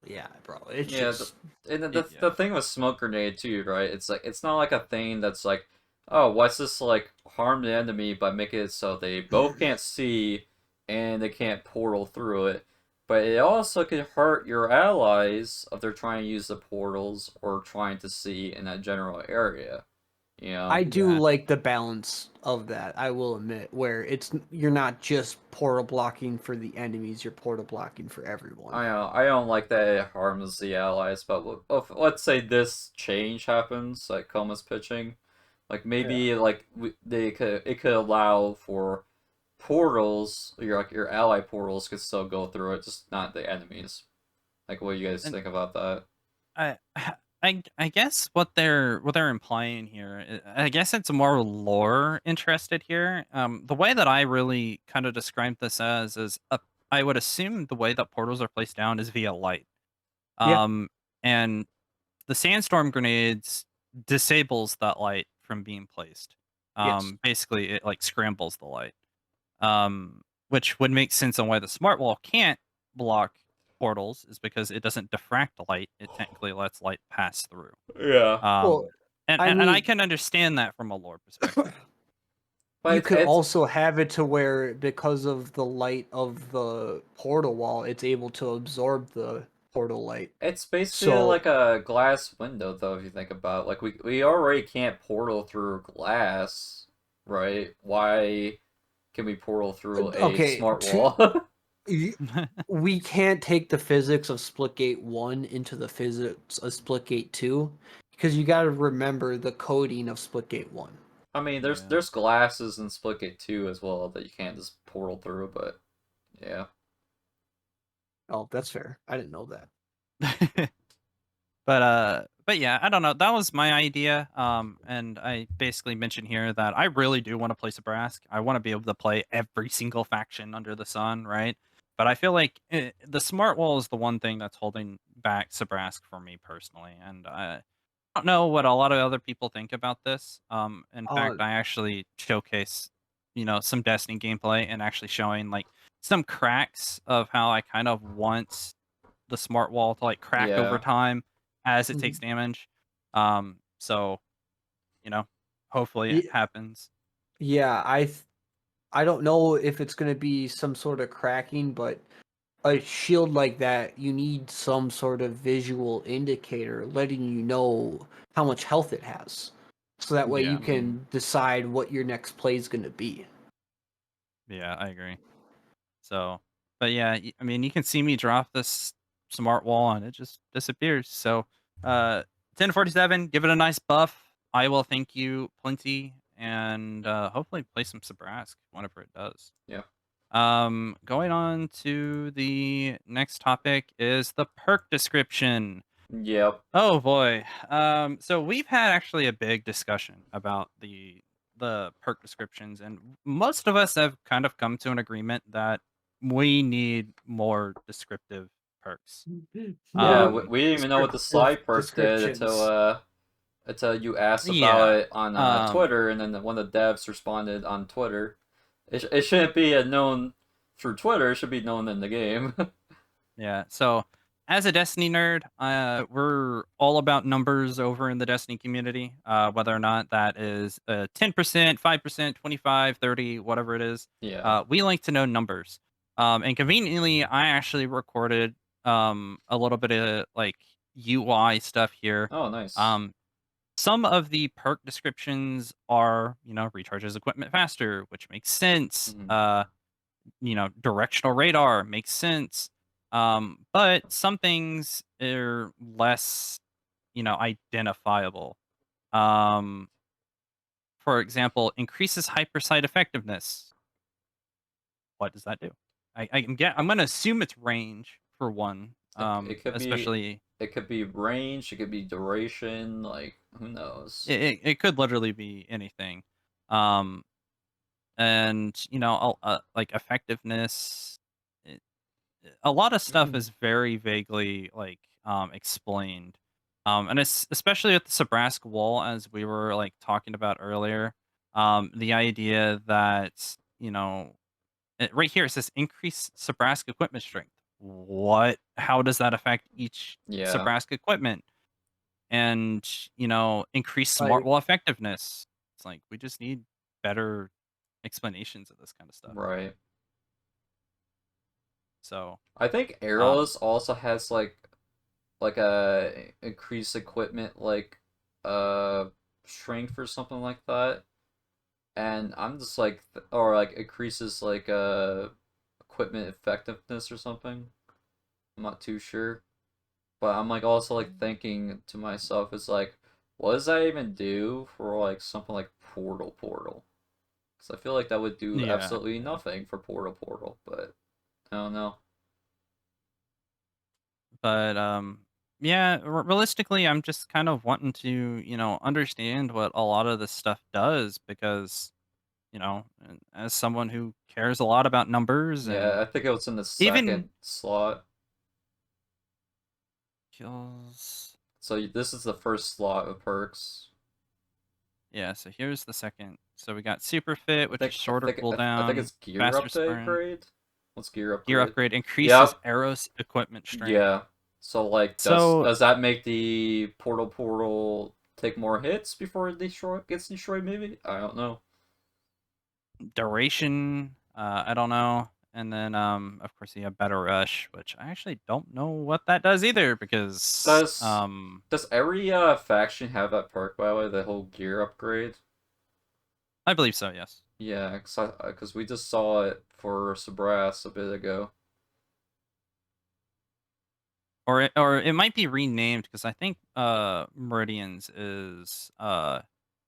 yeah, bro, it's Yeah, just and the Yeah. thing with smoke grenade too, right? It's like it's not like a thing that's like, oh, what's this like harm the enemy by making it so they both can't see and they can't portal through it. But it also could hurt your allies if they're trying to use the portals or trying to see in that general area. You know? I do Yeah. like the balance of that, I will admit, where you're not just portal blocking for the enemies, you're portal blocking for everyone. I don't like that it harms the allies, but if, let's say this change happens, like Koma's pitching, like maybe like it could allow for portals, your ally portals could still go through it, just not the enemies. Like, what do you guys And think about that? I I guess what they're implying here, I guess it's more lore interested here. The way that I really kind of describe this as is I would assume the way that portals are placed down is via light. Yeah. Um, and the sandstorm grenades disables that light from being placed. Yes. Basically, it like scrambles the light. Which would make sense on why the smart wall can't block portals is because it doesn't diffract light. It technically lets light pass through. Yeah, Well, And, I and and I mean, can understand that from a lore perspective. but you it's could it's also have it to where because of the light of the portal wall, it's able to absorb the portal light. it's basically So, like a glass window, though, if you think about it. Like we already can't portal through glass, right? Why can we portal through a okay, smart wall? We can't take the physics of Splitgate 1 into the physics of Splitgate 2 because you got to remember the coding of Splitgate 1. I mean, Yeah. there's glasses in Splitgate 2 as well that you can't just portal through, but yeah. Oh, that's fair. I didn't know that. But yeah, I don't know. That was my idea. And I basically mentioned here that I really do want to play Sabrask. I want to be able to play every single faction under the sun, right? But I feel like the smart wall is the one thing that's holding back Sabrask for me personally, and I don't know what a lot of other people think about this. In fact, Uh, I actually showcase, some Destiny gameplay and actually showing like some cracks of how I kind of want the smart wall to like crack over Yeah. time as it Mhm. takes damage. So hopefully it Ye- happens. yeah, I don't know if it's going to be some sort of cracking, but a shield like that, you need some sort of visual indicator letting you know how much health it has. So that way you Yeah, can decide what your next play is going to be. yeah, I agree. So, but yeah, I mean, you can see me drop this smart wall and it just disappears. So, 1047, give it a nice buff. I will thank you plenty and hopefully play some Sabrask whenever it does. Yeah. Going on to the next topic is the perk description. Yep. Oh boy. So we've had actually a big discussion about the perk descriptions, and most of us have kind of come to an agreement that we need more descriptive perks. Yeah, More we didn't even know what the descriptive slide perk did descriptions. until you asked about Yeah. it on Um, Twitter, and then one of the devs responded on Twitter. It shouldn't be known through Twitter. It should be known in the game. yeah. So as a Destiny nerd, we're all about numbers over in the Destiny community. Whether or not that is 10%, 5%, 25, 30, whatever it is. Yeah. We like to know numbers. And conveniently, I actually recorded a little bit of like UI stuff here. Oh, nice. Um, some of the perk descriptions are, recharges equipment faster, which makes sense. Mhm. Directional radar makes sense. But some things are less, identifiable. Um, for example, increases hypersite effectiveness. What does that do? I'm gonna assume it's range for one. It could be Especially range. It could be duration. Like, who knows? it could literally be anything. Um, and like effectiveness. A lot of stuff is very vaguely like explained, and it's especially with the Sabrask wall, as we were like talking about earlier. The idea that right here it says increase Sabrask equipment strength. What? How does that affect each Yeah. Sabrask equipment? And increase smart Like, wall effectiveness. It's like we just need better explanations of this kind of stuff. Right. So, I think um, Arrows also has like a increased equipment uh strength or something like that. And I'm just like or like increases equipment effectiveness or something. I'm not too sure. But I'm like also like thinking to myself is like what does that even do for like something like Portal? Because I feel like that would do yeah, absolutely yeah. nothing for Portal, but I don't know. But yeah, realistically, I'm just kind of wanting to understand what a lot of this stuff does because as someone who cares a lot about numbers Yeah, and I think it was in the even second slot. kills. So this is the first slot of perks. Yeah, so here's the second. So we got super fit, I which is think I shorter think I think cooldown, it's gear faster sprint. upgrade. What's gear Gear upgrade? upgrade increases Yep. arrows equipment strength. Yeah. So like So does that make the portal take more hits before it gets destroyed maybe? I don't know. duration, I don't know. And then of course you have better rush, which I actually don't know what that does either because Does does every faction have that perk by the way, the whole gear upgrade? I believe so, yes. Yeah, cause we just saw it for Sabras a bit ago. or it might be renamed because I think Meridian's is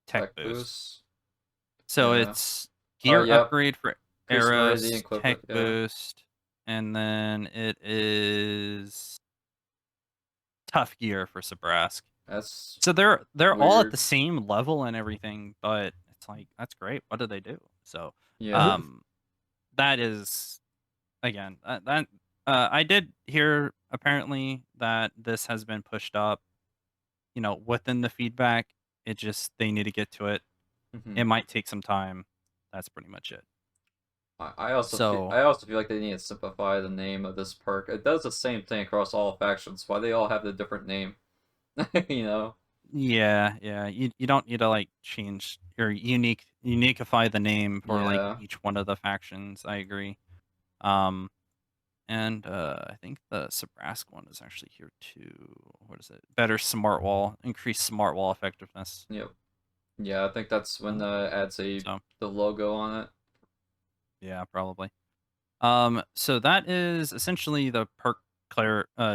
Tech Boost. So Yeah. it's Oh, gear yep. upgrade for Increase Meridian Eros, equivalent, Tech yeah. Boost, and then it is Tough Gear for Sabrask. That's So they're all at weird. the same level and everything, but it's like that's great. What do they do? So Yeah. that is again that I did hear apparently that this has been pushed up, within the feedback. It just they need to get to it. Mhm. It might take some time. That's pretty much it. I also So feel like they need to simplify the name of this perk. It does the same thing across all factions. Why they all have the different name? You know? yeah, you don't need to like change or uniqueify the name for like Yeah. each one of the factions. I agree. Um, and I think the Sabrask one is actually here too. What is it? Better smart wall, increased smart wall effectiveness. Yep. Yeah, I think that's when adds the So logo on it. yeah, probably. So that is essentially the perk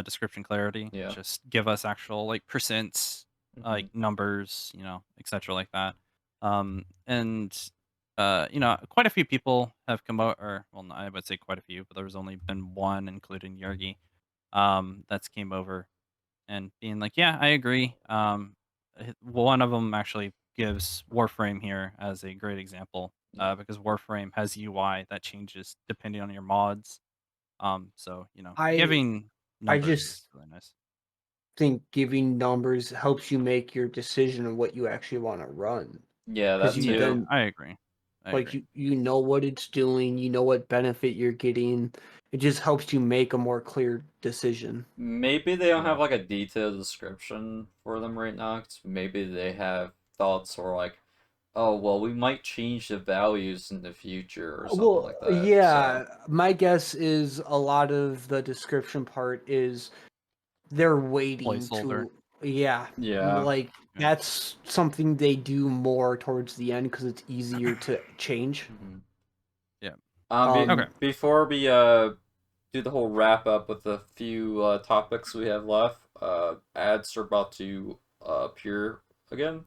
description clarity. Yeah. Just give us actual like percents, like Mhm. numbers, etc. like that. And quite a few people have come out, or well, I would say quite a few, but there's only been one, including Yergi, that's came over and being like, yeah, I agree. One of them actually gives Warframe here as a great example, because Warframe has UI that changes depending on your mods. So I giving I numbers just is really nice. think giving numbers helps you make your decision on what you actually want to run. Yeah, Because that you Yeah, too. then I agree. I like agree. you know what it's doing, you know what benefit you're getting. It just helps you make a more clear decision. Maybe they don't Yeah. have like a detailed description for them right now. 'Cause maybe they have thoughts or like, oh well, we might change the values in the future or something Well, like that. So yeah, my guess is a lot of the description part is they're waiting Placeholder. to, yeah, yeah. like Yeah. that's something they do more towards the end because it's easier to change. Mhm. Yeah. Okay. Before we do the whole wrap up with a few topics we have left, ads are about to appear again.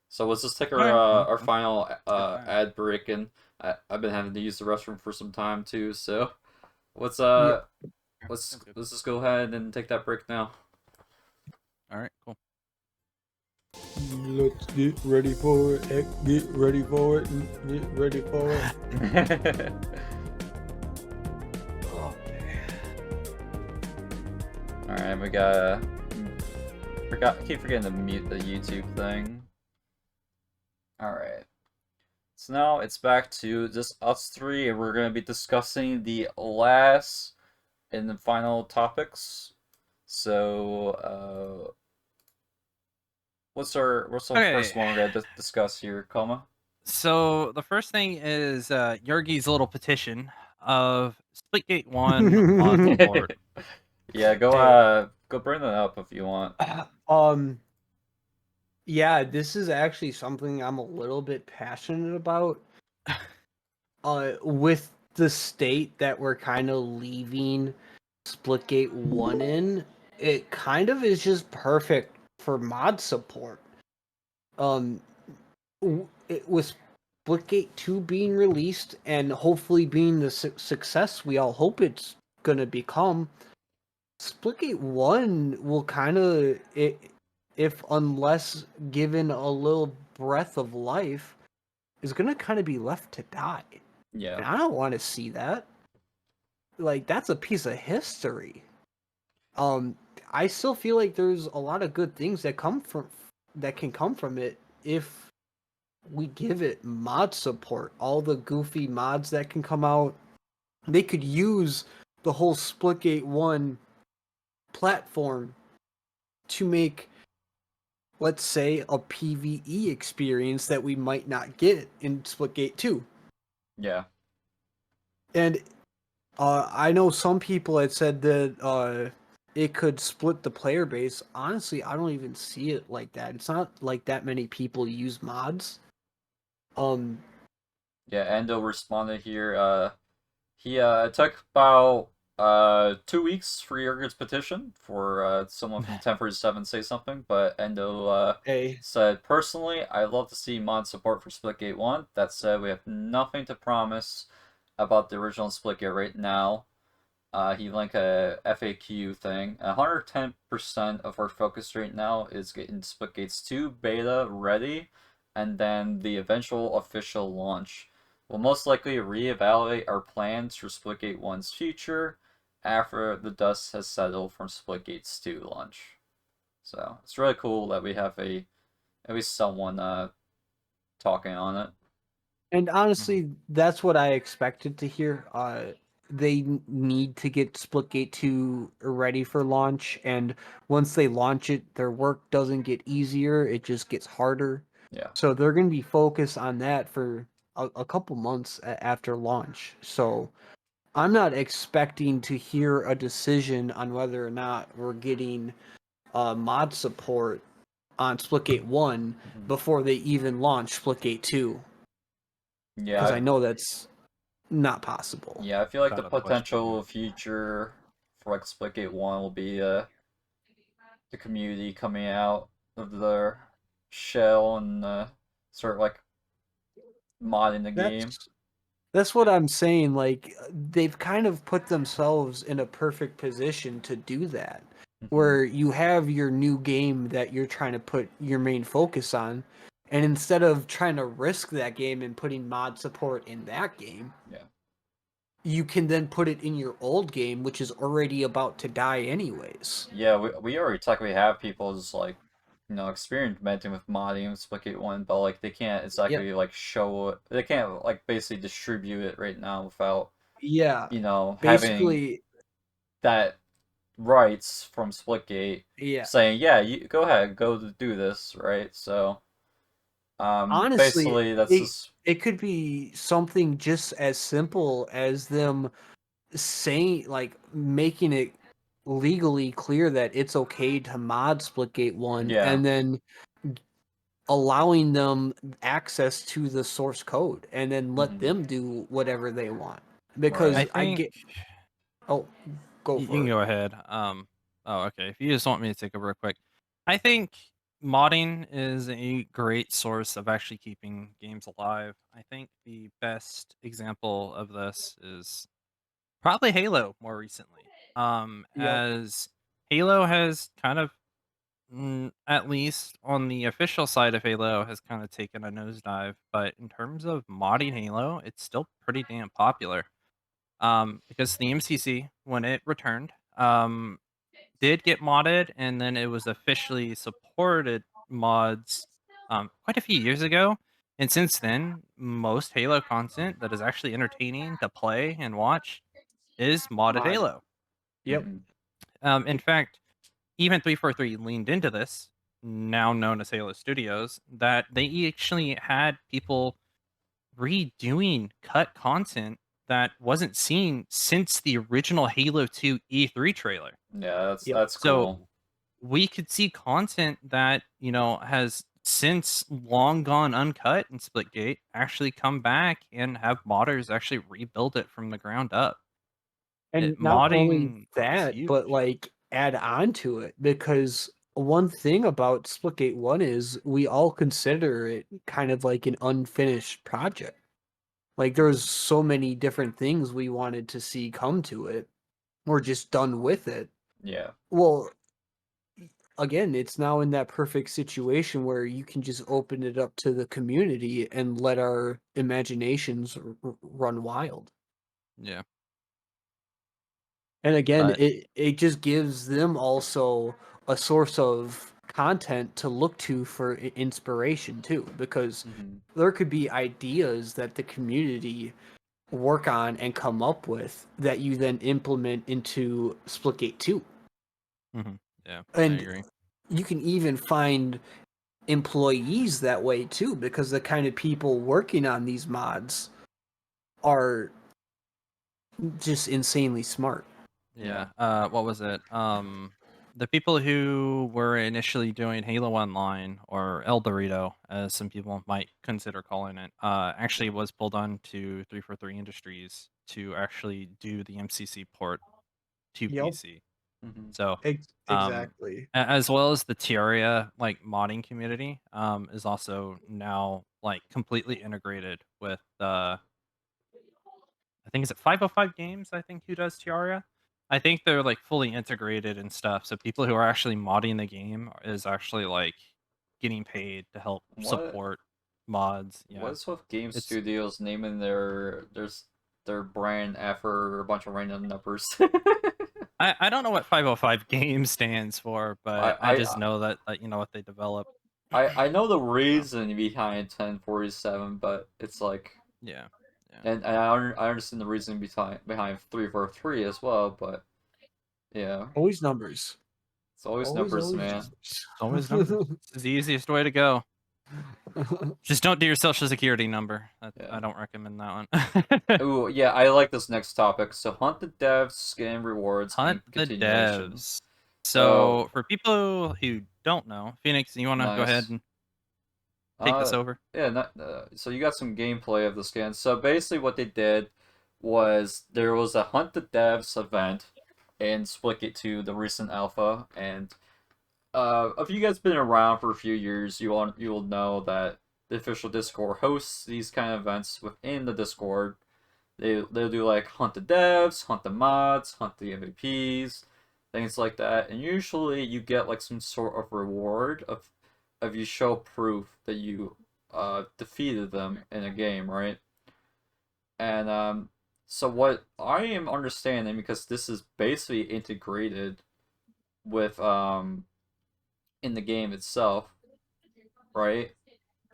So let's just take Okay. our Let's final get that. ad break, and I've been having to use the restroom for some time too. So let's Yeah. Okay, sounds good. let's just go ahead and take that break now. All right. Cool. Let's get ready for it. Get ready for it. Get ready for it. All right, we got. Keep forgetting to mute the YouTube thing. All right. So now it's back to just us three, and we're going to be discussing the last and the final topics. So, what's the first Okay. one we're going to discuss here, Koma? So the first thing is Yergi's little petition of Splitgate 1 mod support. Yeah, Hey, go bring that up if you want. um, yeah, this is actually something I'm a little bit passionate about. With the state that we're kind of leaving Splitgate 1 in, it kind of is just perfect for mod support. With Splitgate 2 being released and hopefully being the success we all hope it's gonna become, Splitgate 1 will kind of, if unless given a little breath of life, is gonna kind of be left to die. Yeah. And I don't want to see that. Like, that's a piece of history. Um, I still feel like there's a lot of good things that can come from it if we give it mod support. All the goofy mods that can come out, they could use the whole Splitgate 1 platform to make, let's say, a PvE experience that we might not get in Splitgate 2. Yeah. And I know some people had said that it could split the player base. Honestly, I don't even see it like that. It's not like that many people use mods. Yeah, Endo responded here. He took about 2 weeks for Jurgen's petition for someone from 1047 say something, but Endo A. said, personally, I'd love to see mod support for Splitgate 1. That said, we have nothing to promise about the original Splitgate right now. He linked a FAQ thing. 110% of our focus right now is getting Splitgates 2 beta ready, and then the eventual official launch. We'll most likely reevaluate our plans for Splitgate 1's future after the dust has settled from Splitgate's 2 launch. So it's really cool that we have at least someone talking on it. And Mhm. honestly, that's what I expected to hear. They need to get Splitgate 2 ready for launch, and once they launch it, their work doesn't get easier, it just gets harder. Yeah. So they're going to be focused on that for a couple months after launch. So I'm not expecting to hear a decision on whether or not we're getting mod support on Splitgate 1 before they even launch Splitgate 2. Because Yeah, I know that's not possible. yeah, I feel like It's the out of the question. potential future for like Splitgate 1 will be the community coming out of their shell and sort of like modding the game. That's what I'm saying. Like they've kind of put themselves in a perfect position to do that, Mm-hmm. where you have your new game that you're trying to put your main focus on, and instead of trying to risk that game and putting mod support in that game, Yeah. you can then put it in your old game, which is already about to die anyways. Yeah, we already technically have people just like, experimenting with modding in Splitgate 1, but like they can't Yep. exactly like show it. They can't like basically distribute it right now without, Yeah. having Basically, that rights from Splitgate yeah. saying, yeah, you go ahead, go to do this, right? So, Honestly, basically that's it just, it could be something just as simple as them saying, like, making it legally clear that it's okay to mod Splitgate 1 yeah. and then allowing them access to the source code and then let Hmm. them do whatever they want. Right. I Because I think get oh, go you for can it. go ahead. Oh, okay. If you just want me to take over real quick, I think modding is a great source of actually keeping games alive. I think the best example of this is probably Halo more recently. Yep. As Halo has kind of, at least on the official side of Halo, has kind of taken a nosedive. But in terms of modding Halo, it's still pretty damn popular. Because the MCC, when it returned, did get modded, and then it was officially supported mods quite a few years ago. And since then, most Halo content that is actually entertaining to play and watch is modded Mod. Halo. Yep. Hmm. In fact, even 343 leaned into this, now known as Halo Studios, that they actually had people redoing cut content that wasn't seen since the original Halo 2 E3 trailer. Yeah, Yep. that's So cool. we could see content that, has since long gone uncut in Splitgate actually come back and have modders actually rebuild it from the ground up. And not only Modding is that, but huge. like add on to it because one thing about Splitgate 1 is we all consider it kind of like an unfinished project. Like there's so many different things we wanted to see come to it. We're just done with it. Yeah. Well, again, it's now in that perfect situation where you can just open it up to the community and let our imaginations run wild. Yeah. And again, But it just gives them also a source of content to look to for inspiration too, because Hmm. there could be ideas that the community work on and come up with that you then implement into Splitgate 2. mhm, yeah, I And agree. you can even find employees that way too, because the kind of people working on these mods are just insanely smart. Yeah. Yeah. What was it? The people who were initially doing Halo Online, or El Dorito, as some people might consider calling it, actually was pulled on to 343 Industries to actually do the MCC port. to Yep. PC. Mm-hmm. So Exactly. as well as the Terraria like modding community is also now like completely integrated with I think is it 505 Games, I think, who does Terraria. I think they're like fully integrated and stuff. So people who are actually modding the game is actually like getting paid to help What support mods. Yeah. what's with game It's studios naming their brand after a bunch of random numbers? I don't know what 505 Games stands for, but I just I know that you know what they develop. I know the So, reason behind 1047, but it's like, yeah. and I understand the reason behind 343 as well, but yeah, Always numbers. it's always Always, numbers, always man. It's always numbers. This is the easiest way to go. Just don't do your social security number. Yeah. I don't recommend that one. Ooh, yeah, I like this next topic. So hunt the devs, skin rewards, Hunt and the continuation. devs. So So for people who don't know, Phoenix, you want to go ahead nice. and take this over? Yeah, so you got some gameplay of the skin. So basically, what they did was there was a Hunt the Devs event in Splitgate 2, the recent alpha, and if you guys been around for a few years, you will know that the official Discord hosts these kind of events within the Discord. They'll do like Hunt the Devs, Hunt the Mods, Hunt the MVPs, things like that, and usually you get like some sort of reward of you show proof that you defeated them in a game, right? And so what I am understanding, because this is basically integrated with in the game itself, right?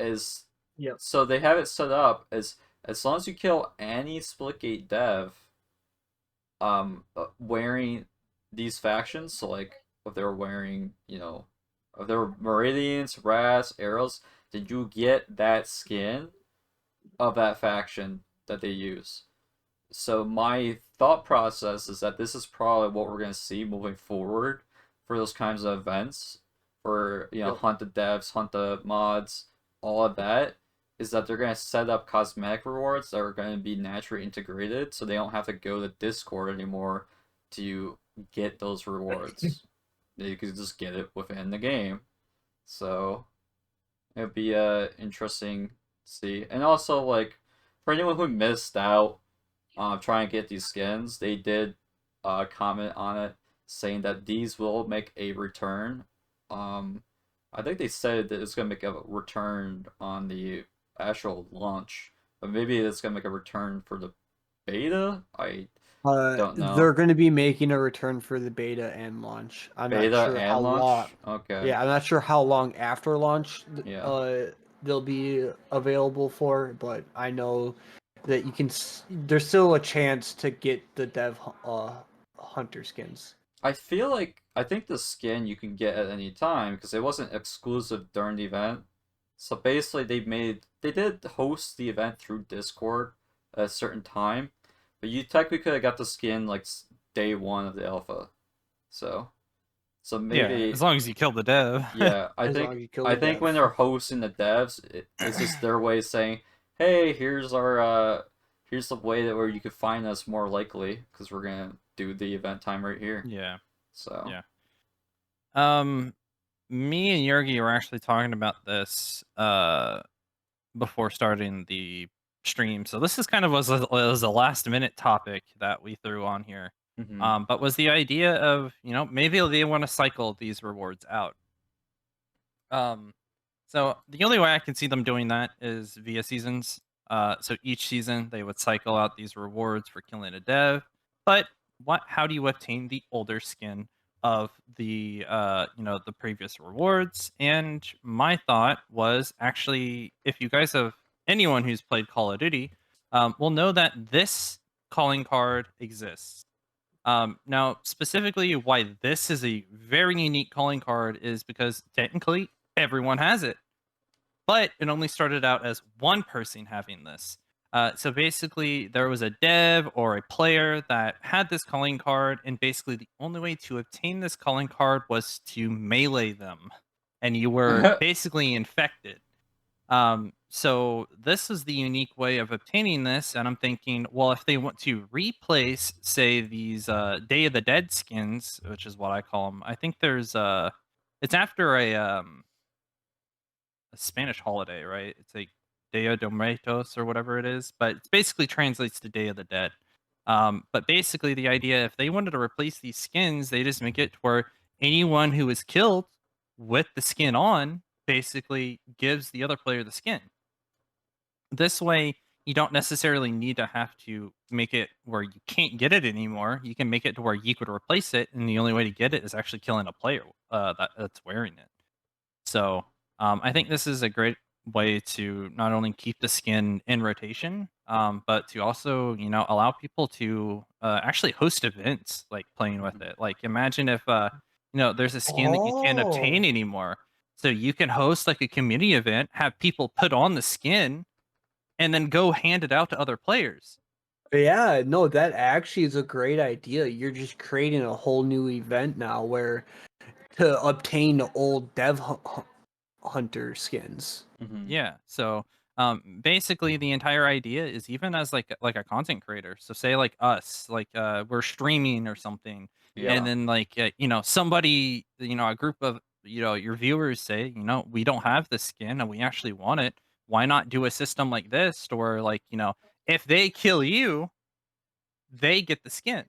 Is Yep. so they have it set up as long as you kill any Splitgate dev wearing these factions, so like if they were wearing, if they were Meridians, Ras, Arrows, then you get that skin of that faction that they use. So my thought process is that this is probably what we're gonna see moving forward for those kinds of events, for Yep. hunt the devs, hunt the mods, all of that, is that they're gonna set up cosmetic rewards that are gonna be naturally integrated, so they don't have to go to Discord anymore to get those rewards. They could just get it within the game. So it'd be interesting to see. And also, like, for anyone who missed out trying to get these skins, they did comment on it saying that these will make a return. I think they said that it's gonna make a return on the actual launch, but maybe it's gonna make a return for the beta. I don't know. They're going to be making a return for the beta and launch. I'm not Beta sure how and long. launch. Okay. Yeah, I'm not sure how long after launch Yeah. they'll be available for, but I know that you can. There's still a chance to get the dev hunter skins. I think the skin you can get at any time because it wasn't exclusive during the event. So basically, they did host the event through Discord at a certain time, but you technically could have got the skin like day one of the alpha. So so Yeah, maybe as long as you kill the dev. yeah. As long as you kill I the think when dev. they're hosting the devs, it's just their way of saying, hey, here's the way that where you could find us more likely because we're gonna do the event time right here. Yeah. So Yeah. Me and Yergi were actually talking about this before starting the stream. So this is kind of was a last minute topic that we threw on here. mhm. But was the idea of, maybe they want to cycle these rewards out. So the only way I can see them doing that is via seasons. So each season they would cycle out these rewards for killing a dev. But how do you obtain the older skin of the the previous rewards? And my thought was actually, if you guys have anyone who's played Call of Duty, will know that this calling card exists. Now, specifically, why this is a very unique calling card is because technically everyone has it, but it only started out as one person having this. So basically, there was a dev or a player that had this calling card, and basically the only way to obtain this calling card was to melee them, and you were basically infected. So this is the unique way of obtaining this, and I'm thinking, well, if they want to replace, say, these Day of the Dead skins, which is what I call them, I think there's it's after a Spanish holiday, right? It's like Dia de Muertos or whatever it is, but it basically translates to Day of the Dead. But basically, the idea, if they wanted to replace these skins, they just make it to where anyone who is killed with the skin on basically gives the other player the skin. This way, you don't necessarily need to have to make it where you can't get it anymore. You can make it to where you could replace it, and the only way to get it is actually killing a player that's wearing it. So I think this is a great way to not only keep the skin in rotation, but to also, allow people to actually host events like playing with it. Like imagine if there's a skin that you can't obtain Oh, anymore. So you can host like a community event, have people put on the skin, and then go hand it out to other players. yeah, no, that actually is a great idea. You're just creating a whole new event now where to obtain old hunter skins. Mm-hmm. Yeah. So basically the entire idea is even as like a content creator. So say like us, like we're streaming or something, and Yeah. then like somebody, a group of your viewers say, we don't have this skin and we actually want it. Why not do a system like this, or like, if they kill you, they get the skin.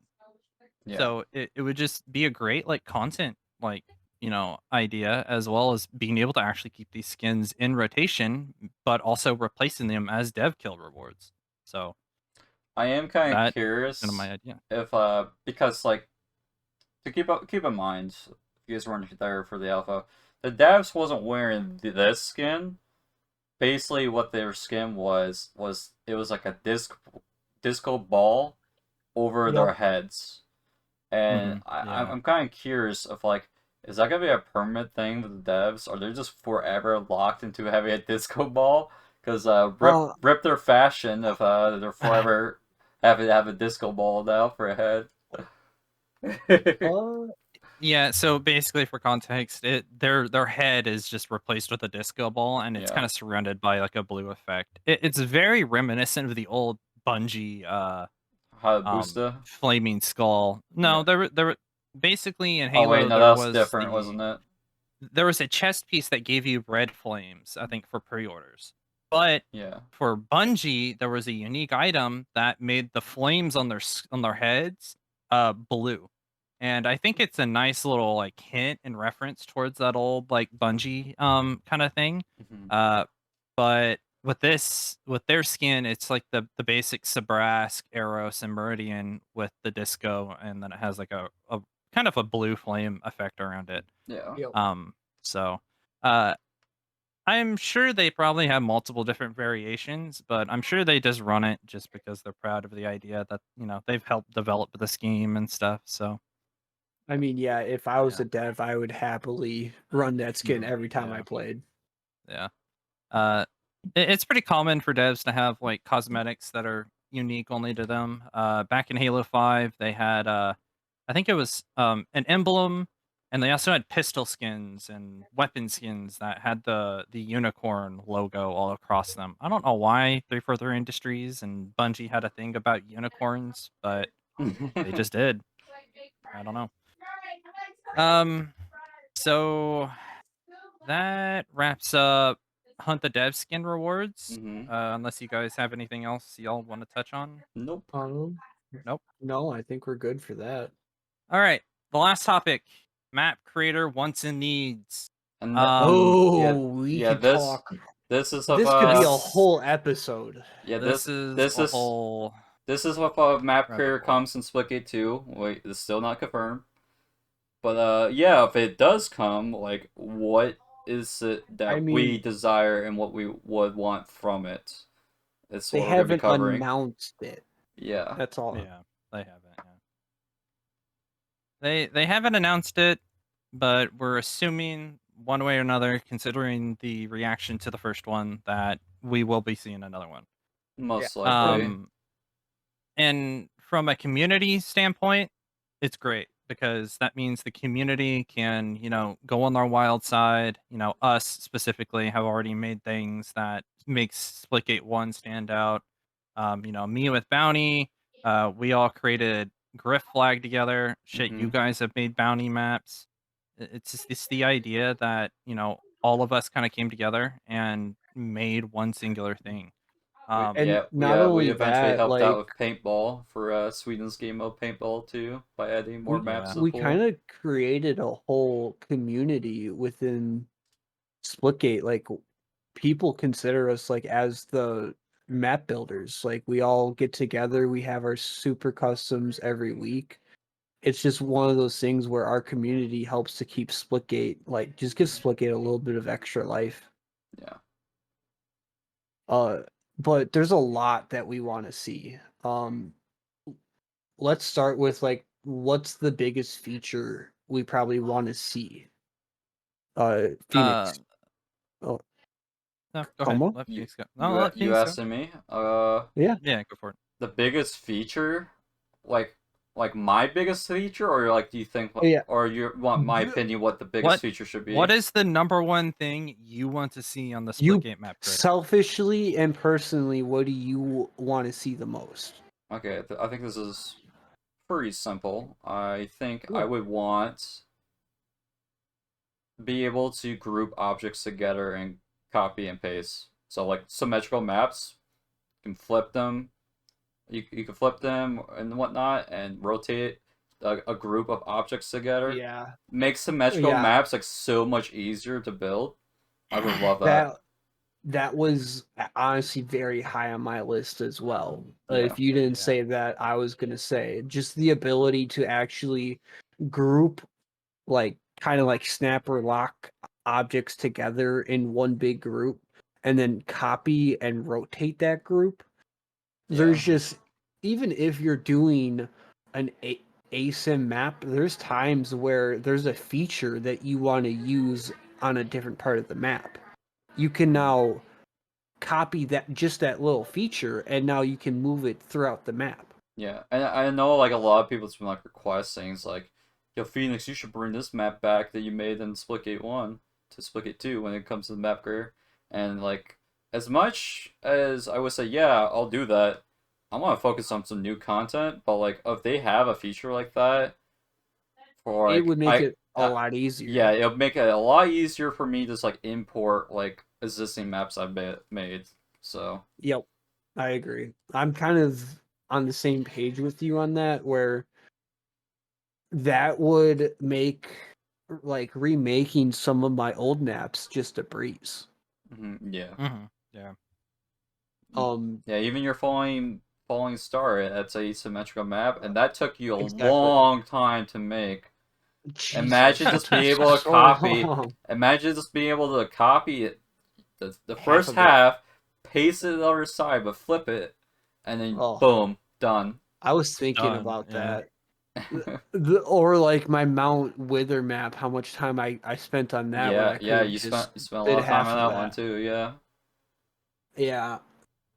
Yeah. So it would just be a great like content like idea, as well as being able to actually keep these skins in rotation, but also replacing them as dev kill rewards. So I am kind of that's kind of my curious idea. if because like to keep in mind, if you guys weren't there for the alpha, the devs wasn't wearing this skin. Basically, what their skin was it was like a disco ball over their Yep. heads, and Yeah. I'm kind of curious if like is that gonna be a permanent thing with the devs? Are they just forever locked into having a disco ball? Because Uh, rip their fashion if they're forever having to have a disco ball now for a head. uh, Yeah, so basically for context, their head is just replaced with a disco ball, and it's Yeah. kind of surrounded by like a blue effect. It's very reminiscent of the old Bungie Hayabusa. flaming skull. No, Yeah. there basically in Oh wait, Halo no, that there was was different, wasn't it? a chest piece that gave you red flames, I think, for pre-orders. But Yeah. for Bungie, there was a unique item that made the flames on on their heads blue. And I think it's a nice little like hint and reference towards that old like Bungie kind of thing. Hmm. Uh but with their skin, it's like the basic Sabrask, Eros, and Meridian with the disco, and then it has like a kind of a blue flame effect around it. Yeah. yep. So uh I'm sure they probably have multiple different variations, but I'm sure they just run it just because they're proud of the idea that, they've helped develop the scheme and stuff. So I mean, yeah, if I was yeah. a dev, I would happily run that skin Mhm. every time I Yeah. played. Yeah. Uh it's pretty common for devs to have like cosmetics that are unique only to them. Back in Halo 5, they had I think it was an emblem, and they also had pistol skins and weapon skins that had the unicorn logo all across them. I don't know why 343 Industries and Bungie had a thing about unicorns, but they just did. I don't know. Um so that wraps up Hunt the Dev skin rewards. Hmm. Unless you guys have anything else y'all want to touch on. Nope. Um, Nope. no, I think we're good for that. All right. The last topic: map creator wants and needs. And yeah, Oh, we yeah. could talk. This is of This could be a This whole episode. yeah this this is this a is whole this is what map rabbit creator hole. comes in Splitgate 2. Wait, it's still not confirmed. But yeah, if it does come, like, what is it I that we mean, desire and what we would want from it? It's they what we're gonna be haven't covering. announced it. Yeah. That's all. Yeah, they haven't. Yeah. They haven't announced it, but we're assuming one way or another, considering the reaction to the first one, that we will be seeing another one. Most likely. Um, and from a community standpoint, it's great because that means the community can, go on their wild side. Us specifically have already made things that makes Splitgate 1 stand out. Me with Bounty, we all created Griff Flag together. Shit, you Hmm. guys have made Bounty maps. It's the idea that, all of us kind of came together and made one singular thing. Um, And Yeah, not we only eventually that, helped out like with paintball for Sweden's game mode paintball too by adding more we maps yeah. to the we kind pool. of created a whole community within Splitgate. Like people consider us like as the map builders. Like we all get together, we have our super customs every week. It's just one of those things where our community helps to keep Splitgate, like just give Splitgate a little bit of extra life. Yeah. Uh, but there's a lot that we want to see. Let's start with like what's the biggest feature we probably want to see? Uh, Phoenix. Oh, no, go ahead. Como? Let You Phoenix go. No, let you Phoenix go. asking me? Yeah. Yeah, go for it. The biggest feature, like my biggest feature, or like do you think, Yeah. or you want my D- opinion what the biggest What feature should what be? is the number one thing you want to see on the You Splitgate map grid? selfishly and personally, what do you want to see the most? Okay, I think this is pretty simple. I think I Yeah. would want be able to group objects together and copy and paste. So like symmetrical maps, you can flip them. You can flip them and whatnot and rotate a group of objects together. Yeah. Make symmetrical Yeah. maps like so much easier to build. I would love that. That was honestly very high on my list as well. Yeah. If you didn't Yeah. say that, I was gonna say just the ability to actually group, like kind of like snap or lock objects together in one big group, and then copy and rotate that group. There's Yeah. just even if you're doing an ASIM map, there's times where there's a feature that you want to use on a different part of the map. You can now copy that little feature, and now you can move it throughout the map. Yeah. And I know like a lot of people's been like requesting it's like, yo Phoenix, you should bring this map back that you made in Splitgate 1 to Splitgate 2 when it comes to the map grid. And like as much as I would say, yeah, I'll do that, I want to focus on some new content, but like if they have a feature like that for It like would make it a lot yeah, easier. it'll make it a lot easier for me to just like import like existing maps I've made. So Yep, I agree. I'm kind of on the same page with you on that, where that would make like remaking some of my old maps just a breeze. yeah. Yeah. Um, Yeah, even your falling star, that's a symmetrical map, and that took you a exactly. long time to make. Jesus, Imagine it just being took able to so copy. long. Imagine just being able to copy it, the Half first of it. half, paste it to the other side, but flip it, and then Oh, boom, done. I was thinking Done. about Yeah. that. Or like my Mount Wither map, how much time I spent on that when Yeah, I could yeah, have just you spent a did lot of time half on of that one that. too. Yeah. Yeah.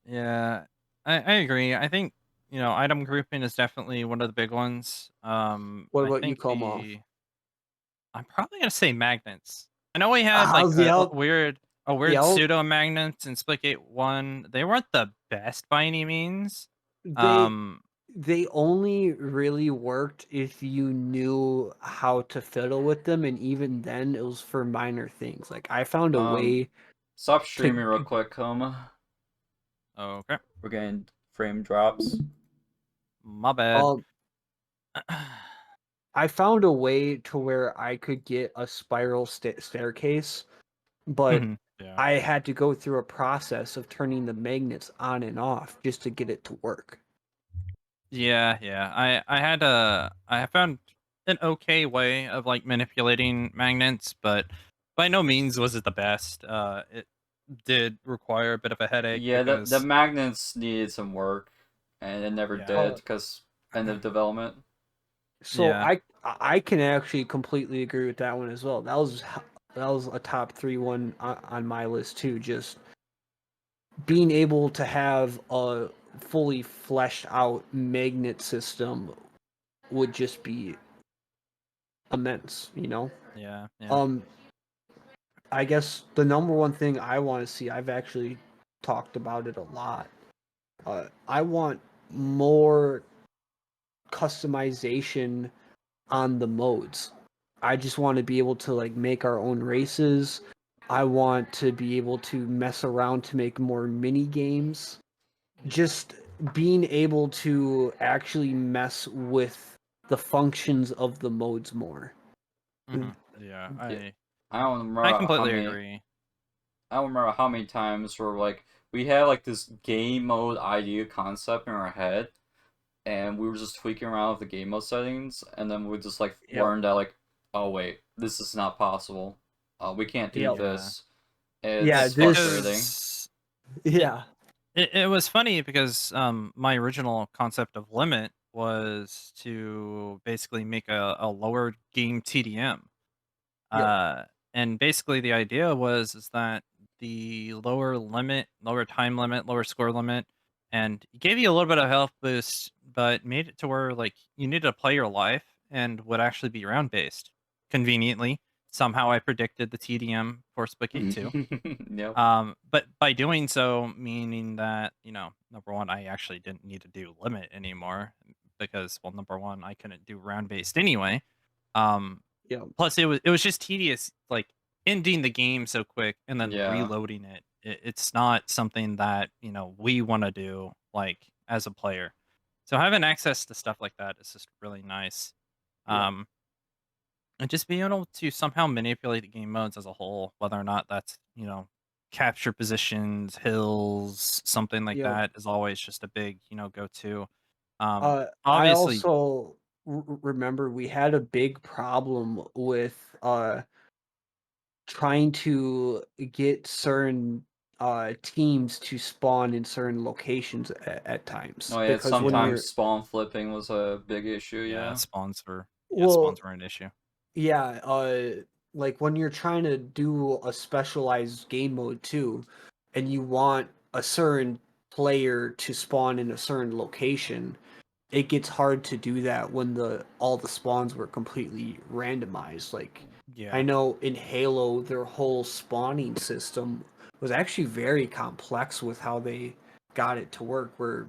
Yeah. I agree. I think, item grouping is definitely one of the big ones. What I about you, think Como? I'm probably gonna say magnets. I know we had like How's the out? a weird The pseudo magnets in Splitgate 1. They weren't the best by any means. they Um, they only really worked if you knew how to fiddle with them, and even then it was for minor things. Like I found a Um, way Stop to streaming real quick, Koma. okay. We're getting frame drops. My bad. um I found a way to where I could get a spiral staircase, but Yeah. I had to go through a process of turning the magnets on and off just to get it to work. Yeah. I found an okay way of like manipulating magnets, but by no means was it the best. It did require a bit of a headache Yeah, the because magnets needed some work, and it never yeah. did because end of development. So Yeah. I can actually completely agree with that one as well. That was a top 3 one on my list too. Just being able to have a fully fleshed out magnet system would just be immense, you know. Yeah. I guess the number one thing I want to see, I've actually talked about it a lot. I want more customization on the modes. I just want to be able to like make our own races. I want to be able to mess around to make more mini games. Just being able to actually mess with the functions of the modes more. Yeah. Yeah. I I don't remember I how completely many. agree. I don't remember how many times where like we had like this game mode idea concept in our head, and we were just tweaking around with the game mode settings, and then we just like Yep. learned that like, oh wait, this is not possible. We can't do Yep. this. Yeah, It's this- frustrating. Yeah. It was funny because my original concept of limit was to basically make a lower game TDM. Yep. And basically the idea was is that the lower limit, lower time limit, lower score limit, and it gave you a little bit of health boost, but made it to where like you needed to play your life and would actually be round based. Conveniently, somehow I predicted the TDM for Splitgate 2. Yep. But by doing so, meaning that, number one, I actually didn't need to do limit anymore because, well, number one, I couldn't do round based anyway. Um, Yep. Plus, it was just tedious, like ending the game so quick and then Yeah. reloading it. It's not something that we want to do like as a player. So having access to stuff like that is just really nice. Yeah. And just being able to somehow manipulate the game modes as a whole, whether or not that's capture positions, hills, something like Yep. that, is always just a big go to. I Obviously, also remember we had a big problem with trying to get certain teams to spawn in certain locations at times Oh yeah, because when sometimes you're spawn flipping was a big issue. yeah, Yeah. spawns were an issue. Yeah, like when you're trying to do a specialized game mode too, and you want a certain player to spawn in a certain location, it gets hard to do that when all the spawns were completely randomized. Like Yeah. I know in Halo, their whole spawning system was actually very complex with how they got it to work. Where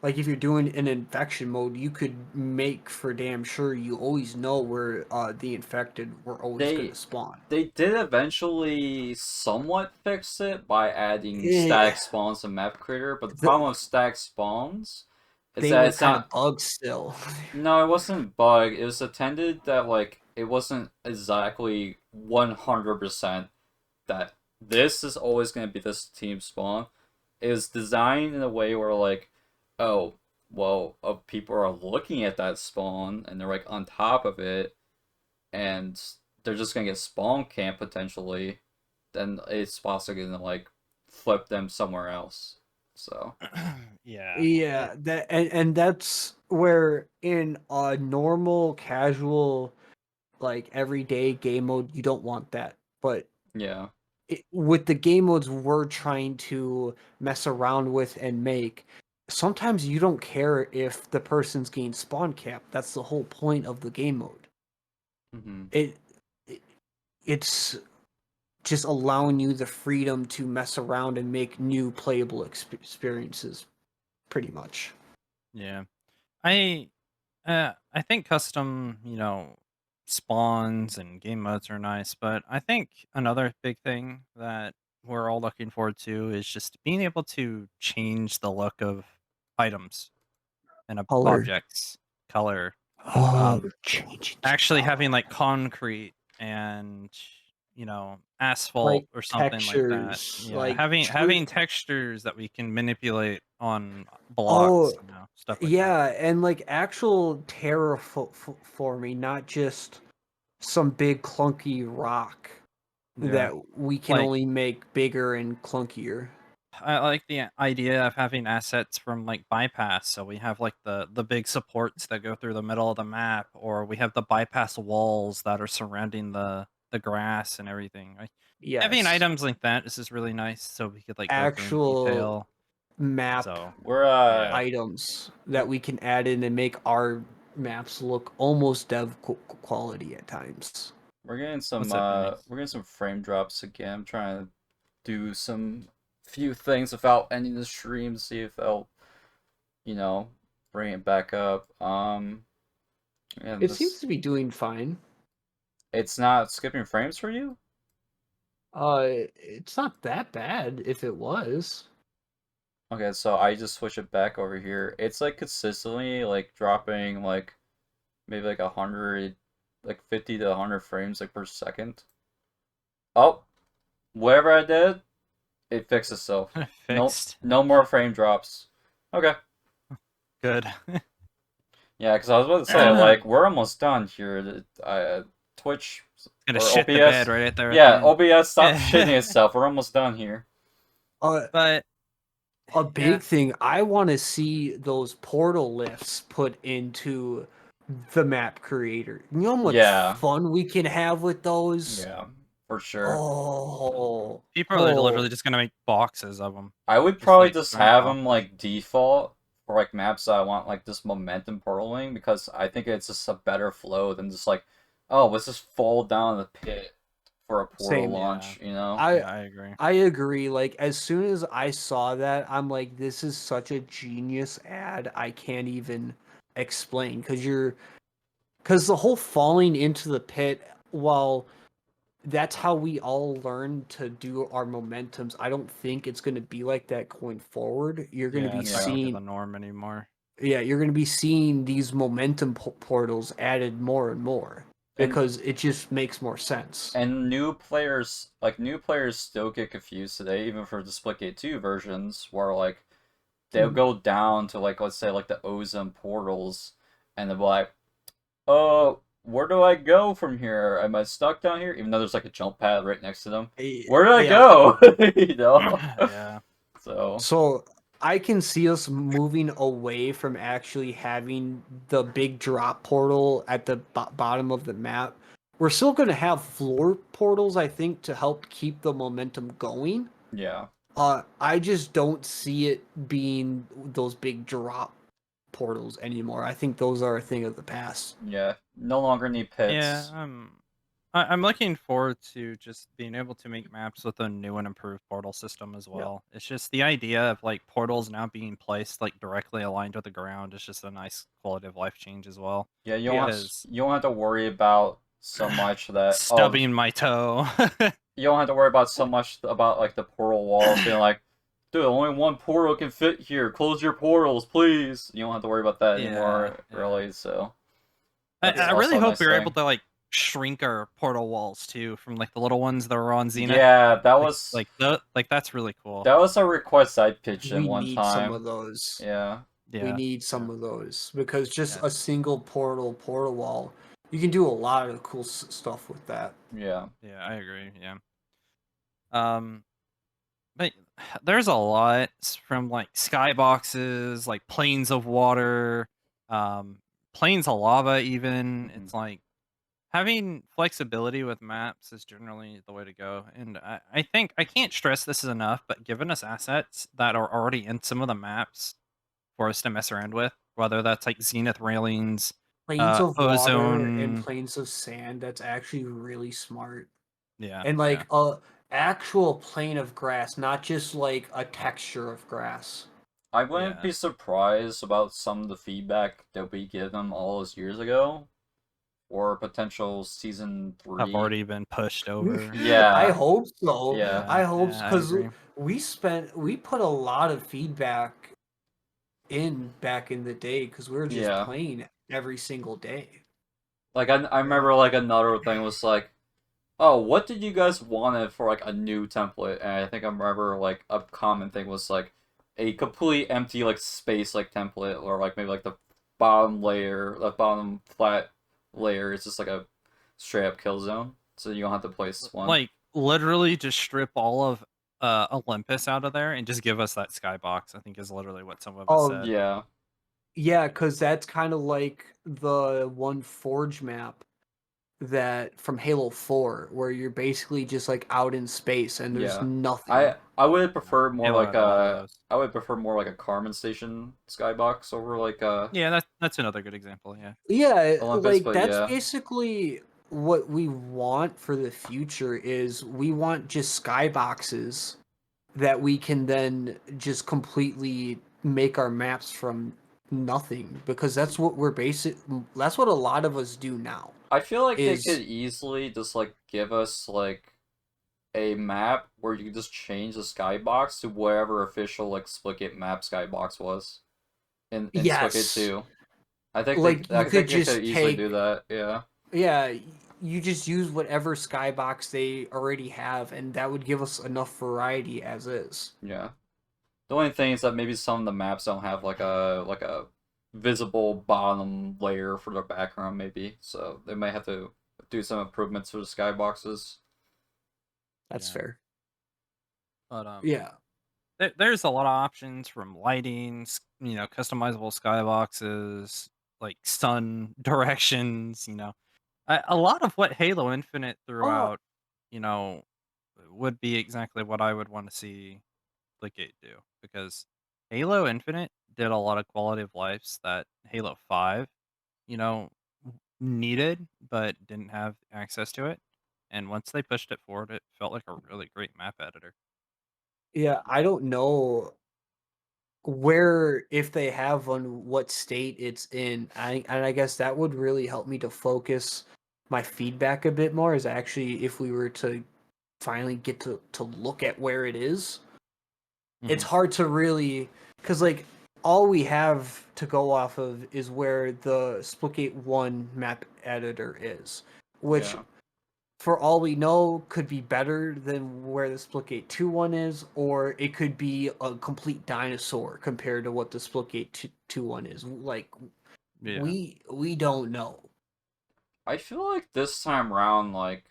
like if you're doing an infection mode, you could make for damn sure you always know where the infected were always going to spawn. They did eventually somewhat fix it by adding Eh, static spawns to map creator, but the problem with static spawns is they that were it's kind not. of bugged still. No, it wasn't bug. It was intended that like it wasn't exactly 100% that this is always going to be this team spawn. It was designed in a way where like, oh, well, people are looking at that spawn and they're like on top of it, and they're just gonna get spawn camp potentially. Then it's possibly gonna like flip them somewhere else. So Yeah. Yeah, that and that's where in a normal, casual, like everyday game mode, you don't want that. But yeah. with the game modes we're trying to mess around with and make, sometimes you don't care if the person's getting spawn capped. That's the whole point of the game mode. Mm-hmm. It it's just allowing you the freedom to mess around and make new playable experiences, pretty much. Yeah. I think custom, spawns and game modes are nice, but I think another big thing that we're all looking forward to is just being able to change the look of items and Color. objects, color. Oh, Um, changing Actually having color. like concrete and asphalt Like or something like that. textures, Yeah, like having textures that we can manipulate on blocks, oh stuff like that. yeah, and like actual terraforming, not just some big clunky rock Yeah. that we can Like only make bigger and clunkier. I like the idea of having assets from like bypass. So we have like the big supports that go through the middle of the map, or we have the bypass walls that are surrounding the grass and everything. Like, having Yes, items like that is just really nice. So we could like go through in actual detail. map So We're yeah, items that we can add in and make our maps look almost dev quality at times. We're getting some What's up, Jimmy? we're getting some frame drops again. I'm trying to do some few things without ending the stream, see if they'll, you know, bring it back up. And It seems this, to be doing fine. it's not skipping frames for you? It's not that bad if it was. Okay, so I just switch it back over here. It's like consistently like dropping like maybe like 100, like 50 to 100 frames like per second. Oh, whatever I did, it fixed itself. Fixed. No more frame drops. Okay. Good. Yeah, because I was about to say, like, we're almost done here. Twitch Gonna or shit the OBS. bed right there. Yeah, At the end. OBS, stop shitting itself. We're almost done here. But A big thing, I want to see those portal lifts put into the map creator. You know how much fun we can have with those? Yeah, for sure. Oh, people are literally just gonna make boxes of them. I would Just, probably like, just giant have them boxes. like default for like maps that I want like this momentum portaling because I think it's just a better flow than just like, oh, let's just fall down the pit for a portal Same. launch, you know? Yeah, I agree. I agree. Like, as soon as I saw that, I'm like, this is such a genius ad. I can't even explain because the whole falling into the pit, while that's how we all learn to do our momentums, I don't think it's going to be like that going forward. You're going to Yeah, be it's not gonna be the seeing, norm anymore. yeah, you're going to be seeing these momentum portals added more and more And because it just makes more sense. And new players still get confused today, even for the Splitgate 2 versions, where like they'll go down to like let's say like the ozone portals, and they'll be like, "Oh, where do I go from here? Am I stuck down here?" Even though there's like a jump pad right next to them. Where did I go? You know? Yeah. So I can see us moving away from actually having the big drop portal at the bottom of the map. We're still going to have floor portals, I think, to help keep the momentum going. Yeah. I just don't see it being those big drop portals anymore. I think those are a thing of the past. Yeah. No longer need pits. Yeah, I'm looking forward to just being able to make maps with a new and improved portal system as well. It's just the idea of like portals now being placed like directly aligned with the ground is just a nice quality of life change as well. Yeah, you don't have to worry about so much that stubbing my toe. You don't have to worry about so much about like the portal walls being like, dude, only one portal can fit here. Close your portals, please. You don't have to worry about that anymore, really. So I really hope we're able to like shrink our portal walls too, from like the little ones that were on Zenith. Yeah, that was like that's really cool. That was a request I pitched in one time. We need some of those. Yeah. We need some of those because just a single portal wall, you can do a lot of cool stuff with that. Yeah. Yeah, I agree. Yeah. But there's a lot from like skyboxes, like planes of water, planes of lava even. It's like having flexibility with maps is generally the way to go. And I think I can't stress this enough, but giving us assets that are already in some of the maps for us to mess around with, whether that's like Zenith railings, planes of ozone, water and planes of sand, that's actually really smart. Yeah. And like a actual plane of grass, not just like a texture of grass. I wouldn't be surprised about some of the feedback that we gave them all those years ago, or potential season 3. Have already been pushed over. Yeah. I hope so. Yeah. I hope because I we put a lot of feedback in back in the day because we were just playing every single day. Like I remember like another thing was like, oh, what did you guys wanted for like a new template? And I think I remember like a common thing was like a completely empty like space like template, or like maybe like the bottom layer, the bottom flat layer is just like a straight up kill zone, so you don't have to place one. Like literally just strip all of Olympus out of there and just give us that skybox. I think is literally what some of us said. Yeah, because that's kind of like the one Forge map that from Halo 4, where you're basically just like out in space and there's Yeah. nothing. I would prefer more Halo like had a lot of those. I would prefer more like a Carmen Station skybox over like Yeah, that's another good example. Yeah. Yeah, Olympus, like but that's yeah. basically what we want for the future is we want just skyboxes that we can then just completely make our maps from nothing because that's what that's what a lot of us do now I feel like they could is easily just like give us like a map where you can just change the skybox to whatever official like Splitgate map skybox was in Splitgate yes, 2. like you I could think they could just easily do take, that. Yeah. yeah, you just use whatever skybox they already have and that would give us enough variety as is. Yeah. The only thing is that maybe some of the maps don't have like a visible bottom layer for the background maybe. So they might have to do some improvements to the skyboxes. That's Yeah. fair. But Yeah. there's a lot of options from lighting, customizable skyboxes, like sun directions. A lot of what Halo Infinite threw Oh, out, you know, would be exactly what I would want to see Splitgate do, because Halo Infinite did a lot of quality of lives that Halo 5, you know, needed but didn't have access to it. And once they pushed it forward, it felt like a really great map editor. yeah, I don't know where if they have one what state it's in. I guess that would really help me to focus my feedback a bit more is actually if we were to finally get to look at where it is. It's Hmm. hard to really cuz like all we have to go off of is where the Splitgate 1 map editor is, which Yeah. for all we know, could be better than where the Splitgate 2 one is, or it could be a complete dinosaur compared to what the Splitgate 2 one is. Like Yeah. we don't know. I feel like this time around, like,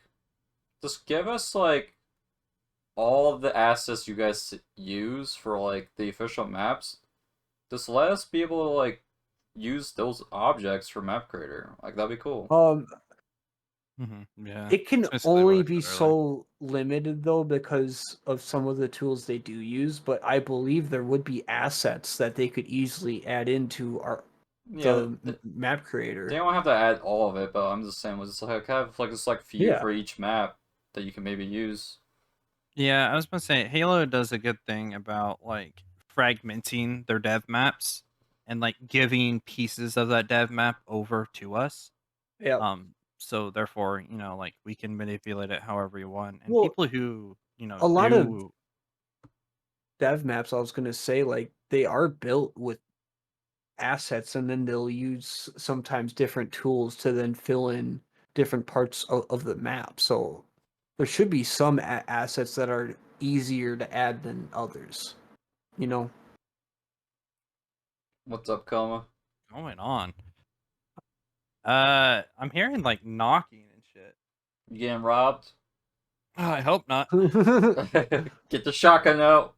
just give us like all of the assets you guys use for like the official maps. Just let us be able to like use those objects for map creator. Like that'd be cool. Um, Yeah. it can That's basically what only I be said earlier. so limited though because of some of the tools they do use, but I believe there would be assets that they could easily add into our Yeah, the map they creator. don't have to add all of it, but I'm just saying, was just like have like just like few Yeah. for each map that you can maybe use. Yeah, I was gonna say Halo does a good thing about like fragmenting their dev maps and like giving pieces of that dev map over to us. Yeah. So therefore, like we can manipulate it however we want. And Well, people who, a lot of do. dev maps, I was gonna say, like they are built with assets, and then they'll use sometimes different tools to then fill in different parts of the map. So there should be some assets that are easier to add than others. You know. What's up, Koma? Going on? I'm hearing like knocking and shit. You getting robbed? I hope not. Get the shotgun out.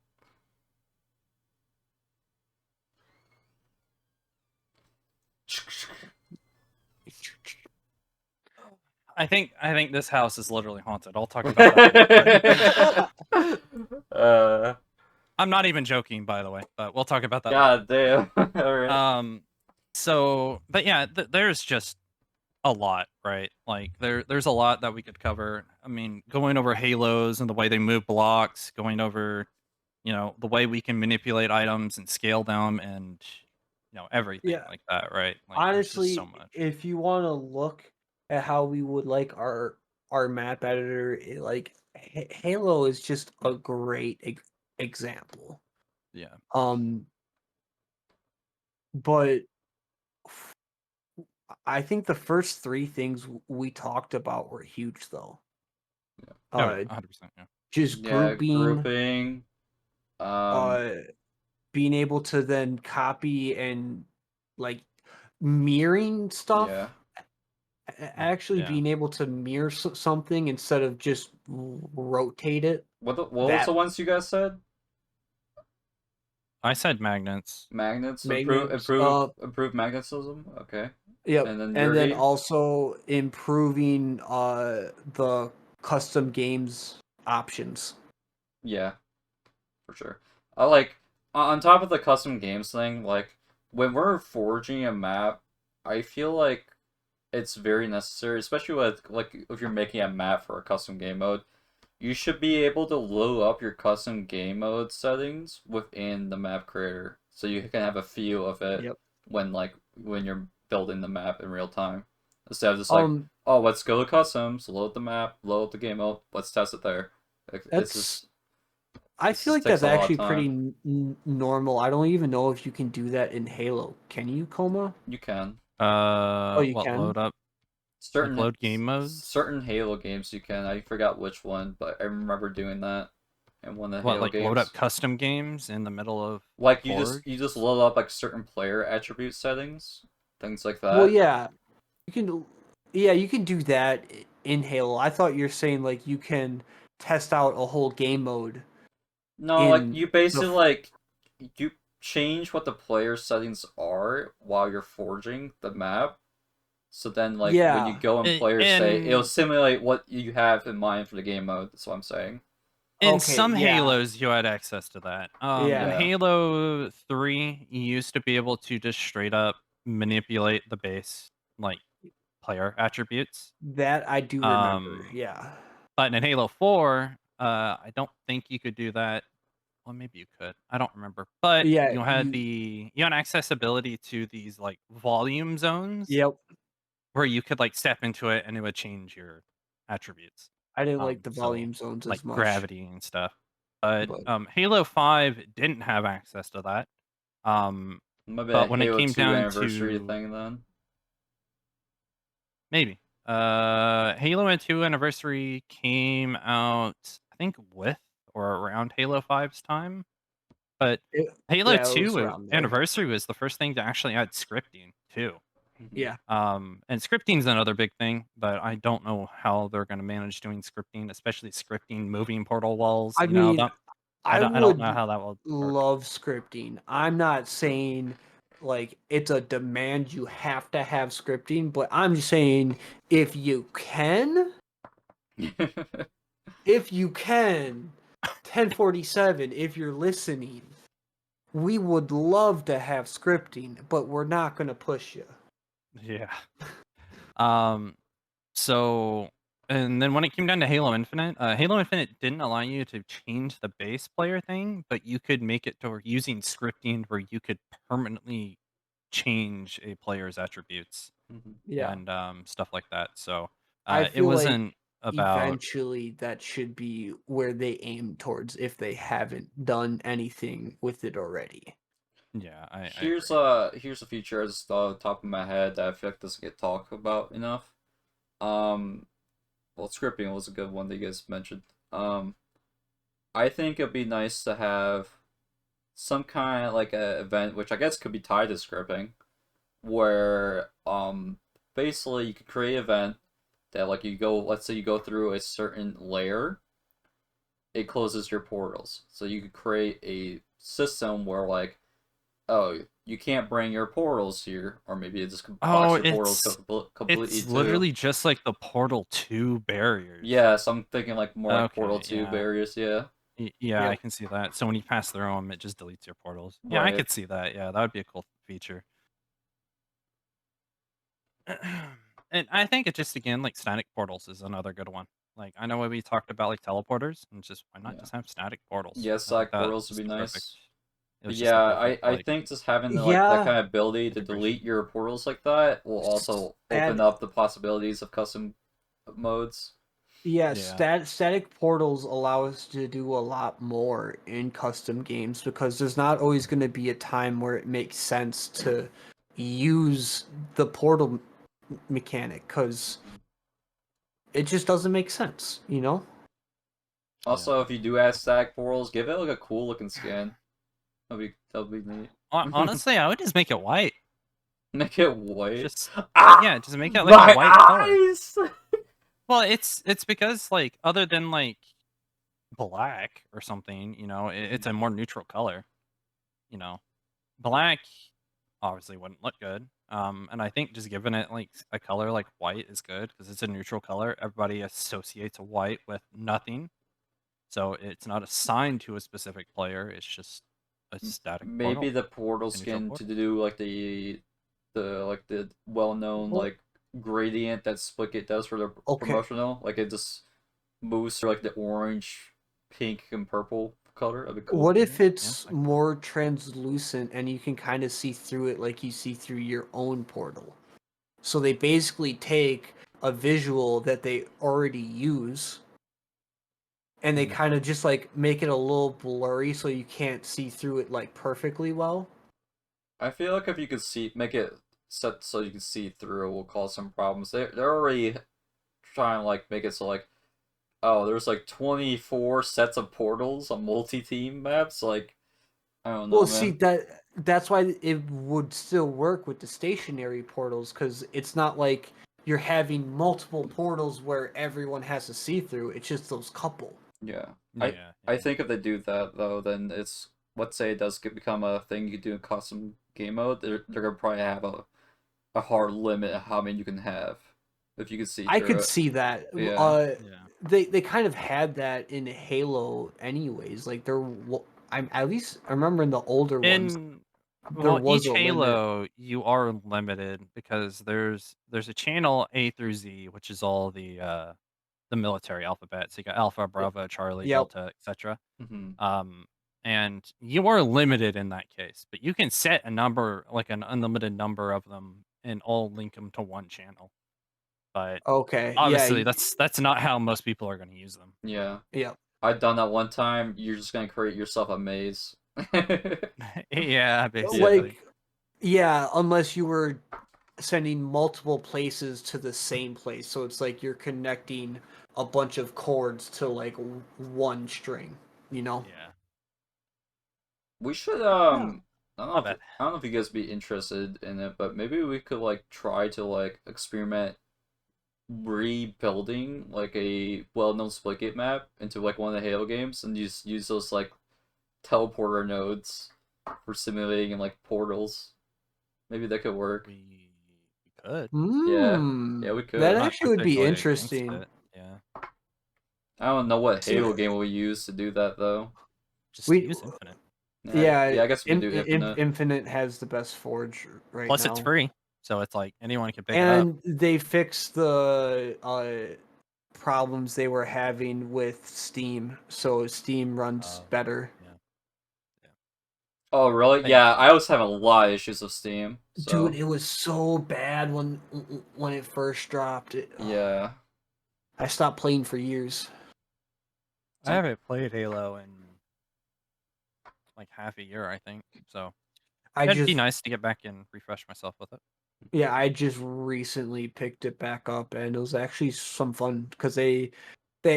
I think this house is literally haunted. I'll talk about that. uh, I'm not even joking, by the way, but we'll talk about that later. God damn. All right. So, but yeah, there's just a lot, right? Like there's a lot that we could cover. I mean, going over halos and the way they move blocks, going over, the way we can manipulate items and scale them and everything Yeah. like that, right? Like there's just so Honestly, much. if you want to look at how we would like our map editor, like Halo is just a great example. Yeah. Um, but I think the first three things we talked about were huge, though. Oh yeah, Uh, 100%. Yeah. just Yeah, grouping, grouping. Um, uh, being able to then copy and like mirroring yeah. stuff. Actually, Yeah. being able to mirror something instead of just rotate it. What was the That ones you guys said? I said magnets. Magnets, Magnets. improve magnetism. Okay. Yep. And then And then Yuri? also improving the custom games options. Yeah, for sure. I like on top of the custom games thing, like when we're forging a map, I feel like it's very necessary, especially with like if you're making a map for a custom game mode. You should be able to load up your custom game mode settings within the map creator, so you can have a feel of it Yep. when you're building the map in real time, instead of just like, Um, oh, let's go to customs, load the map, load the game mode, let's test it there. It's just I this feel just like takes that's a lot actually of time. pretty normal. I don't even know if you can do that in Halo. Can you, Koma? You can Oh, you What can. load up? Like load game modes? certain Halo games you can. I forgot which one, but I remember doing that in one of the What, Halo like load up games. custom games in the middle of Like Forge? you just load up like certain player attribute settings, things like Well, that. yeah, you can. Yeah, you can do that in Halo. I thought you're saying like you can test out a whole game mode No, like in you the. basically like you change what the player settings are while you're forging the map. So then like when you Yeah, go and players say it'll In simulate what you have in mind for the game mode. That's what I'm saying. in okay, some yeah, Halos, you had access to that. In yeah. Yeah. Halo 3, you used to be able to just straight up manipulate the base like player attributes. That I do remember. Um, Yeah, but in Halo 4, I don't think you could do that. Well, maybe you could. I don't remember. But yeah. you had accessibility to these like volume zones Yep. where you could like step into it and it would change your attributes. I didn't like the So volume zones like as much, gravity and stuff. But but Halo 5 didn't have access to that. Maybe a But when it Halo came 2 down anniversary to thing then. maybe Halo 2 Anniversary came out, I think, with or around Halo 5's time. But Halo yeah, it was 2 around there. Anniversary was the first thing to actually add scripting too. Mhm. Yeah, And scripting's another big thing, but I don't know how they're going to manage doing scripting, especially scripting moving portal walls. I You know, mean, I I don't know would how that will work. love scripting. I'm not saying like it's a demand you have to have scripting, but I'm just saying if you can, 1047, if you're listening, we would love to have scripting, but we're not going to push you. Yeah. Um. So, and then when it came down to Halo Infinite didn't allow you to change the base player thing, but you could make it to where using scripting where you could permanently change a player's attributes Mhm. Yeah. and stuff like that. So, I it feel like wasn't about eventually that should be where they aim towards if they haven't done anything with it already. yeah, I agree. Here's a feature just off the top of my head that I feel like doesn't get talked about enough. Um, well, scripting was a good one that you guys mentioned. Um, I think it'd be nice to have some kind of like a event, which I guess could be tied to scripting, where basically you could create an event that like you go, let's say you go through a certain layer, it closes your portals. So you could create a system where like, oh, you can't bring your portals here, or maybe it just Oh, blocks your portals completely it's too. literally just like the Portal 2 barriers. Yeah, so I'm thinking like more like Portal Okay, 2 yeah. barriers, yeah. Yeah, I Yep. can see that. So when you pass through them, it just deletes your portals. Yeah, I Right. could see that. Yeah, that would be a cool feature. And I think it just again like static portals is another good one. Like I know when we talked about like teleporters and just why not Yeah. just have static portals? Yeah, I think stack that portals would was be the perfect. nice. It But was just the yeah, perfect I like think just having like that Yeah, kind of ability to delete integration. your portals like that will also open stat, up the possibilities of custom modes. yeah, Yeah. static portals allow us to do a lot more in custom games because there's not always going to be a time where it makes sense to use the portal mechanic because it just doesn't make sense, you know? Yeah. Also, if you do add stack portals, give it like a cool looking skin. That'll be neat. Honestly, I would just make it white. Make it white. Just Ah, yeah, just make it like a my white color. eyes. Well, it's because like other than like black or something, you know, it's a more neutral color. you know, black obviously wouldn't look good. And I think just giving it like a color like white is good because it's a neutral color. Everybody associates white with nothing, so it's not assigned to a specific player. It's just a static Maybe portal, the portal a neutral skin to portal. do like the well-known Well, like gradient that Splitgate does for their okay. promotional. Like it just moves to like the orange, pink, and purple color. That'd be cool. What if Yeah, it's more translucent and you can kind of see through it like you see through your own portal? So they basically take a visual that they already use and they kind of just like make it a little blurry so you can't see through it like perfectly well. I feel like if you could make it set so you can see through, it will cause some problems. They're already trying to like make it so like, oh, there's like 24 sets of portals on multi-team maps. Like, I don't know, Well, see man. that's why it would still work with the stationary portals because it's not like you're having multiple portals where everyone has to see through. It's just those couple. Yeah. yeah. I think if they do that though, then it's, let's say it does become a thing you can do in custom game mode. They're gonna probably have a hard limit of how many you can have if you can see I through could it. see that. Yeah. They kind of had that in Halo, anyways. Like I'm at least I remember in the older ones there Well, was each a limit. Halo you are limited because there's a channel A through Z, which is all the military alphabet. So you got Alpha, Bravo, Charlie, Yep. Delta, etc. Mm-hmm. And you are limited in that case, but you can set a number, like an unlimited number of them, and all link them to one channel. But Okay. obviously, Yeah. that's not how most people are going to use them. Yeah. Yep. I've done that one time. You're just gonna create yourself a maze. Yeah, Yeah. basically. Yeah, unless you were sending multiple places to the same place. So it's like you're connecting a bunch of cords to like one string, you know? Yeah. We should Yeah. Not bad. I don't know if you guys be interested in it, but maybe we could like try to like experiment rebuilding like a well-known Splitgate map into like one of the Halo games and use those like teleporter nodes for simulating like portals. Maybe that could work. We could. Yeah, Mm, we that could. I'm not actually would be particularly against interesting. it. Yeah. I don't know what See, Halo game we use to do that though. Just we use Infinite. yeah, I guess we could do Infinite. Infinite has the best forge right Plus, it's now. free, so it's like anyone can pick it up. And they fixed the problems they were having with Steam, so Steam runs better. Yeah. Oh really? Yeah, I was having a lot of issues with Steam. So. Dude, it was so bad when it first dropped. Yeah. I stopped playing for years. I haven't played Halo in like half a year, I think. So it'd be nice to get back and refresh myself with it. Yeah, I just recently picked it back up, and it was actually some fun because they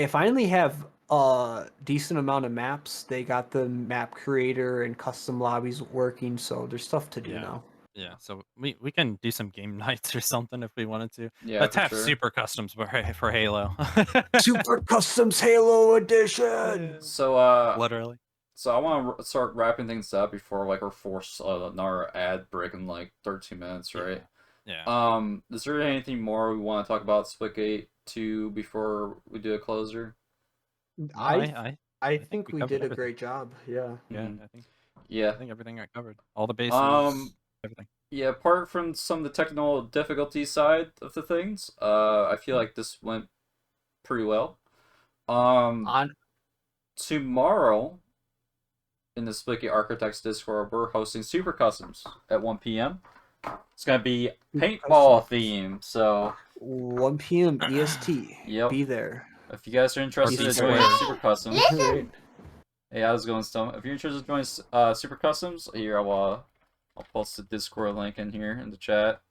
finally have a decent amount of maps. They got the map creator and custom lobbies working, so there's stuff to do now. Yeah, so we can do some game nights or something if we wanted to. Yeah, Let's for have sure. super customs for Halo. Super Customs Halo Edition. So literally. So I want to start wrapping things up before like we're forced another ad break in like 13 minutes, right? Yeah. Is there anything more we want to talk about Splitgate 2 before we do a closer? I think we did a everything. great job. Yeah. Yeah, I I think everything got covered. All the bases, everything. Yeah, apart from some of the technical difficulty side of the things, I feel like this went pretty well. Tomorrow in the Splitgate Architects Discord, we're hosting Super Customs at 1 p.m. It's gonna be paintball theme, so 1 p.m. EST. Yep. Be there. If you guys are interested in joining Super Customs, Right. hey, how's it going, Stone? If you're interested in joining Super Customs, here I'll post the Discord link in here in the chat.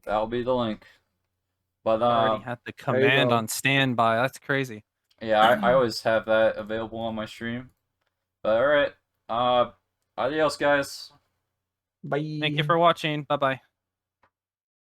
That'll be the link. But I already had the command on standby. That's crazy. Yeah, I always have that available on my stream. But all right, adios, guys. Bye. Thank you for watching. Bye bye.